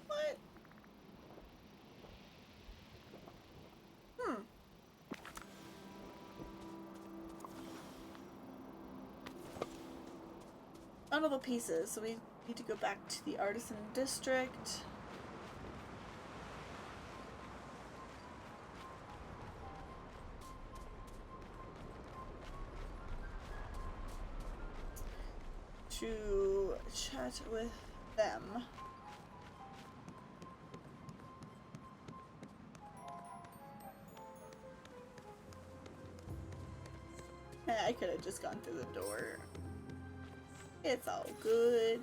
What? None of the pieces, so we need to go back to the artisan district. To chat with them. I could have just gone through the door. It's all good.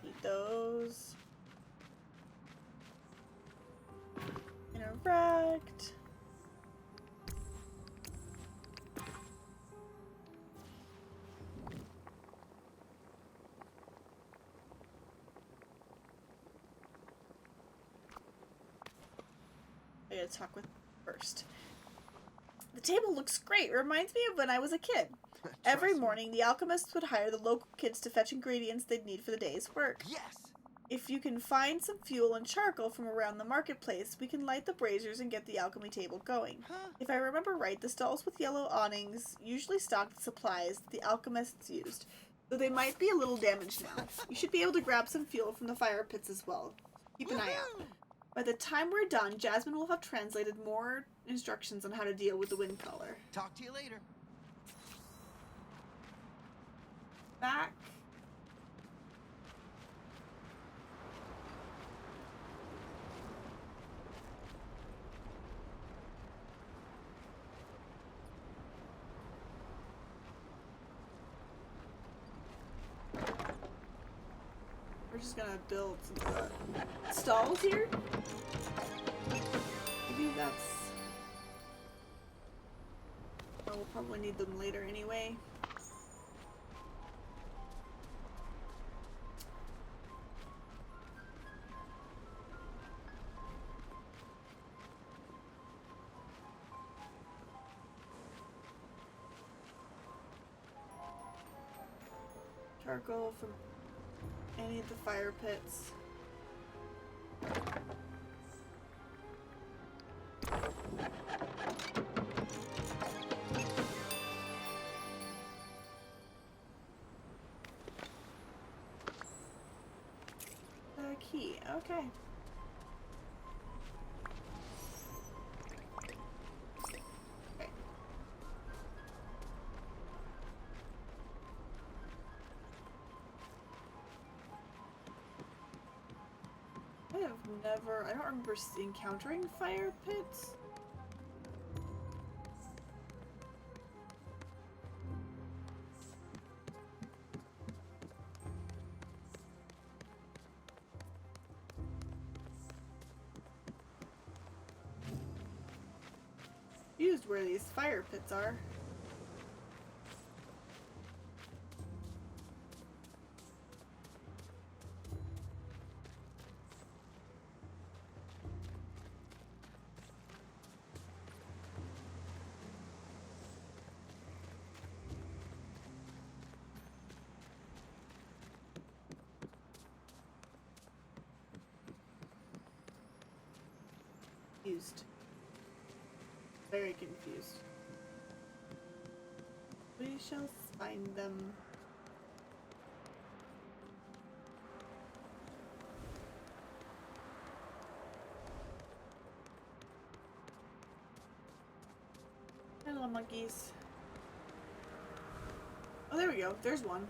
Eat those. Interact. I gotta talk with first. The table looks great. It reminds me of when I was a kid. Every morning, the alchemists would hire the local kids to fetch ingredients they'd need for the day's work. Yes! If you can find some fuel and charcoal from around the marketplace, we can light the braziers and get the alchemy table going. Huh? If I remember right, the stalls with yellow awnings usually stocked the supplies the alchemists used, so they might be a little damaged now. You should be able to grab some fuel from the fire pits as well. Keep an eye out. By the time we're done, Jasmine will have translated more instructions on how to deal with the wind color. Talk to you later. Back. We're just gonna build some stalls here. Maybe that's... Oh, we'll probably need them later anyway. Charcoal from any of the fire pits. The key, okay. Okay. I don't remember encountering fire pits. Confused where these fire pits are. Confused. Very confused. We shall find them. Hello, monkeys. Oh, there we go. There's one.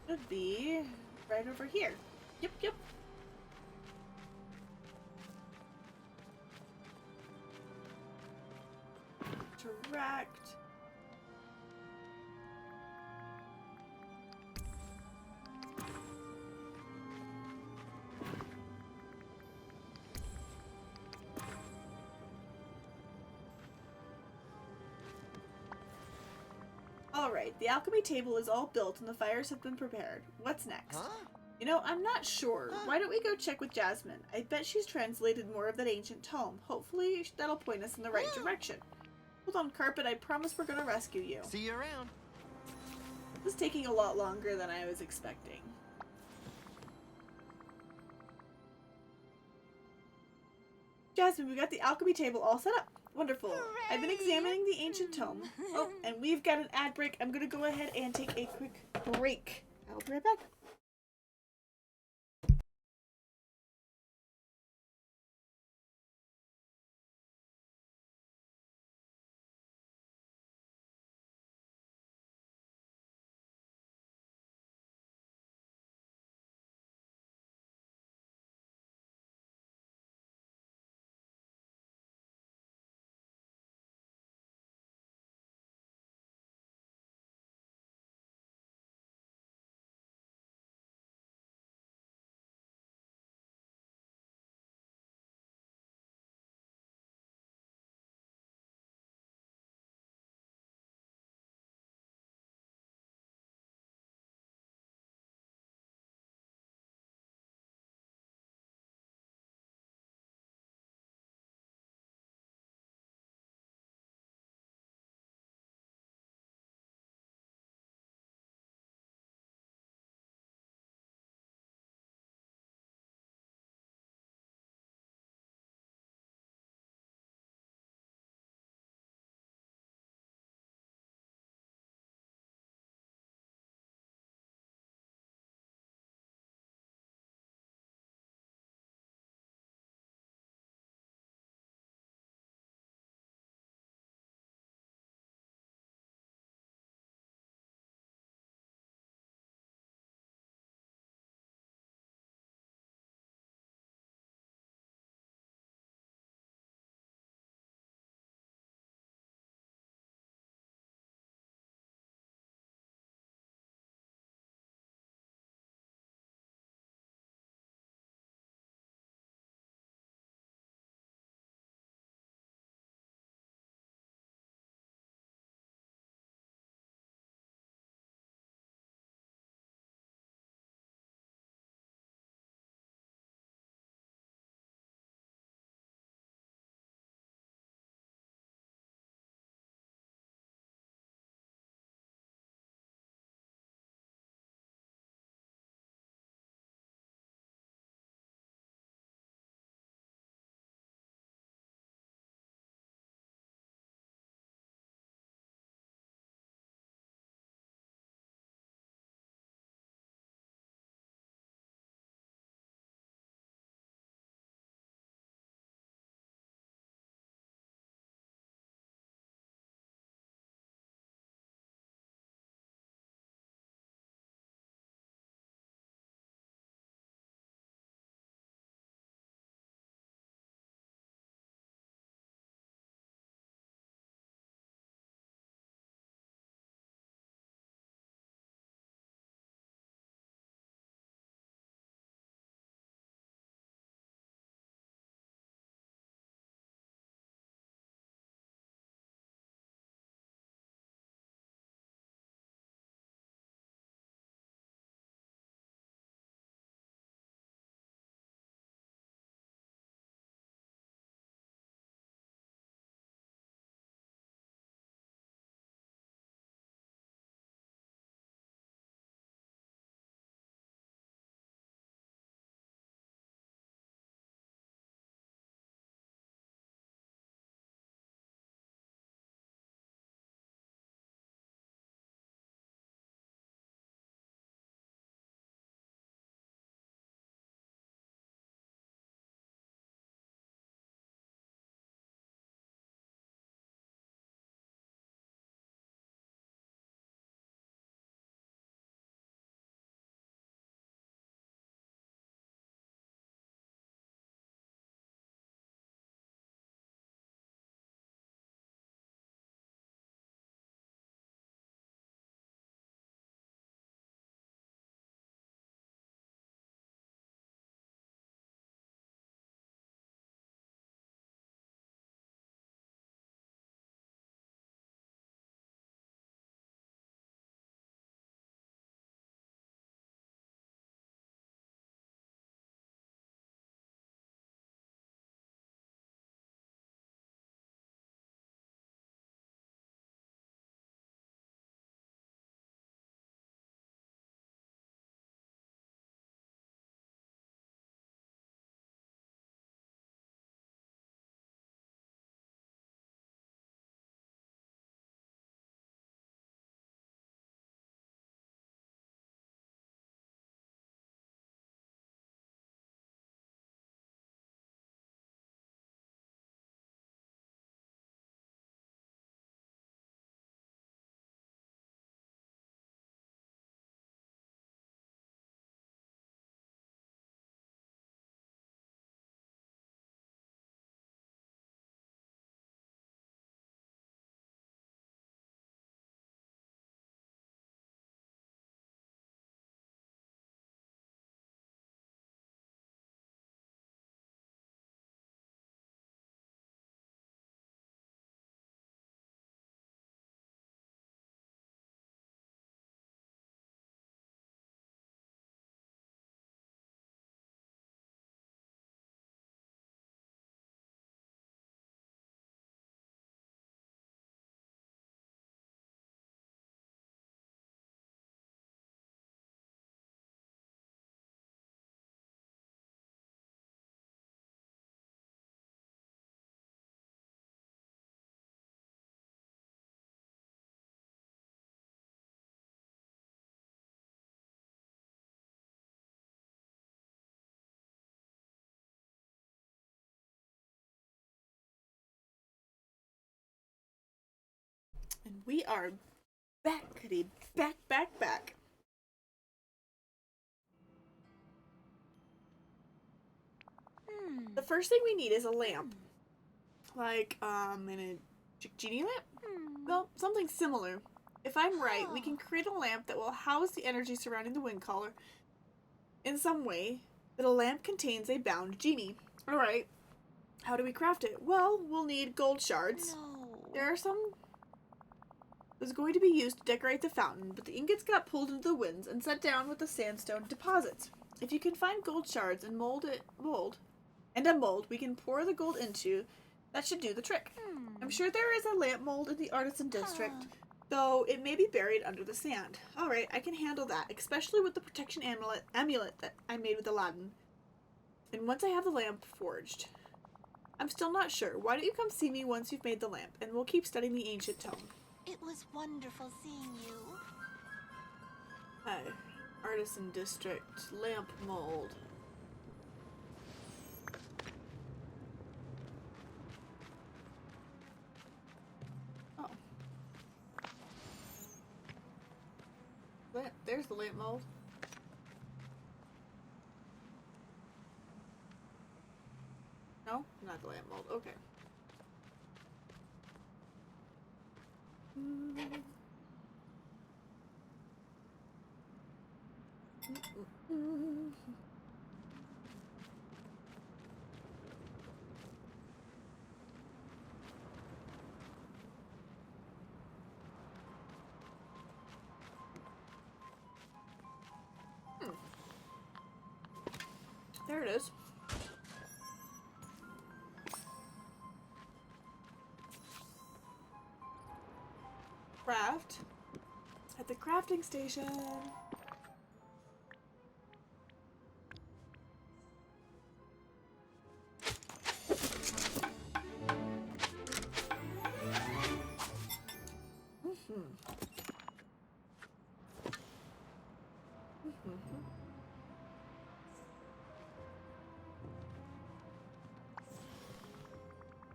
should be right over here. Yep, yep. Interact. Alright, the alchemy table is all built and the fires have been prepared. What's next? Huh? You know, I'm not sure. Why don't we go check with Jasmine? I bet she's translated more of that ancient tome. Hopefully that'll point us in the right direction. Hold on, Carpet. I promise we're gonna rescue you. See you around. This is taking a lot longer than I was expecting. Jasmine, we got the alchemy table all set up. Wonderful. I've been examining the ancient tome. Oh, and we've got an ad break. I'm gonna go ahead and take a quick break. I'll be right back. And we are back, kitty. Back. The first thing we need is a lamp. Like, in a genie lamp? Well, something similar. If I'm right, we can create a lamp that will house the energy surrounding the wind collar in some way that a lamp contains a bound genie. Alright, how do we craft it? Well, we'll need gold shards. There are some was going to be used to decorate the fountain, but the ingots got pulled into the winds and set down with the sandstone deposits. If you can find gold shards and a mold we can pour the gold into, that should do the trick. I'm sure there is a lamp mold in the artisan district, though it may be buried under the sand. Alright, I can handle that, especially with the protection amulet that I made with Aladdin. And once I have the lamp forged. I'm still not sure. Why don't you come see me once you've made the lamp, and we'll keep studying the ancient tome. It was wonderful seeing you. Hi. Artisan district. Lamp mold. Oh. There's the lamp mold. No? Not the lamp mold. Okay. There it is. Craft at the crafting station.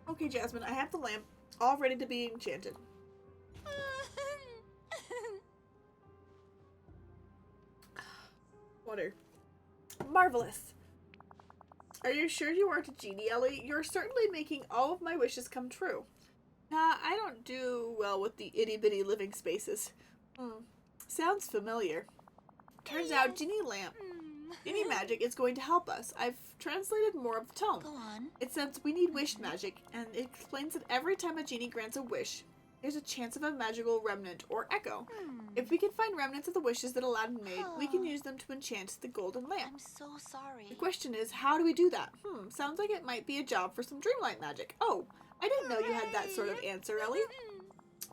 Okay, Jasmine, I have the lamp all ready to be enchanted. Water. Marvelous. Are you sure you aren't a genie, Ellie? You're certainly making all of my wishes come true. Nah, I don't do well with the itty-bitty living spaces. Sounds familiar. Turns out Genie Magic is going to help us. I've translated more of the tome. Go on. It says we need wish magic, and it explains that every time a genie grants a wish, there's a chance of a magical remnant or echo. If we can find remnants of the wishes that Aladdin made, we can use them to enchant the golden lamp. I'm so sorry. The question is, how do we do that? Sounds like it might be a job for some dreamlight magic. Oh, I didn't know you had that sort of answer, Ellie.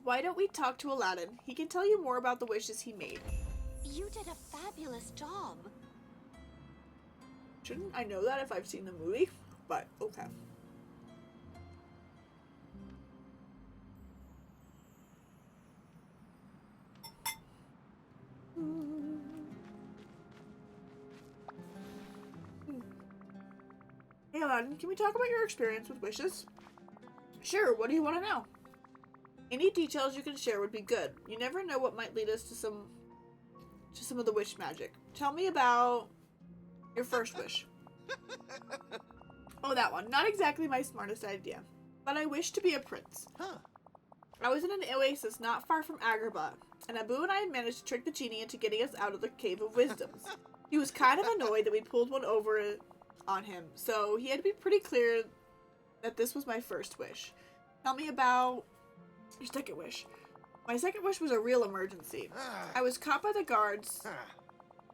Why don't we talk to Aladdin? He can tell you more about the wishes he made. You did a fabulous job. Shouldn't I know that if I've seen the movie? But, okay. Hey Aladdin, can we talk about your experience with wishes? Sure, what do you want to know? Any details you can share would be good. You never know what might lead us to some of the wish magic. Tell me about your first wish. Oh, that one. Not exactly my smartest idea, but I wish to be a prince. I was in an oasis not far from Agrabah, and Abu and I had managed to trick the genie into getting us out of the Cave of Wisdoms. He was kind of annoyed that we pulled one over on him, so he had to be pretty clear that this was my first wish. Tell me about your second wish. My second wish was a real emergency. I was caught by the guards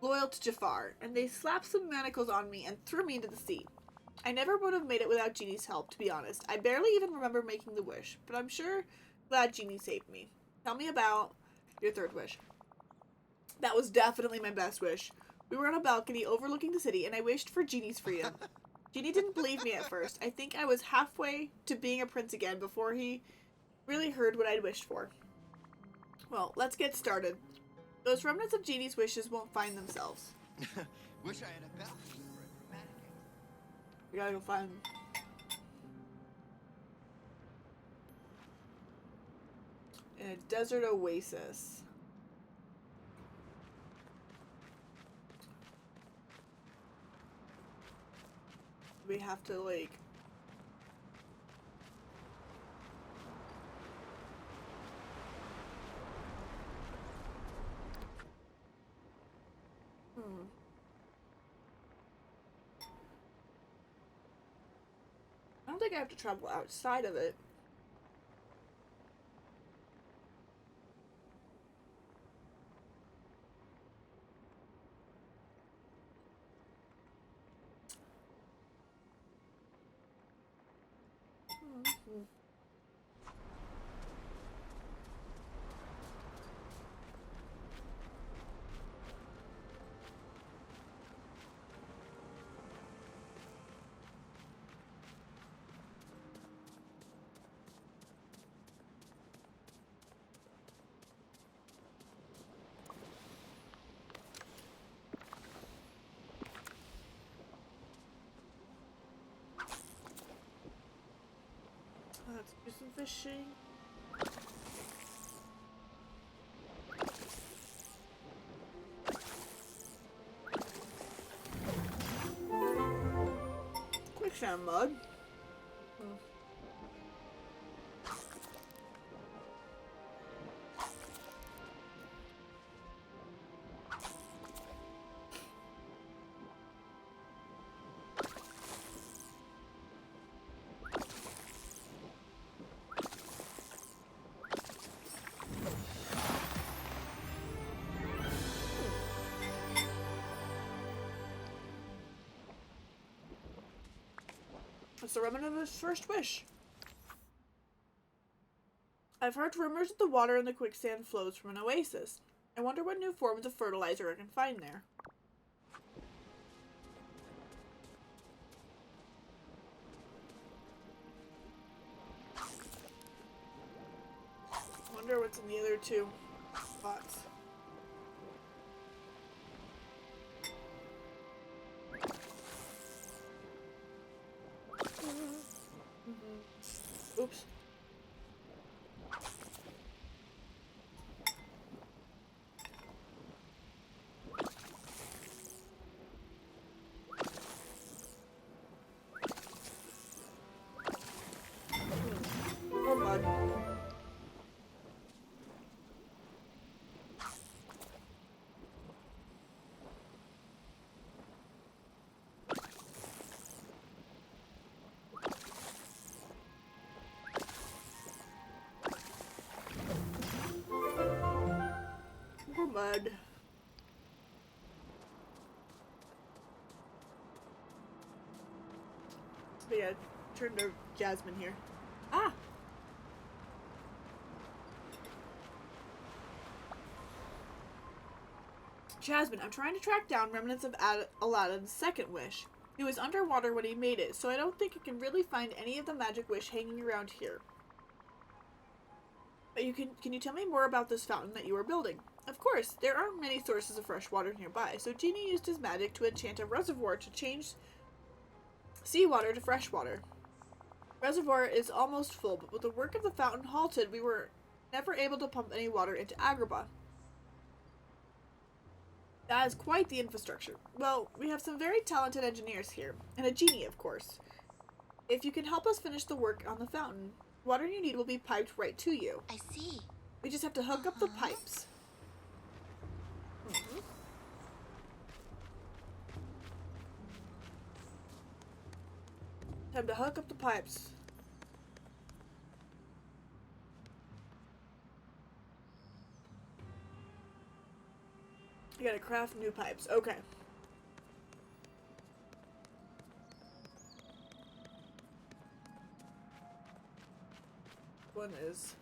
loyal to Jafar, and they slapped some manacles on me and threw me into the sea. I never would have made it without Genie's help, to be honest. I barely even remember making the wish, but I'm sure glad Genie saved me. Tell me about your third wish. That was definitely my best wish. We were on a balcony overlooking the city, and I wished for Genie's freedom. Genie didn't believe me at first. I think I was halfway to being a prince again before he really heard what I'd wished for. Well, let's get started. Those remnants of Genie's wishes won't find themselves. Wish I had a balcony for a dramatic angle. We gotta go find them. in a desert oasis. We have to like I don't think I have to travel outside of it. Let's do some fishing. Quicksand mud. It's the remnant of his first wish. I've heard rumors that the water in the quicksand flows from an oasis. I wonder what new forms of fertilizer I can find there. Wonder what's in the other two spots. Oops. More mud. More mud. But yeah, turn to Jasmine here. Ah! Jasmine, I'm trying to track down remnants of Aladdin's second wish. He was underwater when he made it, so I don't think I can really find any of the magic wish hanging around here. But can you tell me more about this fountain that you were building? Of course, there aren't many sources of fresh water nearby, so Genie used his magic to enchant a reservoir to change seawater to fresh water. Reservoir is almost full, but with the work of the fountain halted, we were never able to pump any water into Agrabah. That is quite the infrastructure. Well, we have some very talented engineers here, and a genie, of course. If you can help us finish the work on the fountain, water you need will be piped right to you. I see. We just have to hook up the pipes. Time to hook up the pipes. You gotta craft new pipes. Okay. One is.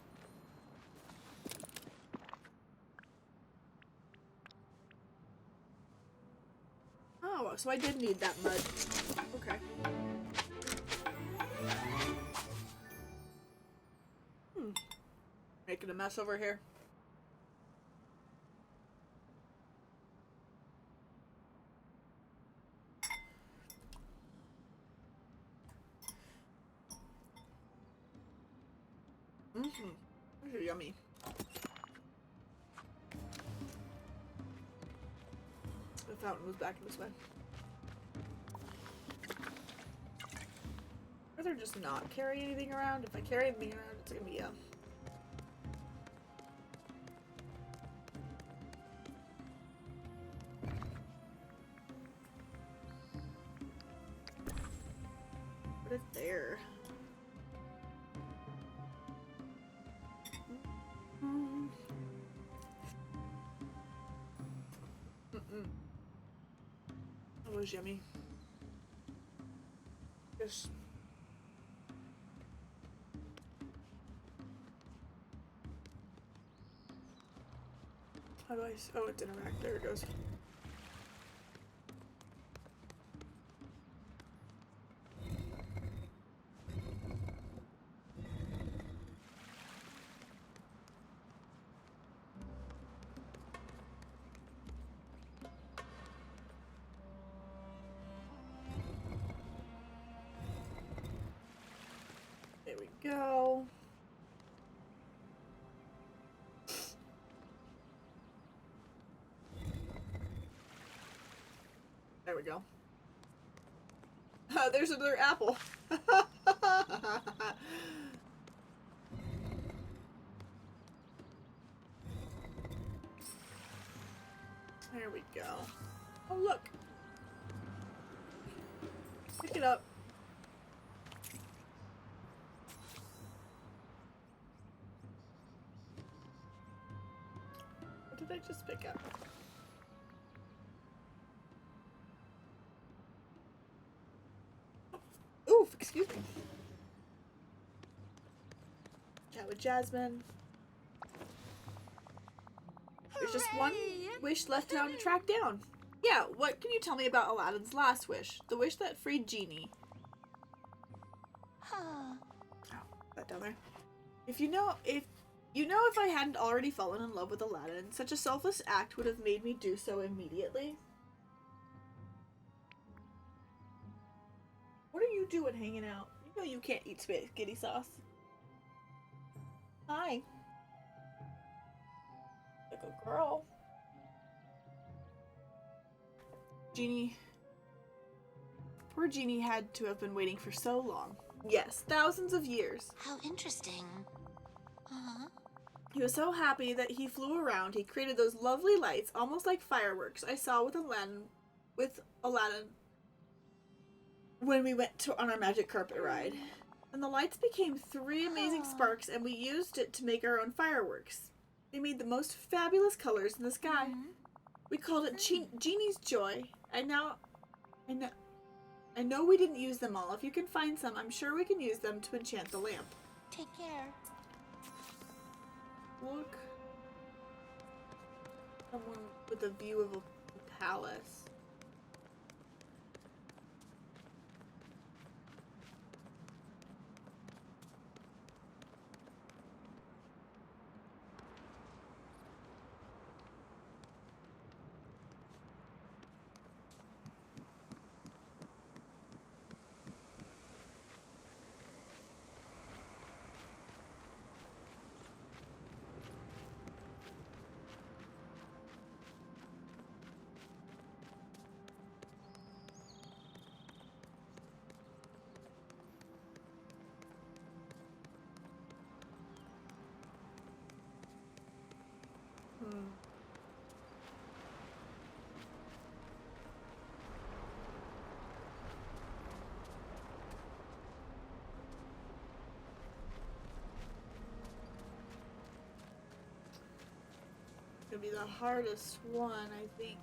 Oh, so I did need that mud. Okay. Making a mess over here. These are yummy. the fountain was back this way. I'd rather just not carry anything around. If I carry anything around, it's gonna be What is there? That was yummy. Yes. How do I? Oh, it's interact. There it goes. There we go. There we go. There's another apple. There we go. Oh, look. Pick it up. What did I just pick up? Oof, excuse me. Chat with Jasmine. There's just one wish left now to track down. Yeah, what can you tell me about Aladdin's last wish? The wish that freed Genie. Huh. Oh, that down there. If if I hadn't already fallen in love with Aladdin, such a selfless act would have made me do so immediately. What are you doing hanging out? You know you can't eat spaghetti sauce. Hi. Like a girl. Genie. Poor Genie had to have been waiting for so long. Yes, thousands of years. How interesting. Uh-huh. He was so happy that he flew around. He created those lovely lights, almost like fireworks I saw with Aladdin when we went on our magic carpet ride. And the lights became 3 amazing sparks, and we used it to make our own fireworks. They made the most fabulous colors in the sky. We called it Genie's Joy. I know we didn't use them all. If you can find some, I'm sure we can use them to enchant the lamp. Take care. Look. Someone with a view of a palace. Gonna be the hardest one, I think.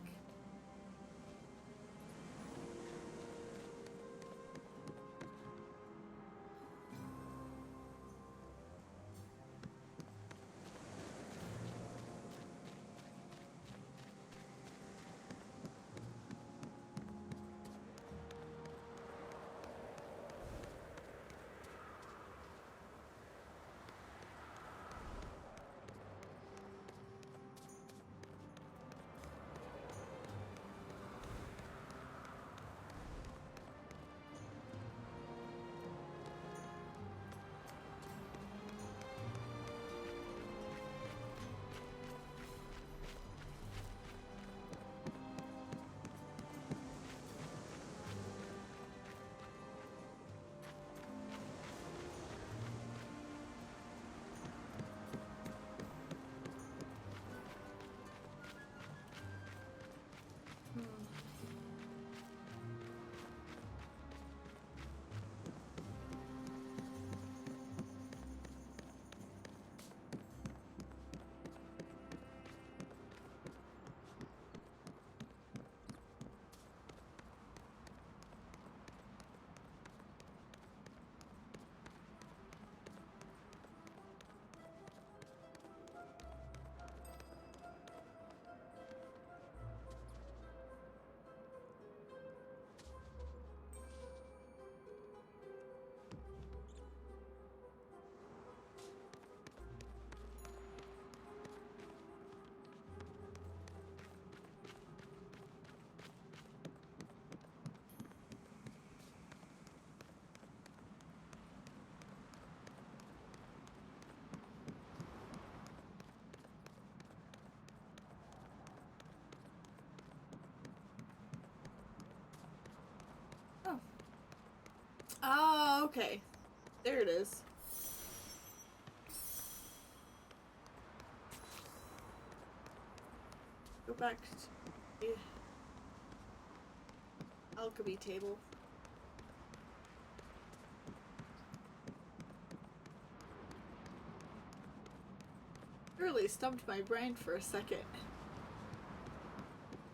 Oh. Oh, okay. There it is. Go back to the alchemy table. Really stumped my brain for a second.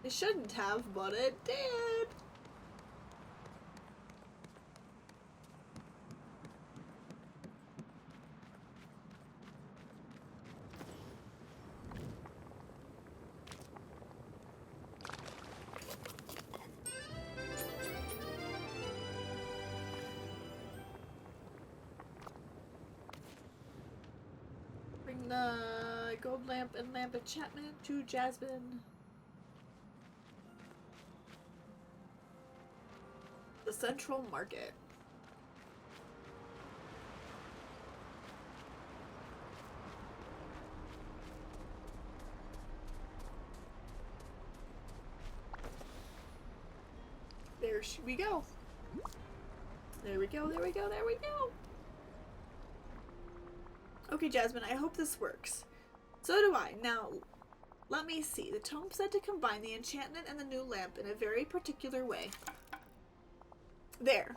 It shouldn't have, but it did. Bring the gold lamp and lamp enchantment to Jasmine. The Central Market. There we go. There we go, there we go, there we go. Okay, Jasmine, I hope this works. So do I. Now, let me see. The tome said to combine the enchantment and the new lamp in a very particular way. There.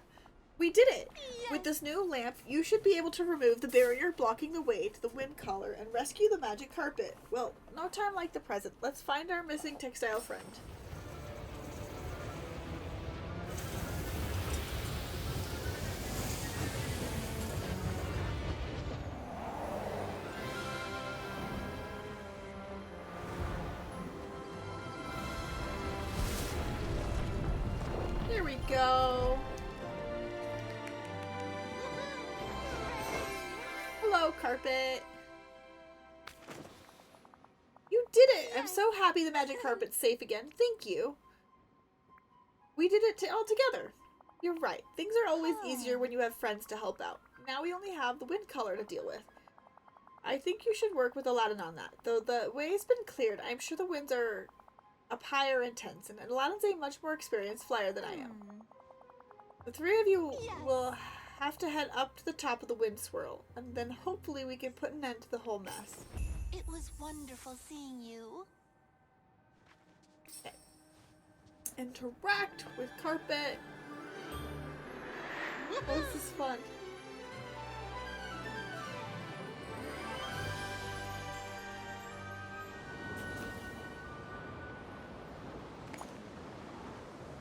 We did it! Yes. With this new lamp, you should be able to remove the barrier blocking the way to the wind collar and rescue the magic carpet. Well, no time like the present. Let's find our missing textile friend. There we go. Hello, carpet. You did it! I'm so happy the magic carpet's safe again. Thank you. We did it all together. You're right. Things are always easier when you have friends to help out. Now we only have the wind color to deal with. I think you should work with Aladdin on that. Though the way's been cleared, I'm sure the winds are up higher intense, and Aladdin's a much more experienced flyer than I am. The three of you will have to head up to the top of the wind swirl, and then hopefully we can put an end to the whole mess. It was wonderful seeing you. Okay. Interact with carpet. Oh, this is fun.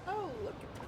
Oh, look at that.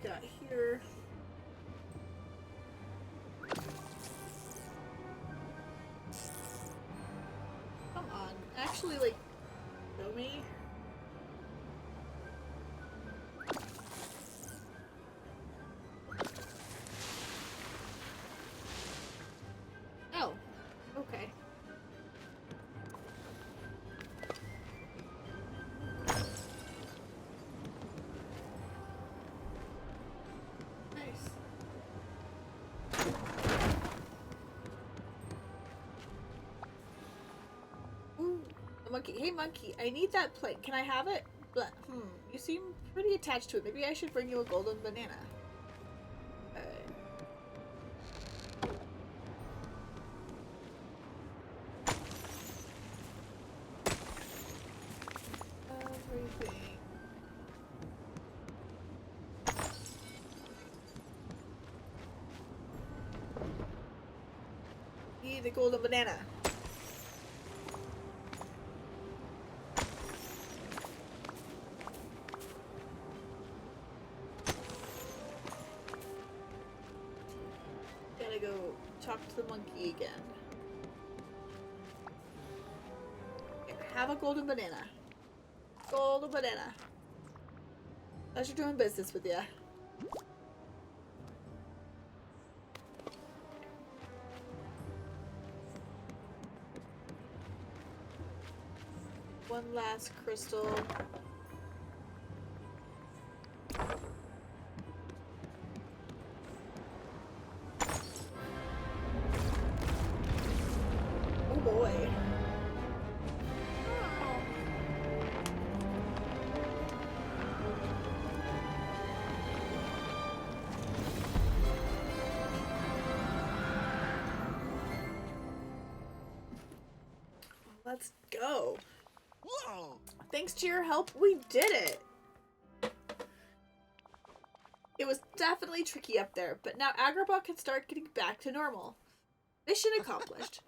Got here. Come on, actually, like, show me. Oh, okay. Monkey. Hey, monkey, I need that plate. Can I have it? But, you seem pretty attached to it. Maybe I should bring you a golden banana. Everything. Need a golden banana. talk to the monkey again. Here, have a golden banana. Golden banana. Pleasure doing business with ya. One last crystal. Oh boy. Let's go. Whoa! Thanks to your help, we did it! It was definitely tricky up there, but now Agrabah can start getting back to normal. Mission accomplished.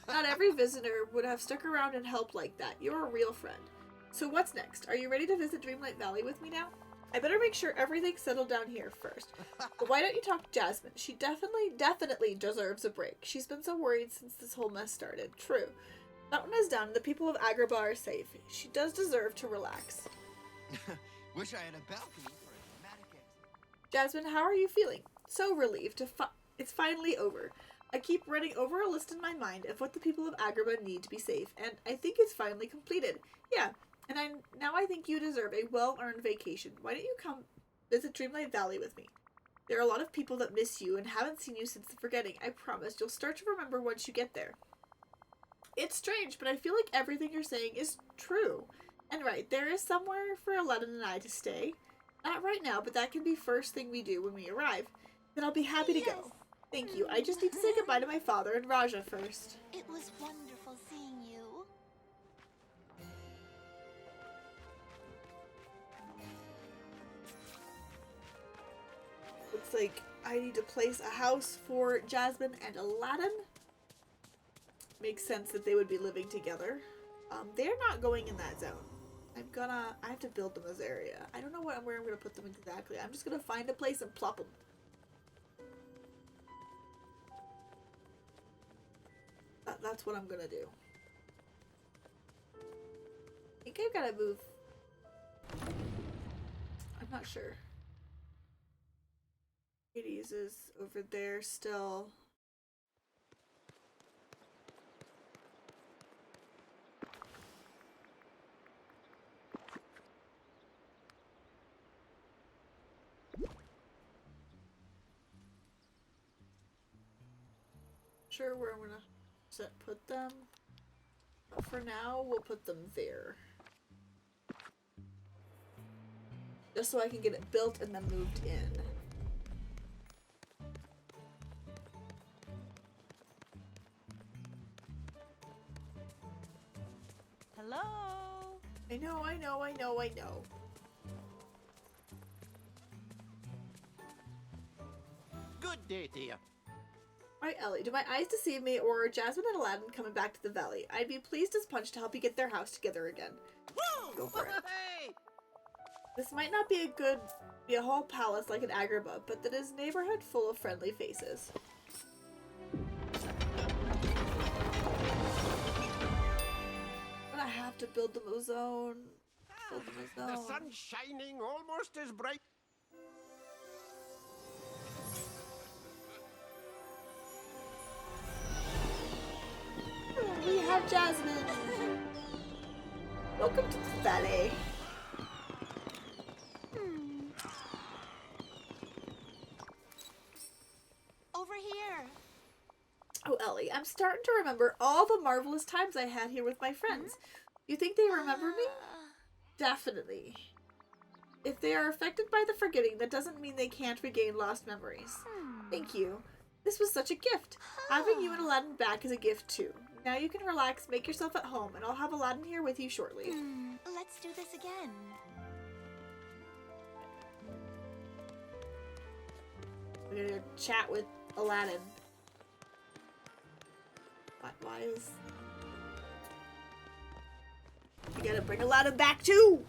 Not every visitor would have stuck around and helped like that. You're a real friend. So what's next? Are you ready to visit Dreamlight Valley with me now? I better make sure everything's settled down here first. But why don't you talk to Jasmine? She definitely deserves a break. She's been so worried since this whole mess started. True. That one is done. The people of Agrabah are safe. She does deserve to relax. Wish I had a balcony for a dramatic exit. Jasmine, how are you feeling? So relieved. It's finally over. I keep running over a list in my mind of what the people of Agrabah need to be safe, and I think it's finally completed. Yeah, and now I think you deserve a well-earned vacation. Why don't you come visit Dreamlight Valley with me? There are a lot of people that miss you and haven't seen you since the forgetting. I promise you'll start to remember once you get there. It's strange, but I feel like everything you're saying is true. And right, there is somewhere for Aladdin and I to stay. Not right now, but that can be first thing we do when we arrive. Then I'll be happy to go. Thank you. I just need to say goodbye to my father and Raja first. It was wonderful seeing you. Looks like I need to place a house for Jasmine and Aladdin. Makes sense that they would be living together. They're not going in that zone. I have to build them this area. I don't know where I'm gonna put them exactly. I'm just gonna find a place and plop them. That's what I'm gonna do. I think I've gotta move. I'm not sure. Hades is over there still. Sure where I'm gonna put them. But for now, we'll put them there. Just so I can get it built and then moved in. Hello? I know. Good day to you. Alright, Ellie, do my eyes deceive me, or are Jasmine and Aladdin coming back to the valley? I'd be pleased as punch to help you get their house together again. Go for it. Hey! This might not be a whole palace like an Agrabah, but that is a neighborhood full of friendly faces. But I have to build them a zone. The sun's shining almost as bright. We have Jasmine. Welcome to the valley. Over here. Oh, Ellie, I'm starting to remember all the marvelous times I had here with my friends. You think they remember me? Definitely. If they are affected by the forgetting, that doesn't mean they can't regain lost memories. Thank you. This was such a gift. Having you and Aladdin back is a gift too. Now you can relax, make yourself at home, and I'll have Aladdin here with you shortly. Let's do this again. We're gonna chat with Aladdin. Why is... We gotta bring Aladdin back too!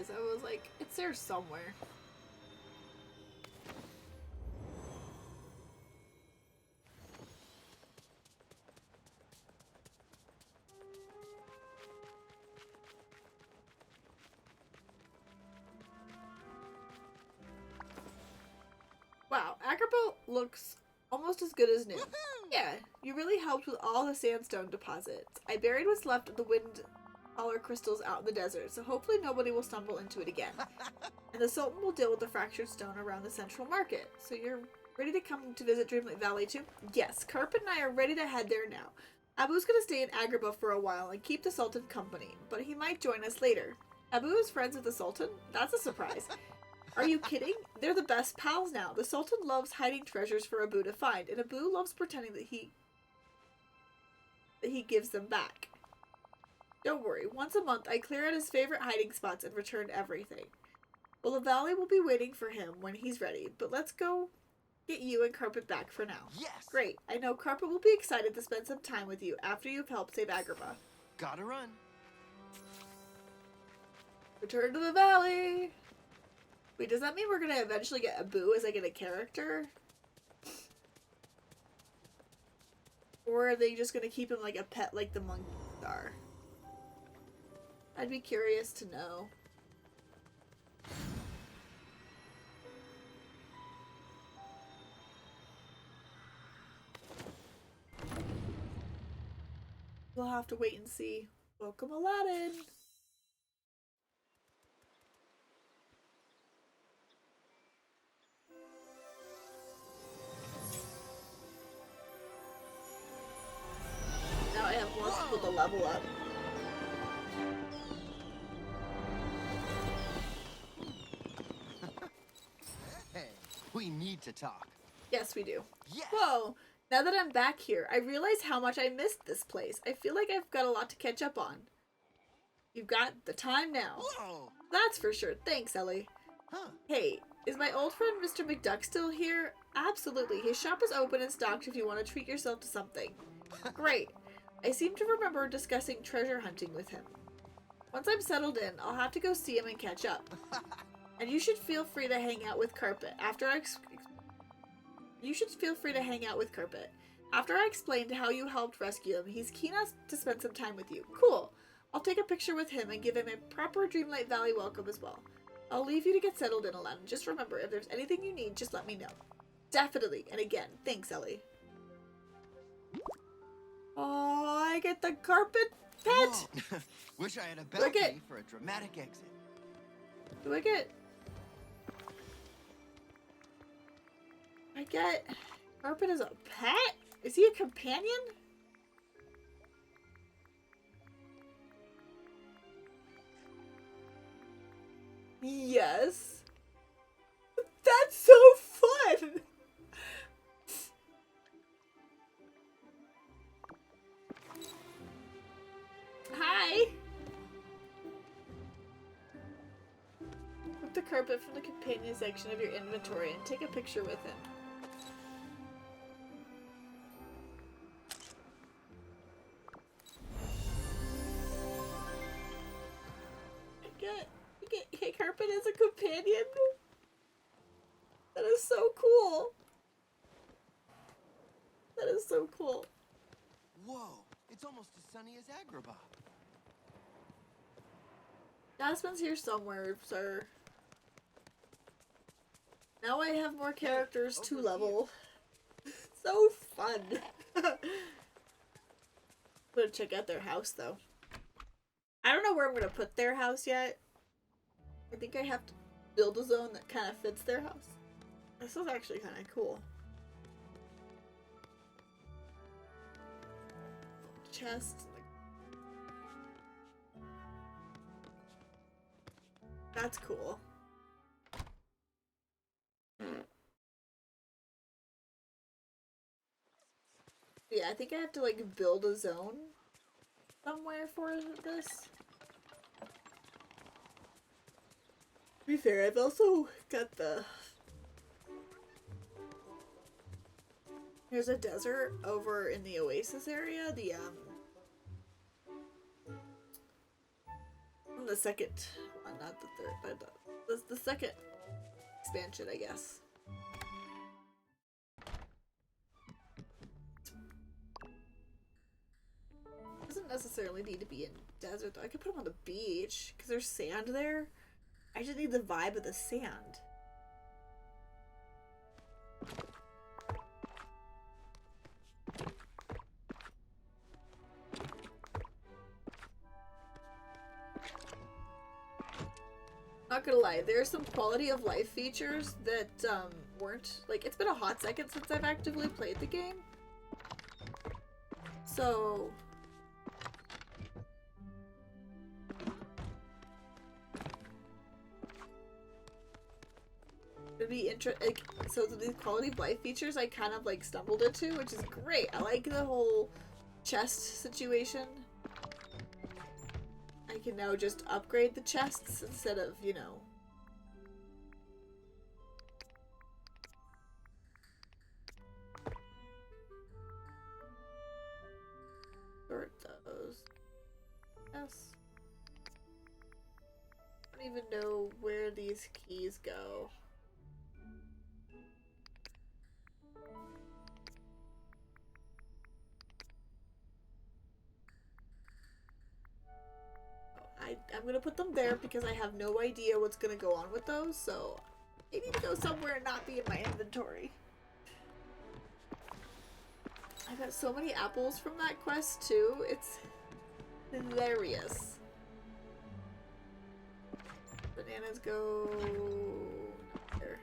is. I was like, it's there somewhere. Wow, Agrabah looks almost as good as new. Yeah, you really helped with all the sandstone deposits. I buried what's left of the wind collar crystals out in the desert, so hopefully nobody will stumble into it again. And the Sultan will deal with the fractured stone around the central market. So you're ready to come to visit Dreamlight Valley too? Yes, Carpet and I are ready to head there now. Abu's gonna stay in Agrabah for a while and keep the Sultan company, but he might join us later. Abu is friends with the Sultan? That's a surprise. Are you kidding? They're the best pals now. The Sultan loves hiding treasures for Abu to find, and Abu loves pretending that he gives them back. Don't worry, once a month I clear out his favorite hiding spots and return everything. Well, the valley will be waiting for him when he's ready, but let's go get you and Carpet back for now. Yes! Great. I know Carpet will be excited to spend some time with you after you've helped save Agrabah. Gotta run. Return to the valley! Wait, does that mean we're gonna eventually get Abu as like a character? Or are they just gonna keep him like a pet like the monkeys are? I'd be curious to know. We'll have to wait and see. Welcome, Aladdin! Now I have more people to level up. Hey, we need to talk. Yes, we do. Yes! Whoa! Now that I'm back here, I realize how much I missed this place. I feel like I've got a lot to catch up on. You've got the time now. Whoa! That's for sure. Thanks, Ellie. Huh. Hey, is my old friend Mr. McDuck still here? Absolutely. His shop is open and stocked if you want to treat yourself to something. Great. I seem to remember discussing treasure hunting with him. Once I'm settled in, I'll have to go see him and catch up. And you should feel free to hang out with Carpet after I explained how you helped rescue him. He's keen to spend some time with you. Cool. I'll take a picture with him and give him a proper Dreamlight Valley welcome as well. I'll leave you to get settled in, Aladdin. Just remember, if there's anything you need, just let me know. Definitely. And again, thanks, Ellie. Oh, I get the Carpet pet! Whoa. Wish I had a Look balcony for a dramatic exit. Do I get... Carpet as a pet? Is he a companion? Yes. That's so fun! Hi! Put the Carpet from the companion section of your inventory and take a picture with him. Hey, Carpet as a companion? That is so cool. That is so cool. Whoa, it's almost as sunny as Agrabah. Jasmine's here somewhere, sir. Now I have more characters to level. So fun. I'm gonna check out their house though. I don't know where I'm gonna put their house yet. I think I have to build a zone that kind of fits their house. This is actually kind of cool. Chest. That's cool. Yeah, I think I have to like build a zone somewhere for this. To be fair, I've also got the... There's a desert over in the Oasis area, the second one. not the third, but the second expansion, I guess. Doesn't necessarily need to be in desert though. I could put them on the beach because there's sand there. I just need the vibe of the sand. Not gonna lie, there are some quality of life features that weren't, like, it's been a hot second since I've actively played the game. So it'd be like, so the quality of life features I kind of like stumbled into, which is great. I like the whole chest situation. I can now just upgrade the chests instead of, you know. Sort those. Yes. I don't even know where these keys go. I'm gonna put them there because I have no idea what's gonna go on with those, so they need to go somewhere and not be in my inventory. I got so many apples from that quest too, it's hilarious. Bananas go not there.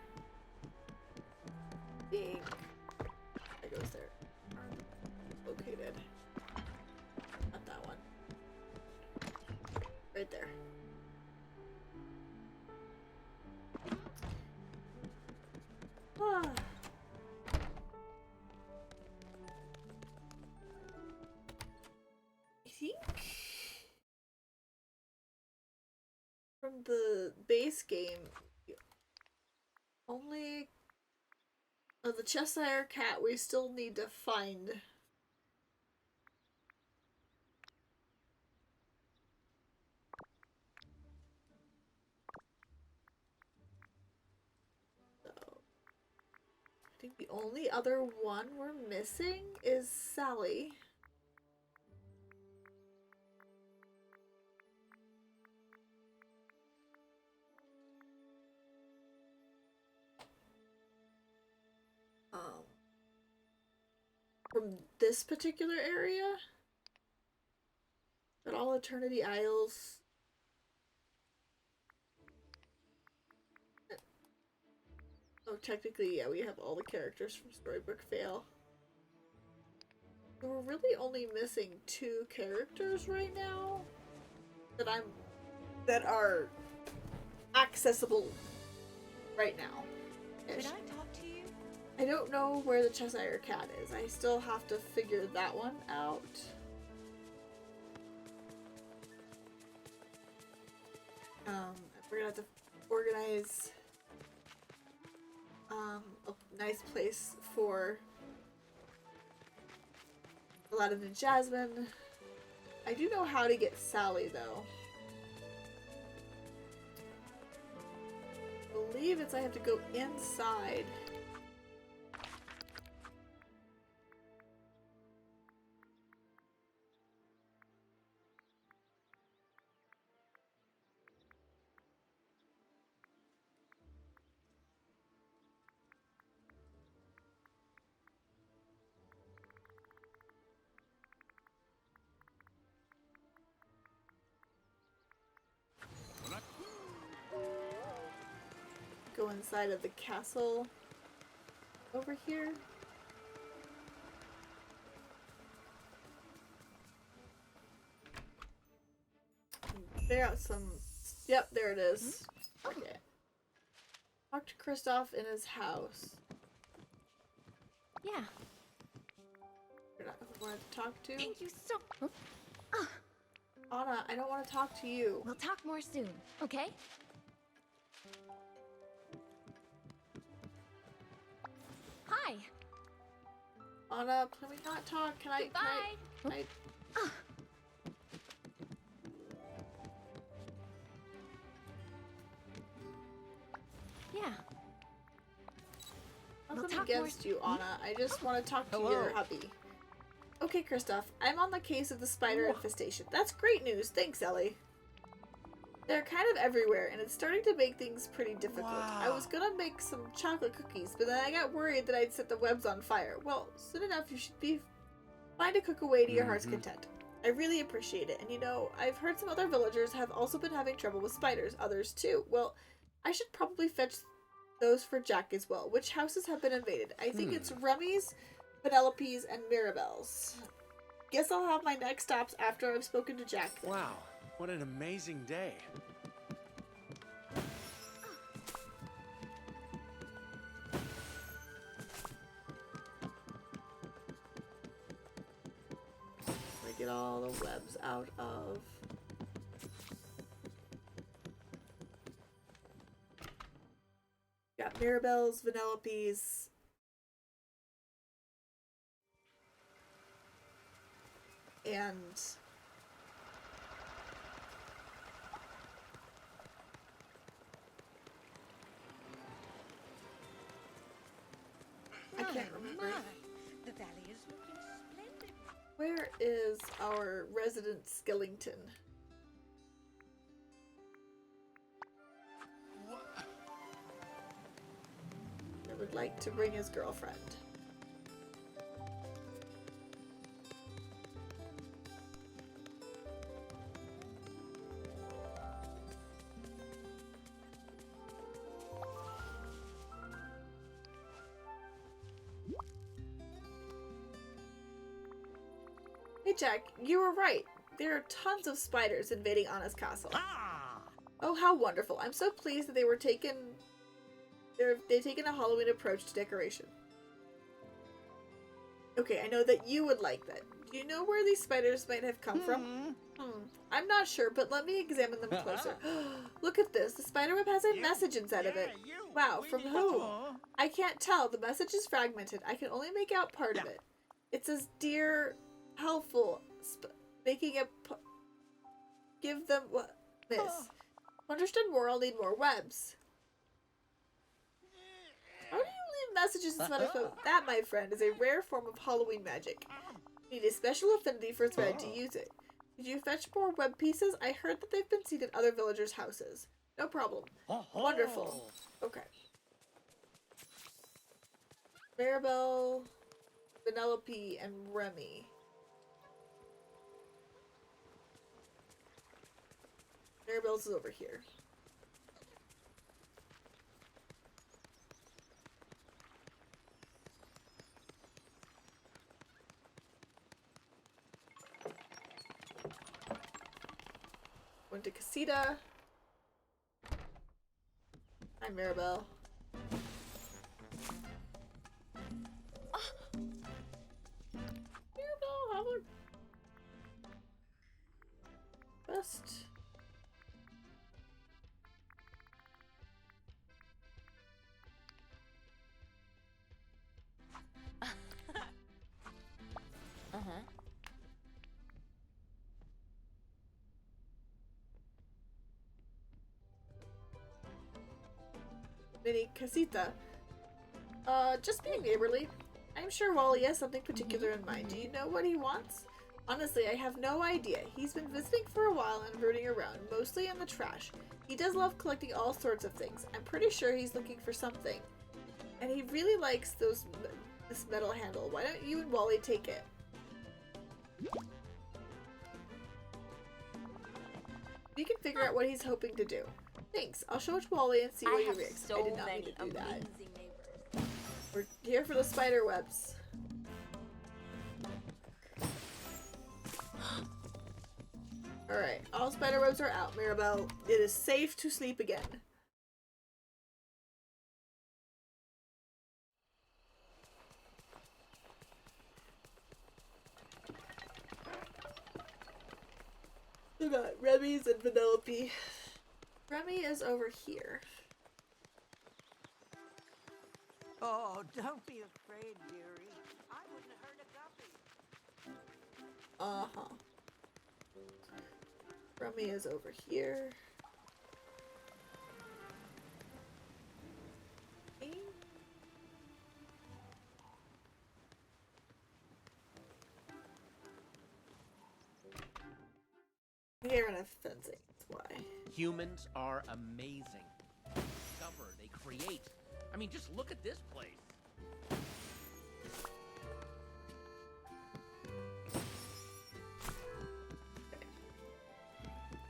Pink. That goes there. Located. Not that one. Right there. Ah. I think from the base game, only the Cheshire Cat we still need to find. I think the only other one we're missing is Sally. From this particular area, but all Eternity Isles. Oh, technically, yeah, we have all the characters from Storybook Fail. We're really only missing 2 characters right now that are accessible right now. Could I talk to you? I don't know where the Cheshire Cat is. I still have to figure that one out. We're gonna have to organize a nice place for Aladdin and Jasmine. I do know how to get Sally though. I believe it's I have to go inside. Go inside of the castle over here. Figure out some. Yep, there it is. Okay. Talk to Kristoff in his house. Yeah. You're not who I wanted to talk to. Thank you so. Anna, I don't want to talk to you. We'll talk more soon, okay? Hi. Anna, can we not talk? Can I? Goodbye. text you, Anna. I just want to talk to your hubby. Okay, Kristoff, I'm on the case of the spider infestation. That's great news. Thanks, Ellie. They're kind of everywhere, and it's starting to make things pretty difficult. I was gonna make some chocolate cookies, but then I got worried that I'd set the webs on fire. Well, soon enough you should be fine to cook away to your heart's content. I really appreciate it, and you know, I've heard some other villagers have also been having trouble with spiders, others too. Well, I should probably fetch those for Jack as well. Which houses have been invaded? I think it's Remy's, Penelope's, and Mirabelle's. Guess I'll have my next stops after I've spoken to Jack then. Wow, what an amazing day. Get all the webs out of. Got Mirabelle's, Vanellope's. And I can't remember. The valley is looking splendid. Where is our resident Skellington? I would like to bring his girlfriend. Hey Jack, you were right. There are tons of spiders invading Anna's castle. Oh, how wonderful. I'm so pleased that they've taken a Halloween approach to decoration. Okay, I know that you would like that. Do you know where these spiders might have come from? I'm not sure, but let me examine them closer. Look at this. The spiderweb has a message inside of it. Wow, from who? I can't tell. The message is fragmented. I can only make out part of it. It says, "Dear helpful, making a give them what this. Understood more. I'll need more webs." How do you leave messages in Spanish? That, my friend, is a rare form of Halloween magic. You need a special affinity for thread to use it. Did you fetch more web pieces? I heard that they've been seen at other villagers' houses. No problem. Wonderful. Okay. Mirabelle, Vanellope, and Remy. Mirabelle's is over here. Went to Casita. Hi, Mirabelle. Mirabelle, how about best? Mini Casita. Just being neighborly. I'm sure Wally has something particular in mind. Do you know what he wants? Honestly, I have no idea. He's been visiting for a while and rooting around, mostly in the trash. He does love collecting all sorts of things. I'm pretty sure he's looking for something. And he really likes this metal handle. Why don't you and Wally take it? We can figure out what he's hoping to do. Thanks. I'll show it to Wally and see what he reacts. I did not mean to do that. We're here for the spider webs. Alright, all spider webs are out, Mirabelle. It is safe to sleep again. We got Remy's and Vanellope. Remy is over here. Oh, don't be afraid, dearie. I wouldn't hurt a guppy. Uh-huh. Remy is over here. Okay. Here and fencing, that's why. Humans are amazing. They discover, they create. I mean, just look at this place.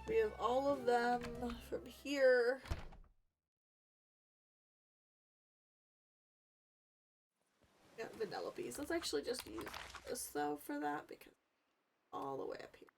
We have all of them from here. Yeah, Vanellope's. Let's actually just use this though for that because all the way up here.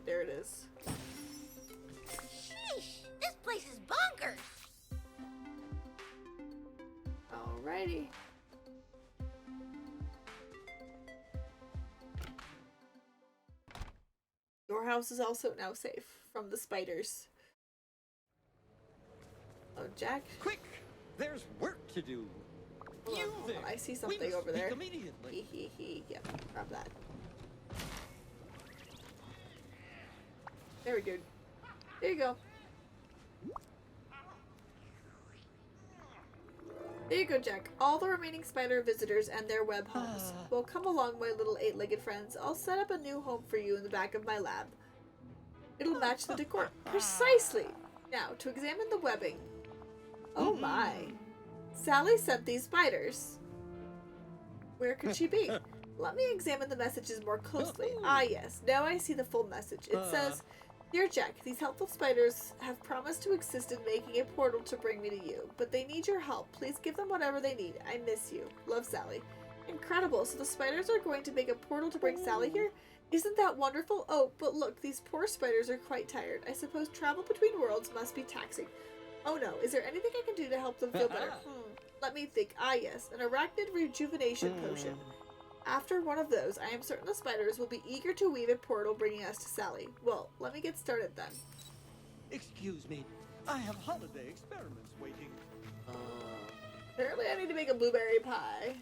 There it is. Sheesh, this place is bonkers. Alrighty. Your house is also now safe from the spiders. Oh, Jack. Quick! There's work to do. Hold on, hold on. I see something over there. Immediately. Yep, grab that. There we go. There you go. There you go, Jack. All the remaining spider visitors and their web homes. Well, come along, my little eight-legged friends. I'll set up a new home for you in the back of my lab. It'll match the decor precisely. Now, to examine the webbing. Oh my. Sally sent these spiders. Where could she be? Let me examine the messages more closely. Ah, yes. Now I see the full message. It says, Dear Jack, these helpful spiders have promised to assist in making a portal to bring me to you, but they need your help. Please give them whatever they need. I miss you. Love, Sally. Incredible. So the spiders are going to make a portal to bring Sally here? Isn't that wonderful? Oh, but look, these poor spiders are quite tired. I suppose travel between worlds must be taxing. Oh no, is there anything I can do to help them feel better? Let me think. Ah, yes, an arachnid rejuvenation potion. After one of those, I am certain the spiders will be eager to weave a portal bringing us to Sally. Well, let me get started then. Excuse me. I have holiday experiments waiting. Apparently I need to make a blueberry pie.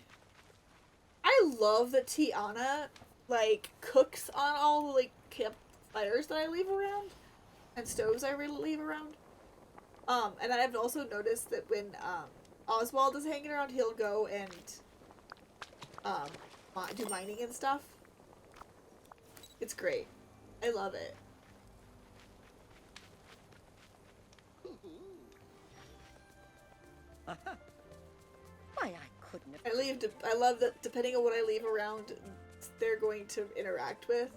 I love that Tiana, like, cooks on all the, like, campfires that I leave around. And stoves I leave around. And I've also noticed that when, Oswald is hanging around, he'll go and, do mining and stuff. It's great. I love it. Why, I couldn't have... I love that depending on what I leave around, they're going to interact with.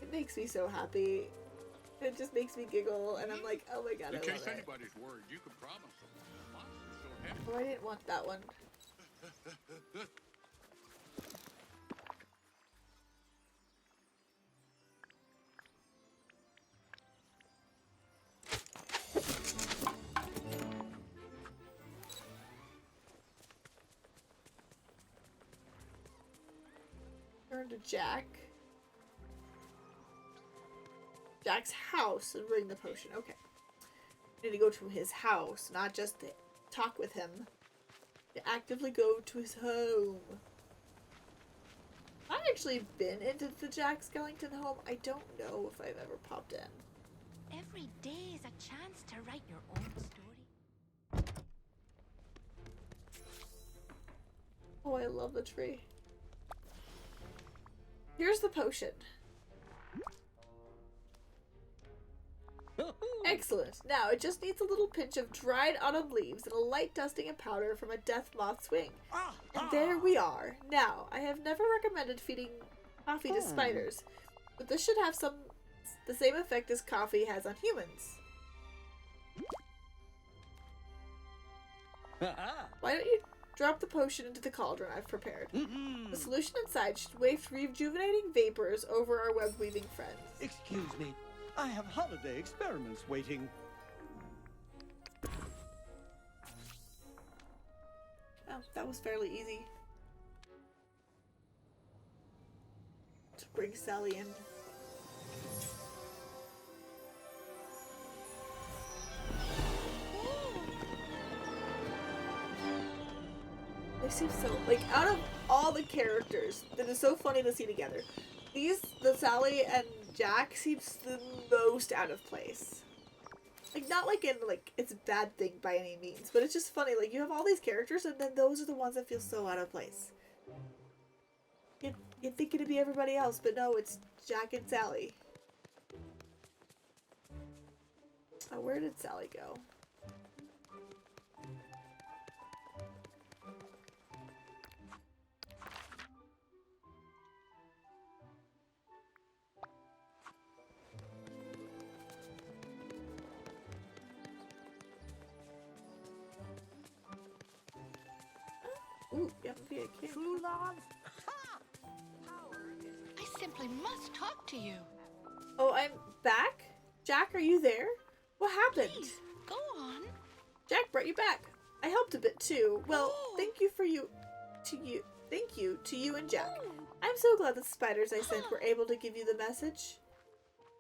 It makes me so happy. It just makes me giggle, and I'm like, oh my god, I love it. In case anybody's worried, you can promise them. The monsters don't have Oh, I didn't want that one. Turn to Jack. Jack's house and bring the potion. Okay. I need to go to his house, not just to talk with him. To actively go to his home. I've actually been into the Jack Skellington home. I don't know if I've ever popped in. Every day is a chance to write your own story. Oh, I love the tree. Here's the potion. Excellent. Now, it just needs a little pinch of dried autumn leaves and a light dusting of powder from a death moth's wing. And there we are. Now, I have never recommended feeding coffee to spiders, but this should have the same effect as coffee has on humans. Why don't you drop the potion into the cauldron I've prepared? The solution inside should waft rejuvenating vapors over our web weaving friends. Excuse me. I have holiday experiments waiting. Oh, that was fairly easy. Sally and they seem so, like, out of all the characters that is so funny to see together, the Sally and Jack seems the most out of place. Like, not like in, like, it's a bad thing by any means, but it's just funny, like, you have all these characters and then those are the ones that feel so out of place. You'd think it'd be everybody else, but no, it's Jack and Sally. Oh, where did Sally go? Ooh, you have to be a kid. True love? I simply must talk to you. Oh, I'm back? Jack, are you there? What happened? Please, go on. Jack brought you back. I helped a bit too. Well, thank you to you and Jack. I'm so glad the spiders I sent were able to give you the message.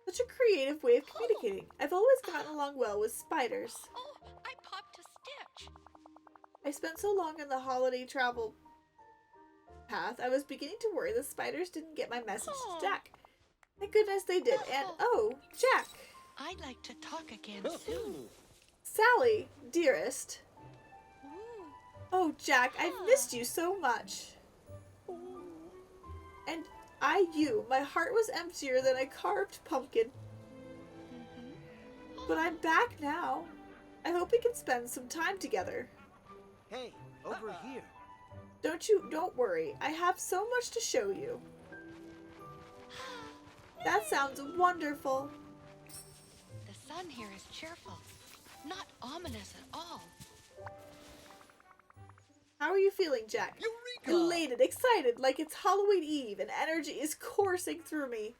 Such a creative way of communicating. I've always gotten along well with spiders. Oh, I popped a stitch. I spent so long in the holiday travel path, I was beginning to worry the spiders didn't get my message to Jack. Thank goodness they did. And oh, Jack. I'd like to talk again soon. Sally, dearest. Oh, Jack, I've missed you so much. And my heart was emptier than a carved pumpkin. But I'm back now. I hope we can spend some time together. Hey, over here. Don't worry. I have so much to show you. That sounds wonderful. The sun here is cheerful, not ominous at all. How are you feeling, Jack? Eureka! Elated, excited, like it's Halloween Eve and energy is coursing through me.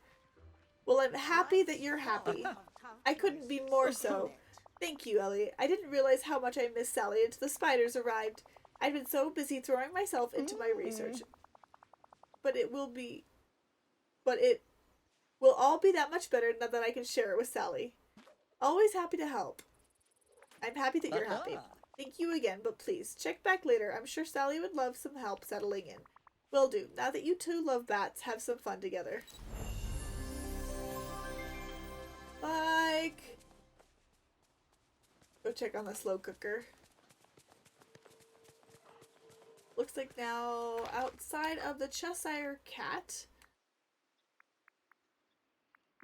Well, I'm happy that you're happy. I couldn't be more so. Thank you, Ellie. I didn't realize how much I missed Sally until the spiders arrived. I'd been so busy throwing myself into my research. But it will all be that much better now that I can share it with Sally. Always happy to help. I'm happy that you're happy. Thank you again, but please, check back later. I'm sure Sally would love some help settling in. Will do. Now that you two love bats, have some fun together. Like... Go check on the slow cooker. Looks like now outside of the Cheshire Cat.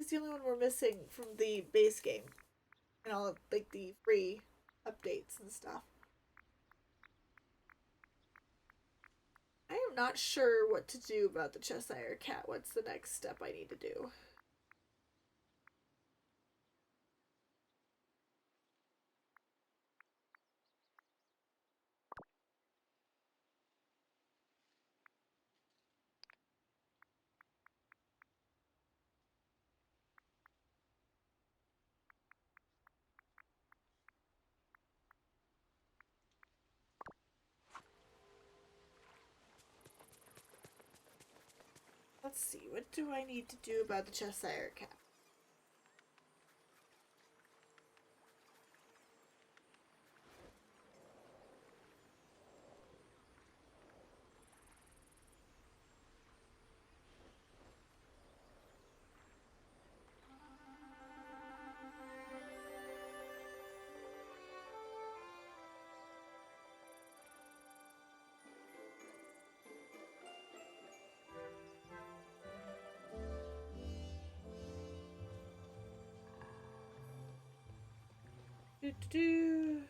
It's the only one we're missing from the base game. And all of, like, the free updates and stuff. I am not sure what to do about the Cheshire Cat. What's the next step I need to do? Let's see, what do I need to do about the Cheshire Cat? Do.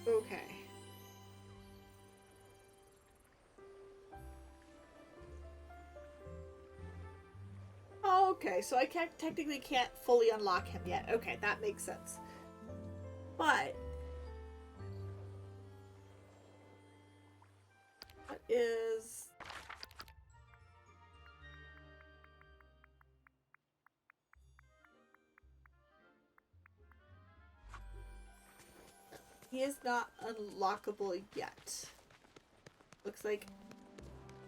Okay. Okay, so I technically can't fully unlock him yet. Okay, that makes sense. But is... He is not unlockable yet. Looks like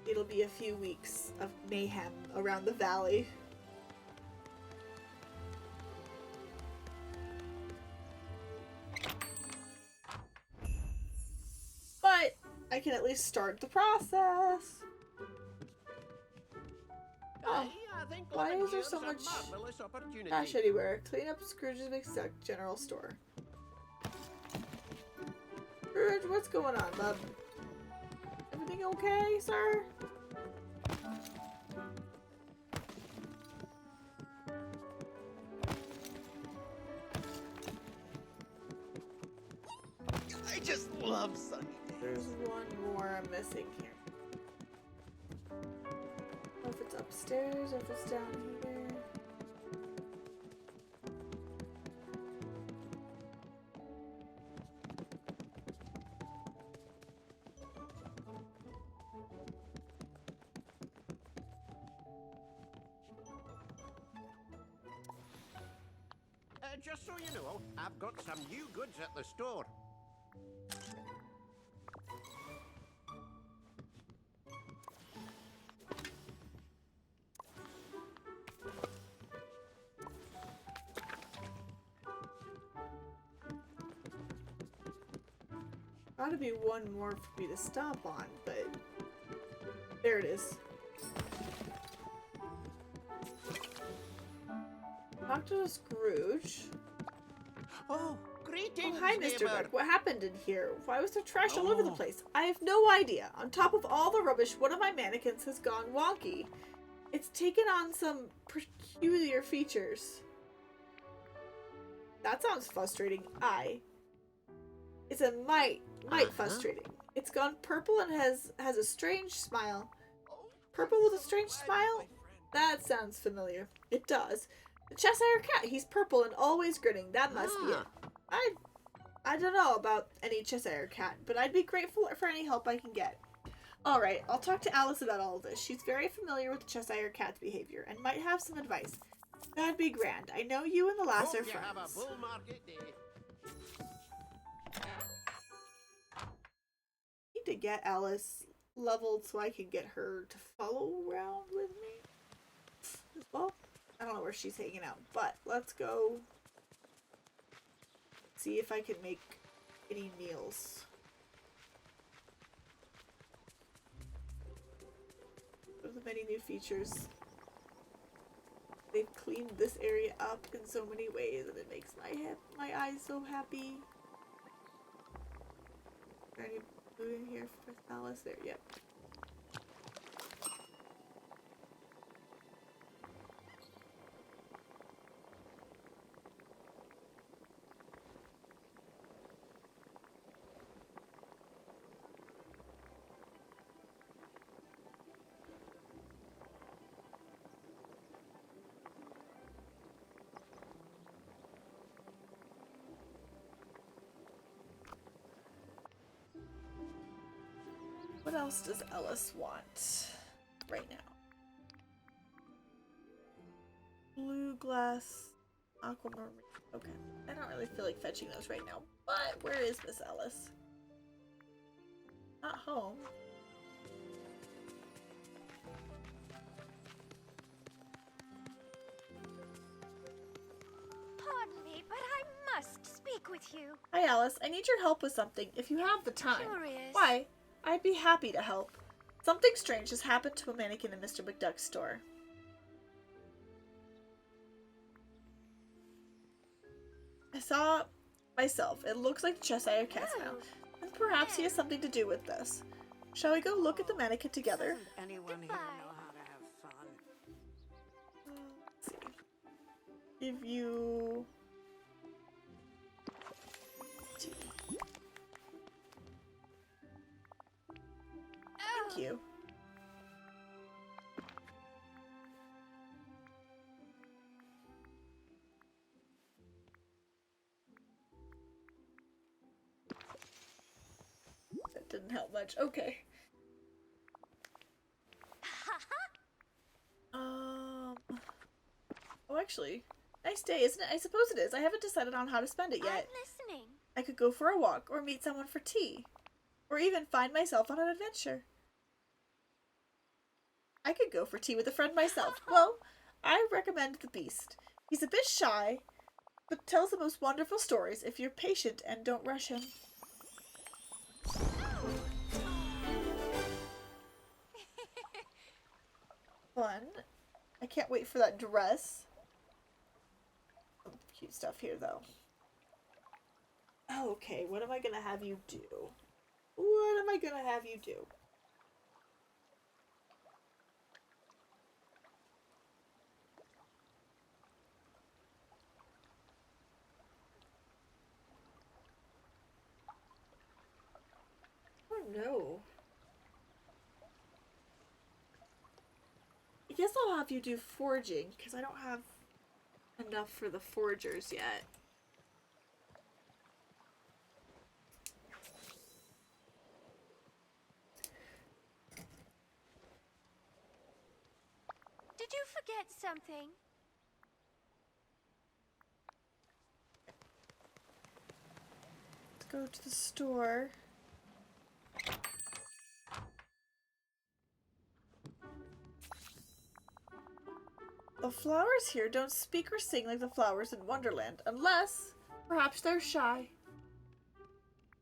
it'll be a few weeks of mayhem around the valley. But I can at least start the process. Oh, I think why living is there here's so a much marvelous opportunity. trash anywhere? Clean up Scrooge's Big General Store. Scrooge, what's going on, bub? Everything okay, sir? I just love sunny days. There's one more I'm missing here. I don't know if it's upstairs or if it's down here. Just so you know, I've got some new goods at the store. Gotta be one more for me to stop on, but there it is. Talk to Scrooge. Oh, greetings, Oh, hi, Mr. neighbor. Buck. What happened in here? Why was there trash all over the place? I have no idea. On top of all the rubbish, one of my mannequins has gone wonky. It's taken on some peculiar features. That sounds frustrating. It's a mite frustrating. It's gone purple and has a strange smile. Purple with a strange smile? That sounds familiar. It does. The Cheshire Cat. He's purple and always grinning. That must be it. I don't know about any Cheshire Cat, but I'd be grateful for any help I can get. Alright, I'll talk to Alice about all of this. She's very familiar with the Cheshire Cat's behavior and might have some advice. That'd be grand. I know you and the lass are Hope you have a friends. bull market day. Need to get Alice leveled so I can get her to follow around with me as well. I don't know where she's hanging out, but let's go see if I can make any meals. One of the many new features. They've cleaned this area up in so many ways and it makes my eyes so happy. Is there any food in here for Alice? There, yep. What else does Ellis want right now? Blue glass, aquamarine. Okay, I don't really feel like fetching those right now, but where is Miss Ellis? Not home. Pardon me, but I must speak with you. Hi Alice, I need your help with something if you have the time. Curious. Why? I'd be happy to help. Something strange has happened to a mannequin in Mr. McDuck's store. I saw myself. It looks like the Cheshire Cat's now. And perhaps he has something to do with this. Shall we go look at the mannequin together? Anyone here know how to have fun? Let's see. Give you... Thank you. That didn't help much. Okay. actually, nice day, isn't it? I suppose it is. I haven't decided on how to spend it yet. I'm listening. I could go for a walk, or meet someone for tea, or even find myself on an adventure. I could go for tea with a friend myself. Well, I recommend the Beast. He's a bit shy, but tells the most wonderful stories if you're patient and don't rush him. Fun. I can't wait for that dress. Some cute stuff here, though. Okay, what am I gonna have you do? What am I gonna have you do? Oh no. I guess I'll have you do forging, because I don't have enough for the forgers yet. Did you forget something? Let's go to the store. The flowers here don't speak or sing like the flowers in Wonderland, unless perhaps they're shy.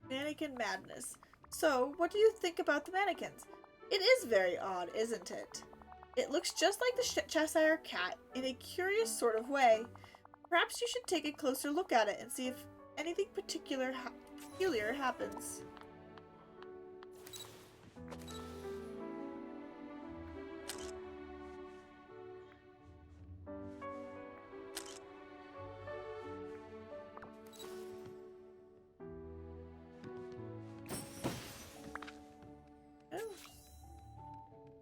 Mannequin madness. So, what do you think about the mannequins? It is very odd, isn't it? It looks just like the Cheshire Cat in a curious sort of way. Perhaps you should take a closer look at it and see if anything peculiar happens. Oh.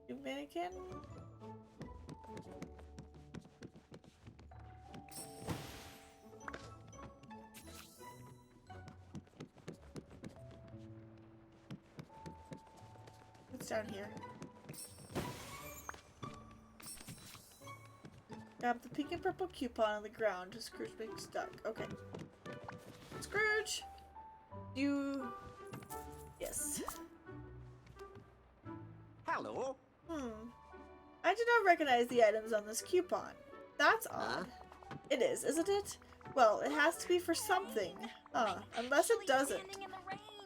New mannequin. What's down here? Grab the pink and purple coupon on the ground to Scrooge McDuck. Okay. Scrooge! You... Yes. Hello? I do not recognize the items on this coupon. That's odd. It is, isn't it? Well, it has to be for something. Unless it doesn't.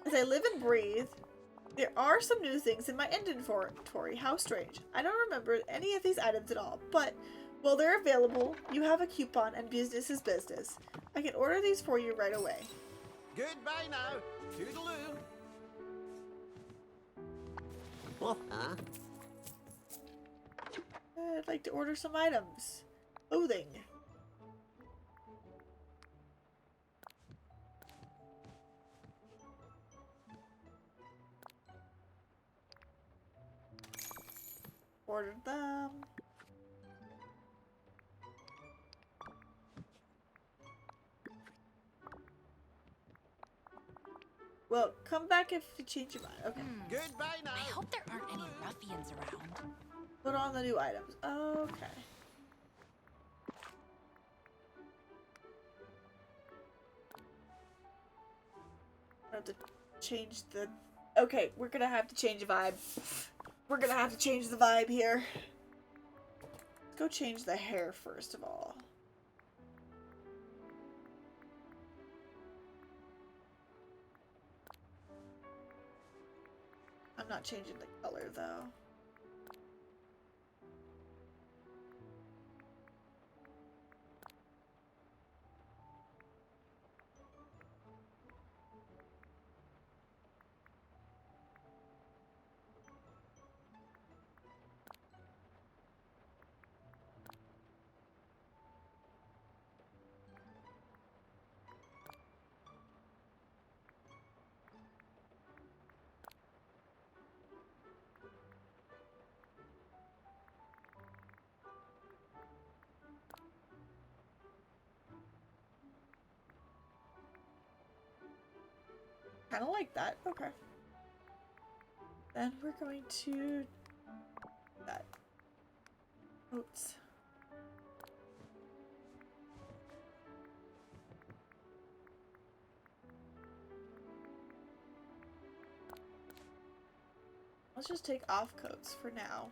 As I live and breathe, there are some new things in my inventory. How strange. I don't remember any of these items at all, but while they're available, you have a coupon and business is business. I can order these for you right away. Goodbye now. Toodaloo. Oh, huh? I'd like to order some items. Clothing. Ordered them. Well, come back if you change your mind. Okay. Goodbye now. I hope there aren't any ruffians around. Put on the new items. Okay. I have to change the... Okay, we're gonna have to change the vibe. We're gonna have to change the vibe here. Let's go change the hair first of all. I'm not changing the color though. Kind of like that. Okay. Then we're going to that oats. Let's just take off coats for now.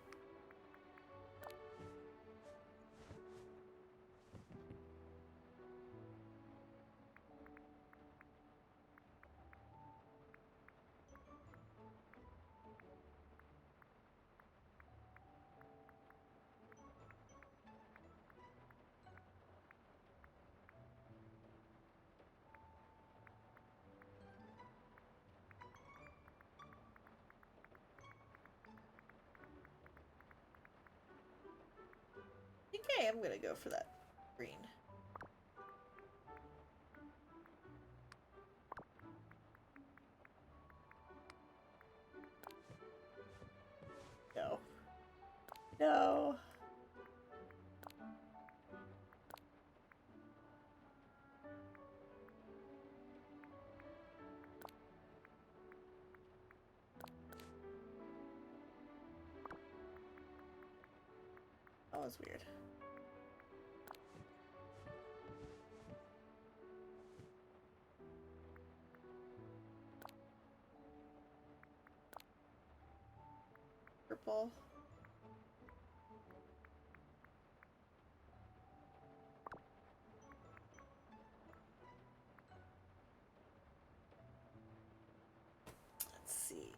I think I am gonna go for that green. No. No. That was weird. Purple. Let's see.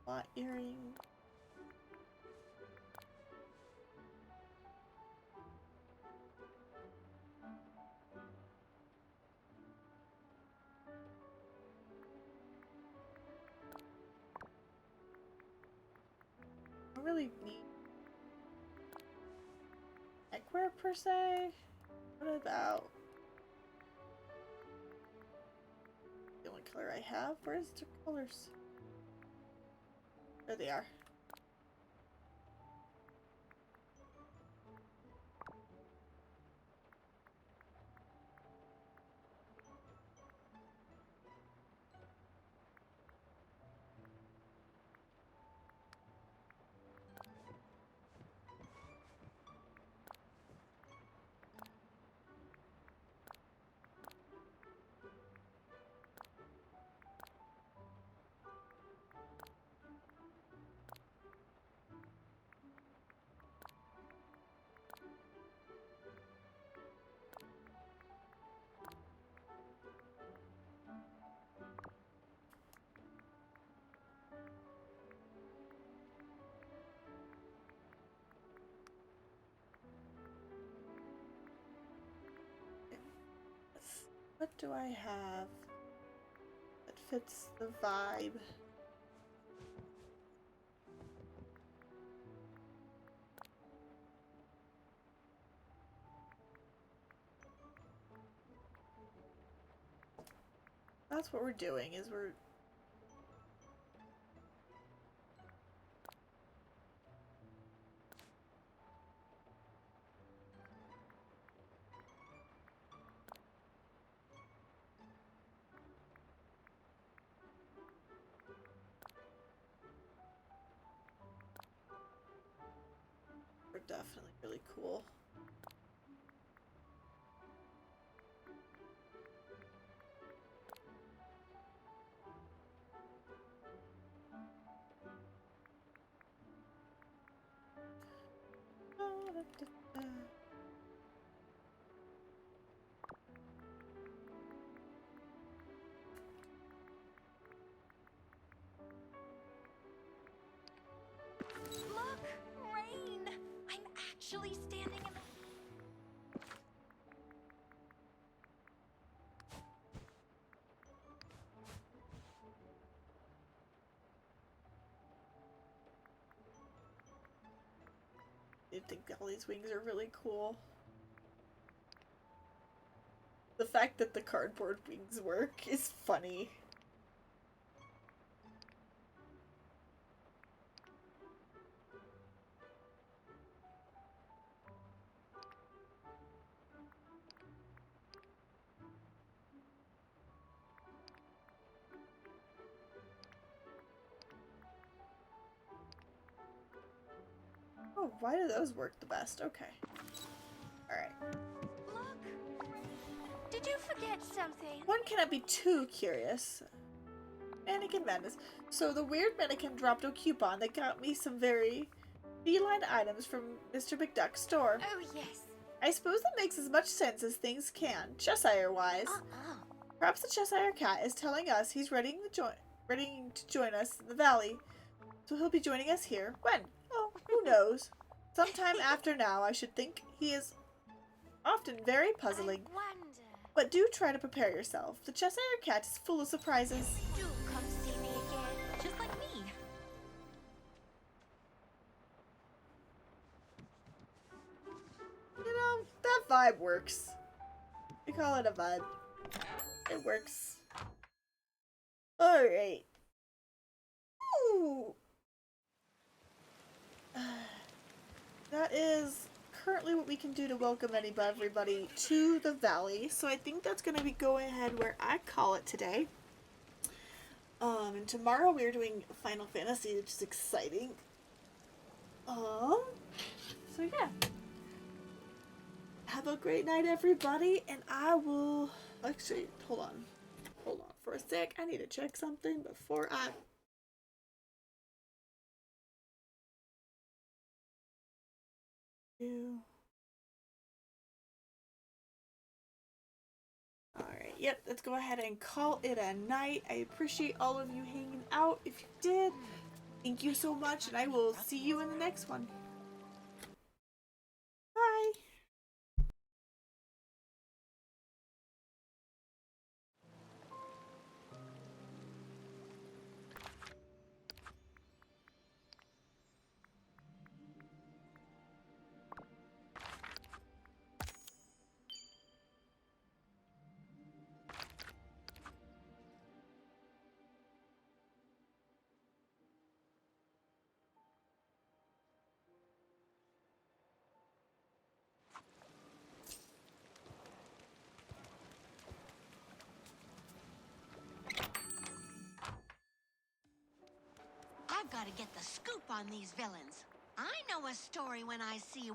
Lot earring. I don't really need neckwear per se. What about the only color I have? Where's the colors? There they are. What do I have that fits the vibe? That's what we're doing, is we're definitely really cool. Look! Rain! I'm actually standing in the... I think all these wings are really cool. The fact that the cardboard wings work is funny. Oh, why do those work the best? Okay. Alright. Look! Did you forget something? One cannot be too curious. Mannequin madness. So the weird mannequin dropped a coupon that got me some very feline items from Mr. McDuck's store. Oh, yes. I suppose that makes as much sense as things can, Cheshire-wise. Perhaps the Cheshire Cat is telling us he's ready to join us in the valley. So he'll be joining us here. When? Oh, who knows? Sometime after now, I should think. He is often very puzzling. I wonder. But do try to prepare yourself. The Cheshire Cat is full of surprises. Do come see me again. Just like me. You know, that vibe works. We call it a vibe. It works. Alright. Ooh. That is currently what we can do to welcome everybody to the valley. So I think that's going to be going ahead where I call it today. And tomorrow we're doing Final Fantasy, which is exciting. So yeah. Have a great night, everybody, and I will... Actually, hold on for a sec. I need to check something before I... Alright, yep, let's go ahead and call it a night. I appreciate all of you hanging out. If you did, thank you so much, and I will see you in the next one. Bye! I've got to get the scoop on these villains. I know a story when I see one.